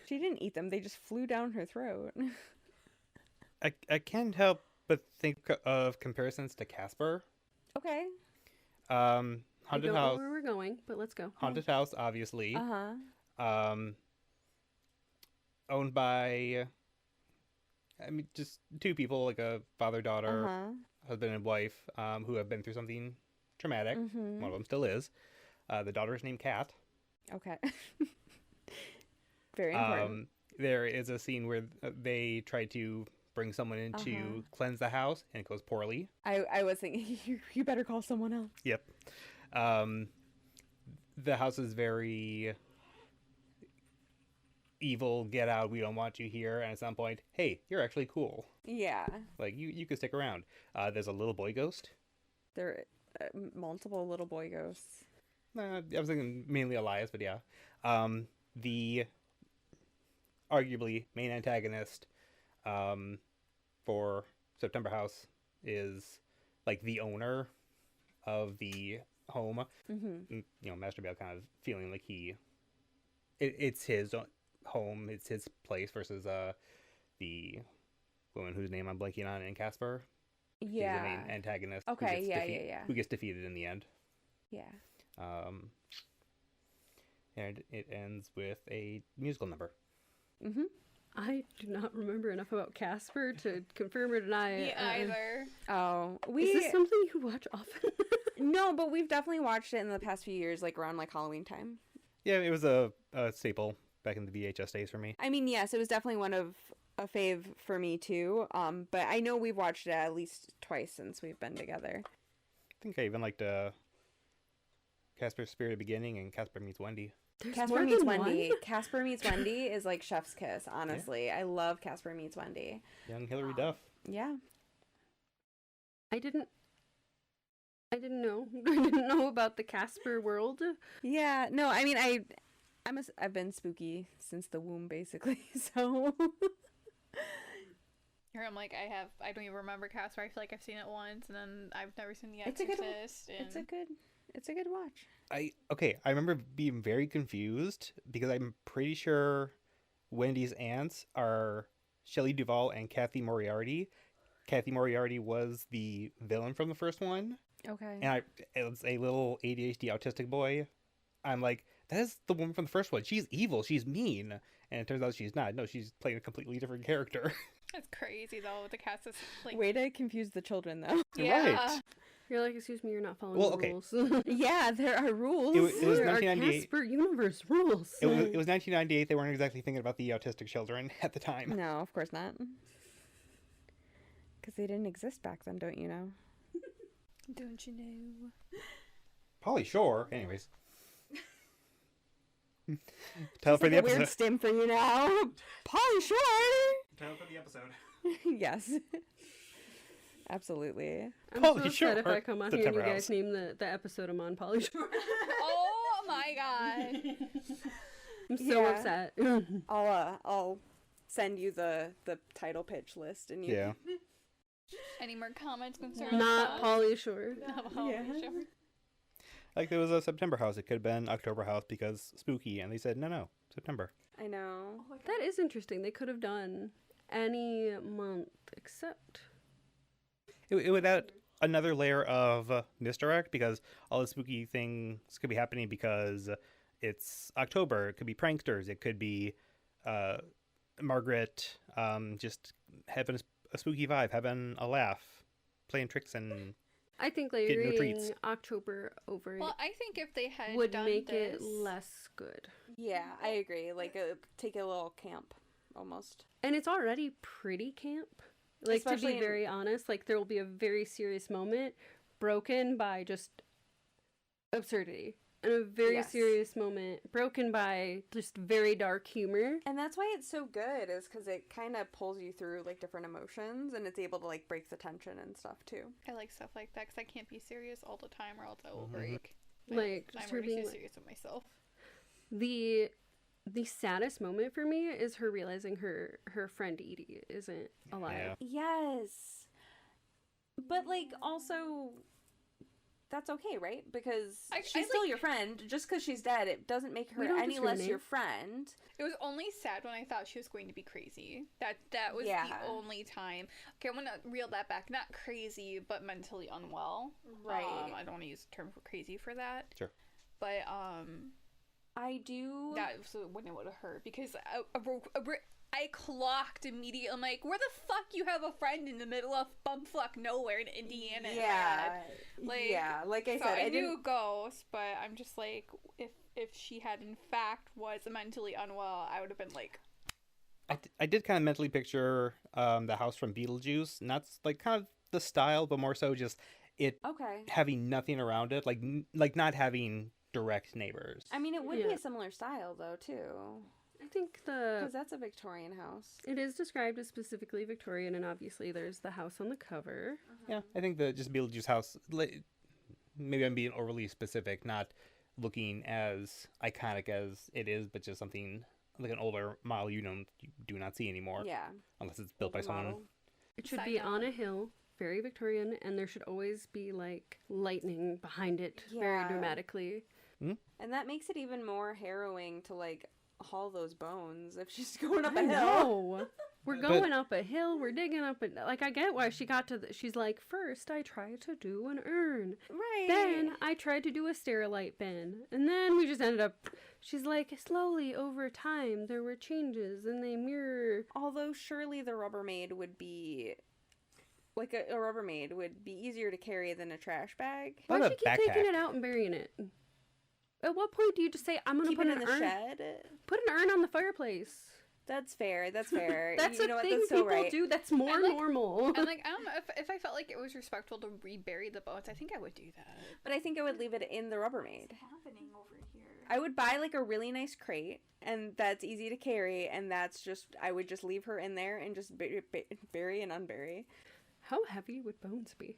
She didn't eat them. They just flew down her throat. I can't help but think of comparisons to Casper. Okay. I Haunted don't know house. where we're going, but let's go. Haunted house, obviously. Uh-huh. Owned by, I mean, just two people, like a father-daughter, Uh-huh. husband and wife, who have been through something traumatic. Mm-hmm. One of them still is. The daughter is named Kat. Okay. Very important. There is a scene where they try to bring someone in to cleanse the house, and it goes poorly. I was thinking, you better call someone else. Yep. The house is very evil, get out, we don't want you here, and at some point, hey, you're actually cool. Yeah. Like, you could stick around. There's a little boy ghost. There are multiple little boy ghosts. I was thinking mainly Elias, but yeah. The arguably main antagonist for September House is like the owner of the home. Mm-hmm. You know, Master Bale kind of feeling like it's his home, it's his place versus the woman whose name I'm blanking on in Casper. Yeah. She's the main antagonist. Okay, yeah. Who gets defeated in the end. Yeah. And it ends with a musical number. Mm-hmm. I do not remember enough about Casper to confirm or deny it. Me either. Oh, Is this something you watch often? No, but we've definitely watched it in the past few years, like around like Halloween time. Yeah, it was a staple back in the VHS days for me. I mean, yes, it was definitely one of a fave for me too. But I know we've watched it at least twice since we've been together. I think I even liked Casper's Spirited Beginning and Casper Meets Wendy. There's Casper more Meets than Wendy. one? Casper Meets Wendy is like chef's kiss, honestly. I love Casper Meets Wendy. Young Hilary Duff. Yeah. I didn't know. I didn't know about the Casper world. Yeah. No, I mean, I've been spooky since the womb, basically. So. Here I'm like, I don't even remember Casper. I feel like I've seen it once, and then I've never seen The It's a good one. Exorcist. And... It's a good watch. I remember being very confused because I'm pretty sure Wendy's aunts are Shelley Duvall and Kathy Moriarty. Kathy Moriarty was the villain from the first one. Okay. And it was a little ADHD autistic boy. I'm like, that is the woman from the first one. She's evil. She's mean. And it turns out she's not. No, she's playing a completely different character. That's crazy, though. The cast is like... Way to confuse the children, though. Yeah. Right. You're like, excuse me, you're not following Well, the okay. rules. Yeah, there are rules. It was There are 1998. Casper Universe rules. It was 1998. They weren't exactly thinking about the autistic children at the time. No, of course not. Because they didn't exist back then, don't you know? Don't you know? Pauly Shore. Anyways. Tell for Like the a episode. weird stim for you now. Polly Shore! Tell for the episode. Yes. Absolutely. I'm Pauly so upset if Shore. I come on September here and you guys House. name the episode I'm on Pauly Shore. Oh my god. I'm so Yeah. upset. I'll send you the title pitch list and you Yeah. Any more comments, concerns? Not thoughts? Pauly Shore. No, Yeah. sure. Like there was a September House. It could have been October House because spooky. And they said, no, September. I know. That is interesting. They could have done any month except. It would add another layer of misdirect because all the spooky things could be happening because it's October. It could be pranksters. It could be Margaret just having a spooky vibe, having a laugh, playing tricks and... I think Getting no layering treats. October over Well, I think if they had would done make this, it less good. Yeah, I agree. Like, take a little camp, almost. And it's already pretty camp. Like, Especially to be very honest, like, there will be a very serious moment broken by just absurdity. And a very Yes. serious moment broken by just very dark humor. And that's why it's so good, is because it kind of pulls you through, like, different emotions, and it's able to, like, break the tension and stuff, too. I like stuff like that because I can't be serious all the time or else I will break. Like, I'm just her already being too like, serious with myself. the saddest moment for me is her realizing her friend Edie isn't alive. Yeah. Yes. But, like, also... That's okay, right? Because she's still your friend. Just because she's dead, it doesn't make her We don't any less discriminate. your friend. It was only sad when I thought she was going to be crazy. That was Yeah. the only time. Okay, I'm gonna reel that back. Not crazy, but mentally unwell. Right. I don't want to use the term for crazy for that. Sure. But I do... that was when it would have hurt because I clocked immediately. I'm like, where the fuck you have a friend in the middle of bumfuck nowhere in Indiana? Yeah. Like, yeah, like I So said, I I knew didn't... ghost, but I'm just like, if she had in fact was mentally unwell, I would have been like, I did kind of mentally picture the house from Beetlejuice. Not like kind of the style, but more so just it Okay. having nothing around it. Like not having direct neighbors. I mean, it would be Yeah. a similar style, though, too. I think Because that's a Victorian house. it is described as specifically Victorian, and obviously there's the house on the cover. Yeah, I think the just Beetlejuice house. Maybe I'm being overly specific, not looking as iconic as it is, but just something like an older model you do not see anymore, Yeah. unless it's built by Older someone. model. It should Side be note. on a hill, very Victorian, and there should always be like lightning behind it very Yeah. dramatically. And that makes it even more harrowing to, like, haul those bones if she's going up a I hill. know. We're But- going up a hill. We're digging up a... Like, I get why she got to... She's like, first I tried to do an urn. Right. Then I tried to do a sterilite bin. And then we just ended up... She's like, slowly over time, there were changes, and they mirror... Although surely the Rubbermaid would be... Like, a Rubbermaid would be easier to carry than a trash bag. What Why'd about she a keep taking backpack? it out and burying it? At what point do you just say, I'm going to Keep put it an in the urn... shed. Put an urn on the fireplace. That's fair. That's fair. That's you a know what? thing That's so people right. do. That's more like- normal. and like I don't know if I felt like it was respectful to rebury the bones. I think I would do that. But I think I would leave it in the Rubbermaid. Happening over here. I would buy, like, a really nice crate, and that's easy to carry, and that's just... I would just leave her in there and just bury and unbury. How heavy would bones be?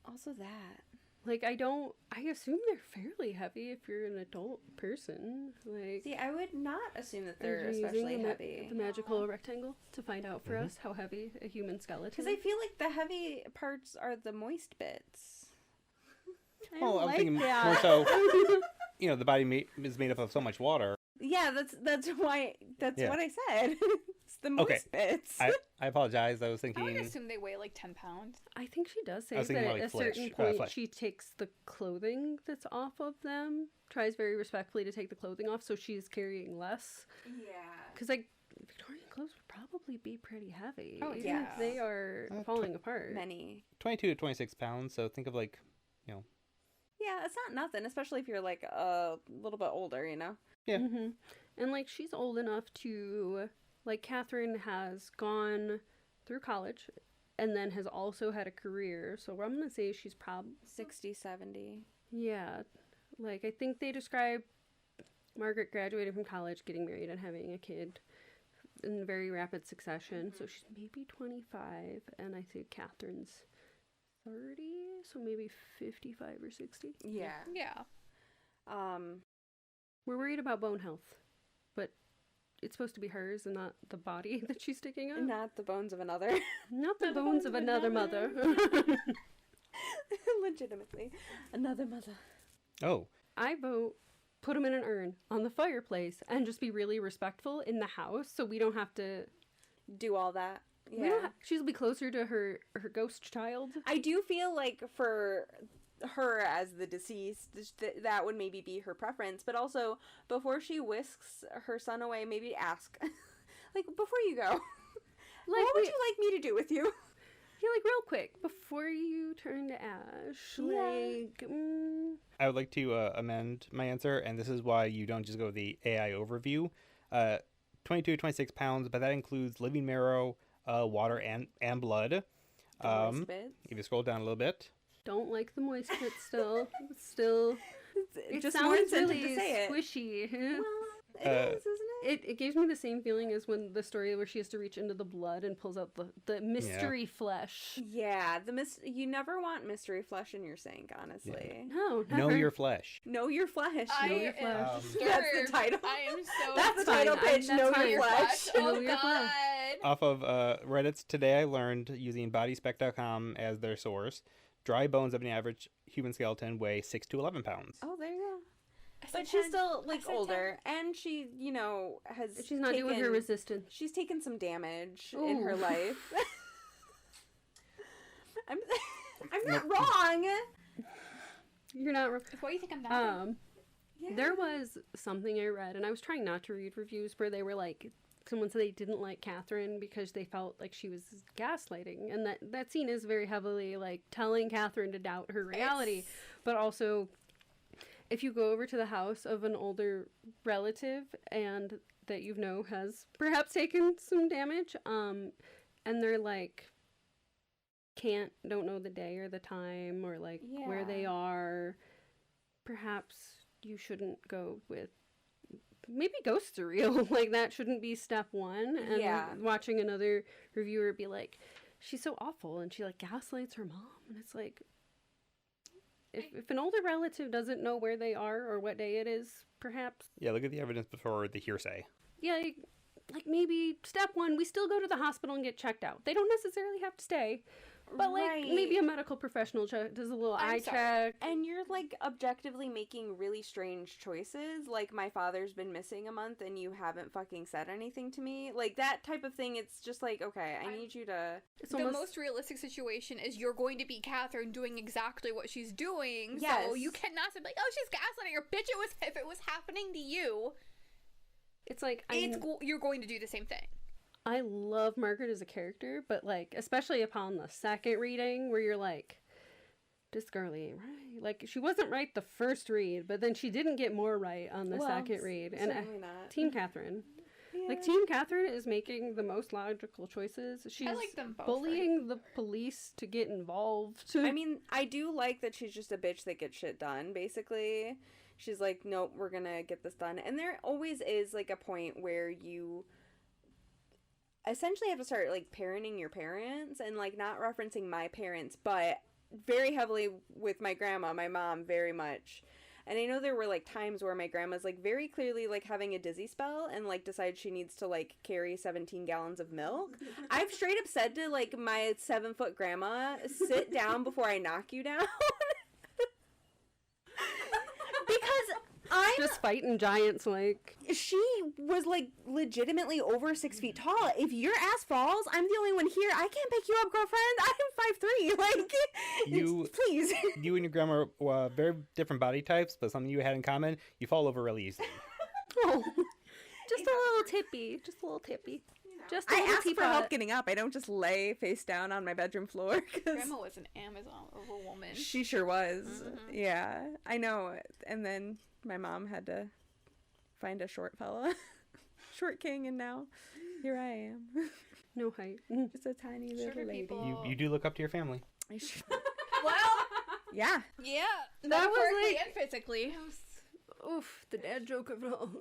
Also that. Like, I assume they're fairly heavy if you're an adult person. Like, See, I would not assume that are they're you using especially the heavy. the magical rectangle to find out for us how heavy a human skeleton Because I feel like the heavy parts are the moist bits. Well, I'm like thinking that. more so, the body is made up of so much water. Yeah, that's why Yeah. what I said. It's the moist Okay. bits. I apologize. I was I would thinking. assume they weigh like 10 pounds. I think she does say I was that thinking at more a like certain flesh, point flesh. she takes the clothing that's off of them, tries very respectfully to take the clothing off, so she's carrying less. Yeah. Because, like, Victorian clothes would probably be pretty heavy. Oh, even yeah. if they are falling apart. Many. 22 to 26 pounds. So think of like, Yeah, it's not nothing, especially if you're like a little bit older, you know? Yeah. Mm-hmm. And, like, she's old enough to, like, Catherine has gone through college and then has also had a career. So I'm going to say she's probably 60, 70. Yeah, like, I think they describe Margaret graduating from college, getting married, and having a kid in very rapid succession. So she's maybe 25, and I think Catherine's 30, so maybe 55 or 60. Yeah. Yeah. We're worried about bone health, but it's supposed to be hers and not the body that she's sticking up. Not the bones of another. Not the bones of another mother. Legitimately. Another mother. oh, I vote put them in an urn on the fireplace and just be really respectful in the house so we don't have to. Do all that. We Yeah. don't she'll be closer to her ghost child. I do feel like for her as the deceased, that would maybe be her preference. But also, before she whisks her son away, maybe ask, like, before you go, what would you like me to do with you? Yeah, like, real quick, before you turn to ash, like, I would like to amend my answer, and this is why you don't just go with the AI overview. 22 to 26 pounds, but that includes living marrow, water, and blood. Moist bits. If you scroll down a little bit. don't like the moist bit still. It Just sounds more incentive really to say it. squishy. Well, it is, isn't it? It gives me the same feeling as when the story where she has to reach into the blood and pulls out the mystery flesh. Yeah, you never want mystery flesh in your sink, honestly. No, never. Know your flesh. Know your flesh. Know your flesh. That's the title. I am so That's the fine. title pitch. That's Know fine. your flesh. Oh, Know your flesh. God. Off of Reddit's Today I Learned, using bodyspec.com as their source, dry bones of an average human skeleton weigh 6 to 11 pounds. Oh, there you go. I said But she's 10. still like I said older, and she, has. She's not doing her resistance. She's taken some damage in her Ooh. life. I'm not wrong. You're not wrong. What do you think I'm not? Yeah. There was something I read, and I was trying not to read reviews where they were like, someone said they didn't like Catherine because they felt like she was gaslighting, and that scene is very heavily like telling Catherine to doubt her reality, but also if you go over to the house of an older relative and that has perhaps taken some damage, and they're like don't know the day or the time or like where they are, perhaps you shouldn't go with. Maybe ghosts are real. Like, that shouldn't be step one. And watching another reviewer be like, she's so awful, and she, like, gaslights her mom. And it's like, if an older relative doesn't know where they are or what day it is, perhaps. Yeah, look at the evidence before the hearsay. Yeah, like maybe step one, we still go to the hospital and get checked out. They don't necessarily have to stay. But, like, maybe a medical professional does a little eye check. And you're, like, objectively making really strange choices. Like, my father's been missing a month and you haven't fucking said anything to me. Like, that type of thing, it's just like, okay, I need you to... The most realistic situation is you're going to be Catherine doing exactly what she's doing. Yes. So you cannot say, like, oh, she's gaslighting her. Bitch, if it was happening to you, it's like... you're going to do the same thing. I love Margaret as a character, but, like, especially upon the second reading, where you're like, this girl ain't right. Like, she wasn't right the first read, but then she didn't get more right on the second read. And not. Team Catherine. Yeah. Like, Team Catherine is making the most logical choices. She's like them both, bullying the police to get involved. I mean, I do like that she's just a bitch that gets shit done, basically. She's like, nope, we're gonna get this done. And there always is, like, a point where you... essentially have to start, like, parenting your parents, and, like, not referencing my parents, but very heavily with my grandma, my mom, very much. And I know there were, like, times where my grandma's, like, very clearly, like, having a dizzy spell and, like, decides she needs to, like, carry 17 gallons of milk. I've straight up said to, like, my 7-foot grandma, sit down before I knock you down. fighting giants, like. She was like legitimately over 6 feet tall. If your ass falls, I'm the only one here. I can't pick you up, girlfriend. I'm 5'3". Like, please. You and your grandma were very different body types, but something you had in common, you fall over really easily. Oh, just a little tippy. Just a little tippy. Just a I little ask for help getting up. I don't just lay face down on my bedroom floor. Grandma was an Amazon of a woman. She sure was. Mm-hmm. Yeah, I know. And then my mom had to find a short fella, short king, and now here I am. No height. Just a tiny little lady. You do look up to your family. Well, yeah. Yeah. That was like and physically. Oof, the dad joke of it all.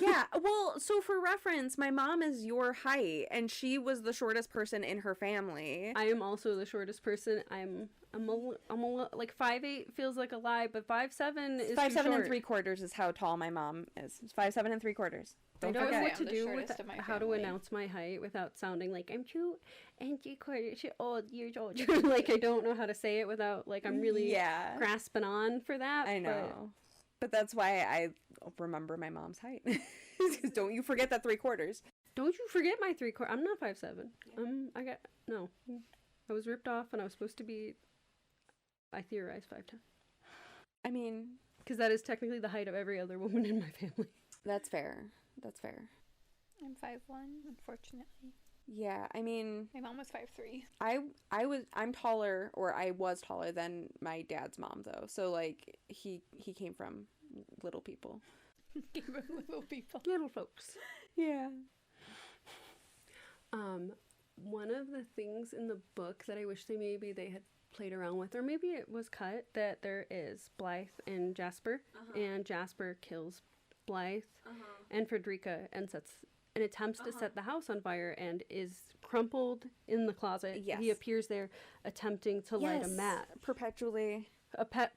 Yeah, well, so for reference, my mom is your height, and she was the shortest person in her family. I am also the shortest person. I'm like 5'8" feels like a lie, but 5'7" is 5'7" and 3/4 is how tall my mom is. 5'7" and 3/4. I don't know what to do with my how to family. announce my height without sounding like I'm 2 3/4 years old. Like I don't know how to say it without like I'm really grasping on for that. I know. But that's why I remember my mom's height. Don't you forget that 3/4. Don't you forget my 3/4. I'm not 5'7". I was ripped off and I was supposed to be, I theorized 5'10". I mean, because that is technically the height of every other woman in my family. That's fair. That's fair. I'm 5'1", unfortunately. Yeah, I mean, my mom was 5'3". I'm taller, or I was taller than my dad's mom though. So like he came from little people. Little people. Little folks. Yeah. One of the things in the book that I wish they had played around with, or maybe it was cut, that there is Blythe and Jasper, and Jasper kills Blythe and Frederica and attempts to set the house on fire and is crumpled in the closet. Yes. He appears there attempting to light a match. Perpetually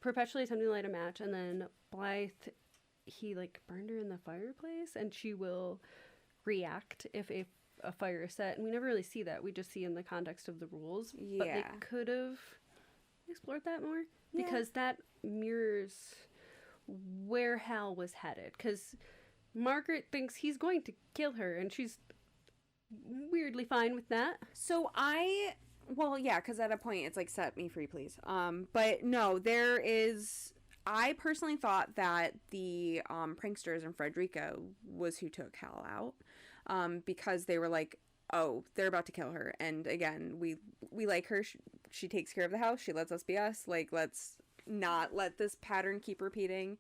Perpetually attempting to light a match, and then Blythe, he like burned her in the fireplace, and she will react if a fire is set. And we never really see that. We just see in the context of the rules. Yeah. But they could have explored that more, because that mirrors where Hal was headed. Because Margaret thinks he's going to kill her, and she's weirdly fine with that. So because at a point it's like, set me free, please. But no, I personally thought that the pranksters and Frederica was who took Hal out, because they were like, oh, they're about to kill her, and again, we like her. She takes care of the house. She lets us be us. Like, let's not let this pattern keep repeating.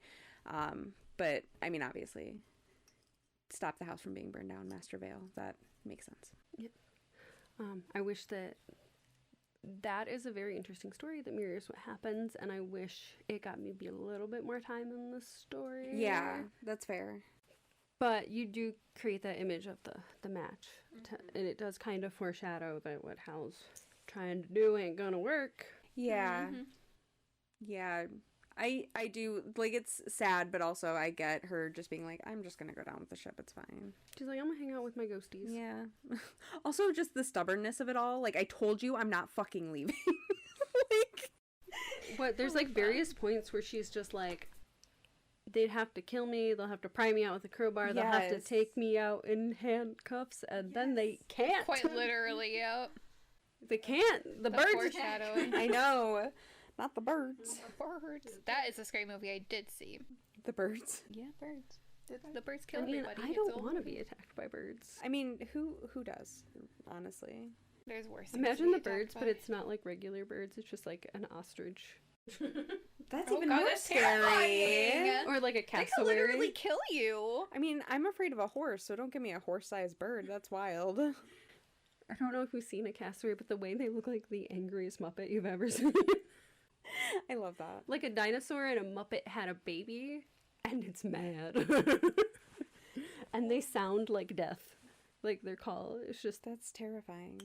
But I mean, obviously, stop the house from being burned down, Master Vale. That makes sense. Yep. I wish that is a very interesting story that mirrors what happens, and I wish it got maybe a little bit more time in the story. Yeah, that's fair. But you do create that image of the match, and it does kind of foreshadow that what Hal's trying to do ain't gonna work. Yeah. Mm-hmm. Yeah. I do, like, it's sad, but also I get her just being like, I'm just gonna go down with the ship, it's fine. She's like, I'm gonna hang out with my ghosties. Yeah. Also, just the stubbornness of it all. Like, I told you I'm not fucking leaving. Like... But there's, like, various points where she's just like, they'd have to kill me, they'll have to pry me out with a crowbar, they'll have to take me out in handcuffs, and then they can't. Quite literally, yeah. They can't. The birds. Foreshadowing. I know. Not the birds. The birds. That is a scary movie I did see. The birds. Yeah, birds. The birds kill everybody. I don't want to be attacked by birds. I mean, who does, honestly? There's worse. Imagine the birds, but it's not like regular birds. It's just like an ostrich. That's even more scary. Terrifying. Or like a cassowary. They could literally kill you. I mean, I'm afraid of a horse, so don't give me a horse-sized bird. That's wild. I don't know if you've seen a cassowary, but the way they look like the angriest Muppet you've ever seen. I love that. Like a dinosaur and a Muppet had a baby, and it's mad. And they sound like death. Like their call. It's just... That's terrifying.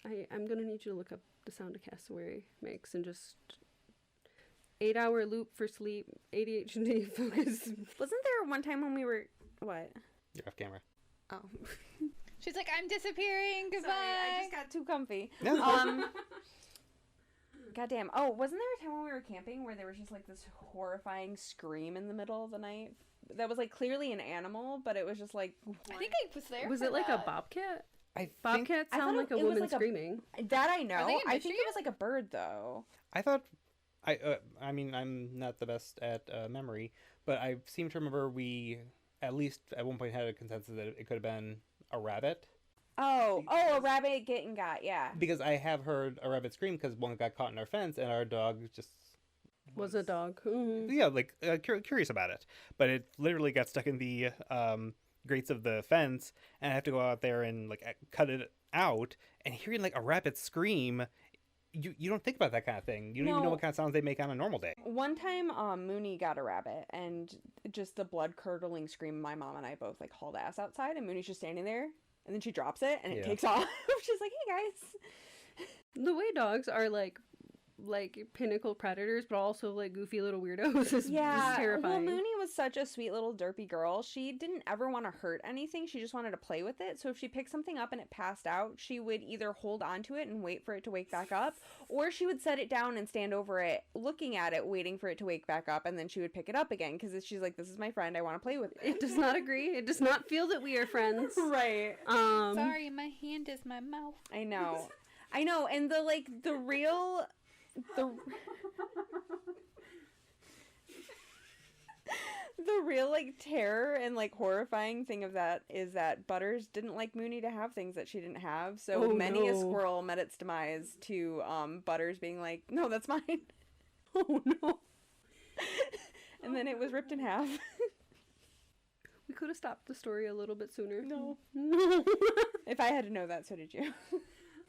I'm gonna need you to look up the sound a cassowary makes and just... 8-hour loop for sleep, ADHD focus. Wasn't there one time when we were... What? You're off camera. Oh. She's like, I'm disappearing. Goodbye. Sorry, I just got too comfy. Goddamn. Oh, wasn't there a time when we were camping where there was just like this horrifying scream in the middle of the night? That was like clearly an animal, but it was just like. I think I was there. Was for it like that. a bobcat? I Bobcats thought sound like a it was woman like a- screaming. That I know. Are they in I think it Michigan? was like a bird though. I thought, I mean, I'm not the best at memory, but I seem to remember we at least at one point had a consensus that it could have been a rabbit. Oh, a rabbit getting got, yeah. Because I have heard a rabbit scream because one got caught in our fence and our dog just Was a dog. Mhm. yeah, like curious about it. But it literally got stuck in the grates of the fence, and I have to go out there and like cut it out. And hearing like a rabbit scream, you don't think about that kind of thing. You don't even know No. what kind of sounds they make on a normal day. One time, Mooney got a rabbit, and just the blood-curdling scream, my mom and I both like hauled ass outside, and Mooney's just standing there, and then she drops it, and it Yeah. takes off. She's like, hey, guys. The way dogs are like pinnacle predators, but also like goofy little weirdos is Yeah, terrifying. well, Mooney was such a sweet little derpy girl. She didn't ever want to hurt anything. She just wanted to play with it. So if she picked something up and it passed out, she would either hold onto it and wait for it to wake back up, or she would set it down and stand over it, looking at it, waiting for it to wake back up, and then she would pick it up again because she's like, "This is my friend. I want to play with it." It does not agree. It does not feel that we are friends. Right. Sorry, my hand is my mouth. I know. And the real like terror and like horrifying thing of that is that Butters didn't like Mooney to have things that she didn't have. So Oh, many a no. squirrel met its demise to Butters being like, "No, that's mine." Oh no. And then it was ripped in half. We could have stopped the story a little bit sooner. No. No. If I had to know that, so did you.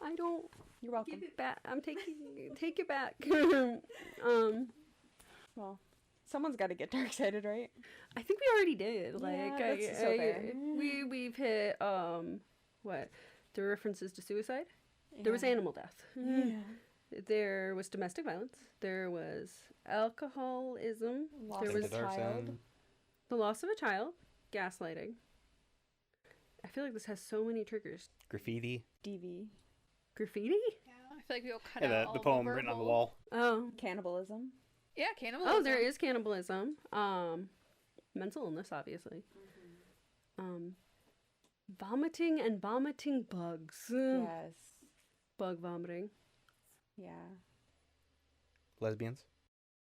I don't. You're welcome. Give it back. I'm taking. Take it back. Well, someone's got to get dark-sided, right? I think we already did. Like, that's so fair. we've hit what? There were references to suicide. There was Yeah. animal death. Yeah. There was domestic violence. There was alcoholism. Loss There of was a child. the loss of a child. Gaslighting. I feel like this has so many triggers. Graffiti. DV. Graffiti? Yeah, I feel like we'll cut Yeah, out the all poem verbal. written on the wall. Oh. Cannibalism. Yeah, cannibalism. Oh, there is cannibalism. Mental illness, obviously. Vomiting and vomiting bugs. Yes. Bug vomiting. Yeah. Lesbians.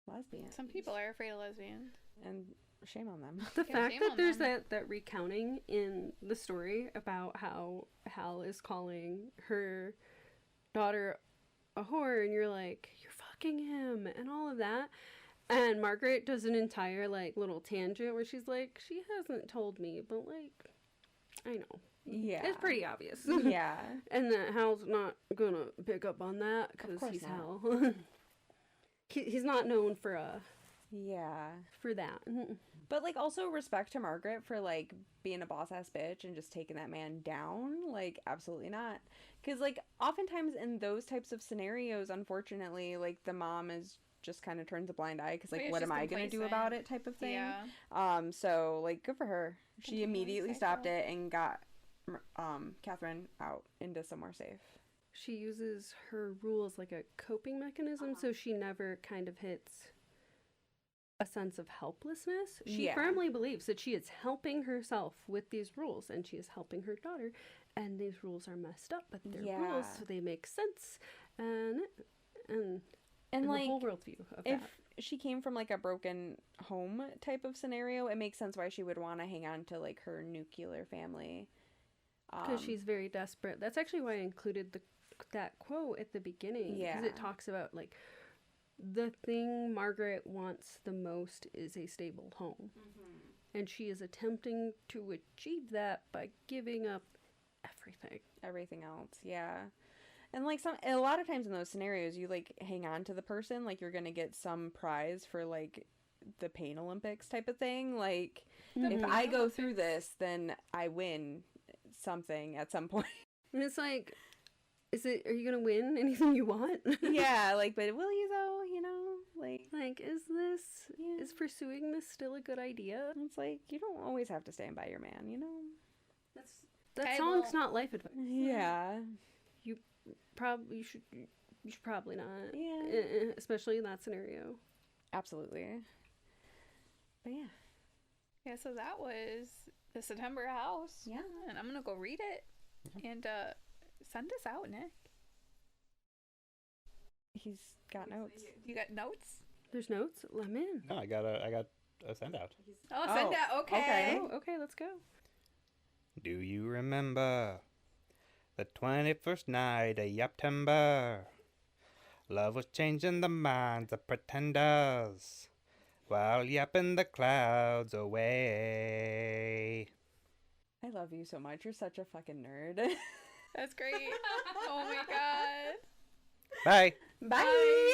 Lesbian. Some people are afraid of lesbians. And shame on them. The Yeah, fact shame that on there's them. that recounting in the story about how Hal is calling her daughter a whore, and you're like, you're fucking him, and all of that. And Margaret does an entire like little tangent where she's like, she hasn't told me, but like, I know. Yeah. It's pretty obvious. Yeah. And that Hal's not gonna pick up on that because course he's not. Hal. He's not known for Yeah. that. But like also respect to Margaret for like being a boss ass bitch and just taking that man down. Like absolutely not. Because like oftentimes in those types of scenarios, unfortunately, like the mom is just kind of turns a blind eye because like Well, yeah, what she's am I gonna do about it type of thing. Yeah. So like good for her. She Completely immediately stopped psycho. it and got Catherine out into somewhere safe. She uses her rules like a coping mechanism, so she never kind of hits a sense of helplessness. She Yeah. firmly believes that she is helping herself with these rules, and she is helping her daughter, and these rules are messed up, but they're rules, Yeah. so they make sense, and And the like whole worldview of if that. she came from like a broken home type of scenario, it makes sense why she would want to hang on to like her nuclear family. Because she's very desperate. That's actually why I included that quote at the beginning. Yeah. Because it talks about, like, the thing Margaret wants the most is a stable home. And she is attempting to achieve that by giving up everything else. Yeah. And like a lot of times in those scenarios, you like hang on to the person, like you're gonna get some prize for like the Pain Olympics type of thing. Like if I go through this, then I win something at some point. And it's like, are you going to win anything you want? Yeah, like, but will you though? You know, like Yeah. is pursuing this still a good idea? it's like you don't always have to stand by your man. You know. That I song's won't- not life advice. Yeah. Probably should Probably not. Yeah. Especially in that scenario. Absolutely. But yeah. Yeah, so that was the September house. Yeah. And I'm going to go read it and send us out, Nick. He's got notes. You got notes? There's notes? Let me in. No, I got a send out. Oh, send out. Okay. okay. Oh, okay, let's go. Do you remember the 21st night of Yaptember? Love was changing the minds of pretenders while yapping the clouds away. I love you so much. You're such a fucking nerd. That's great. Oh my god. Bye. Bye.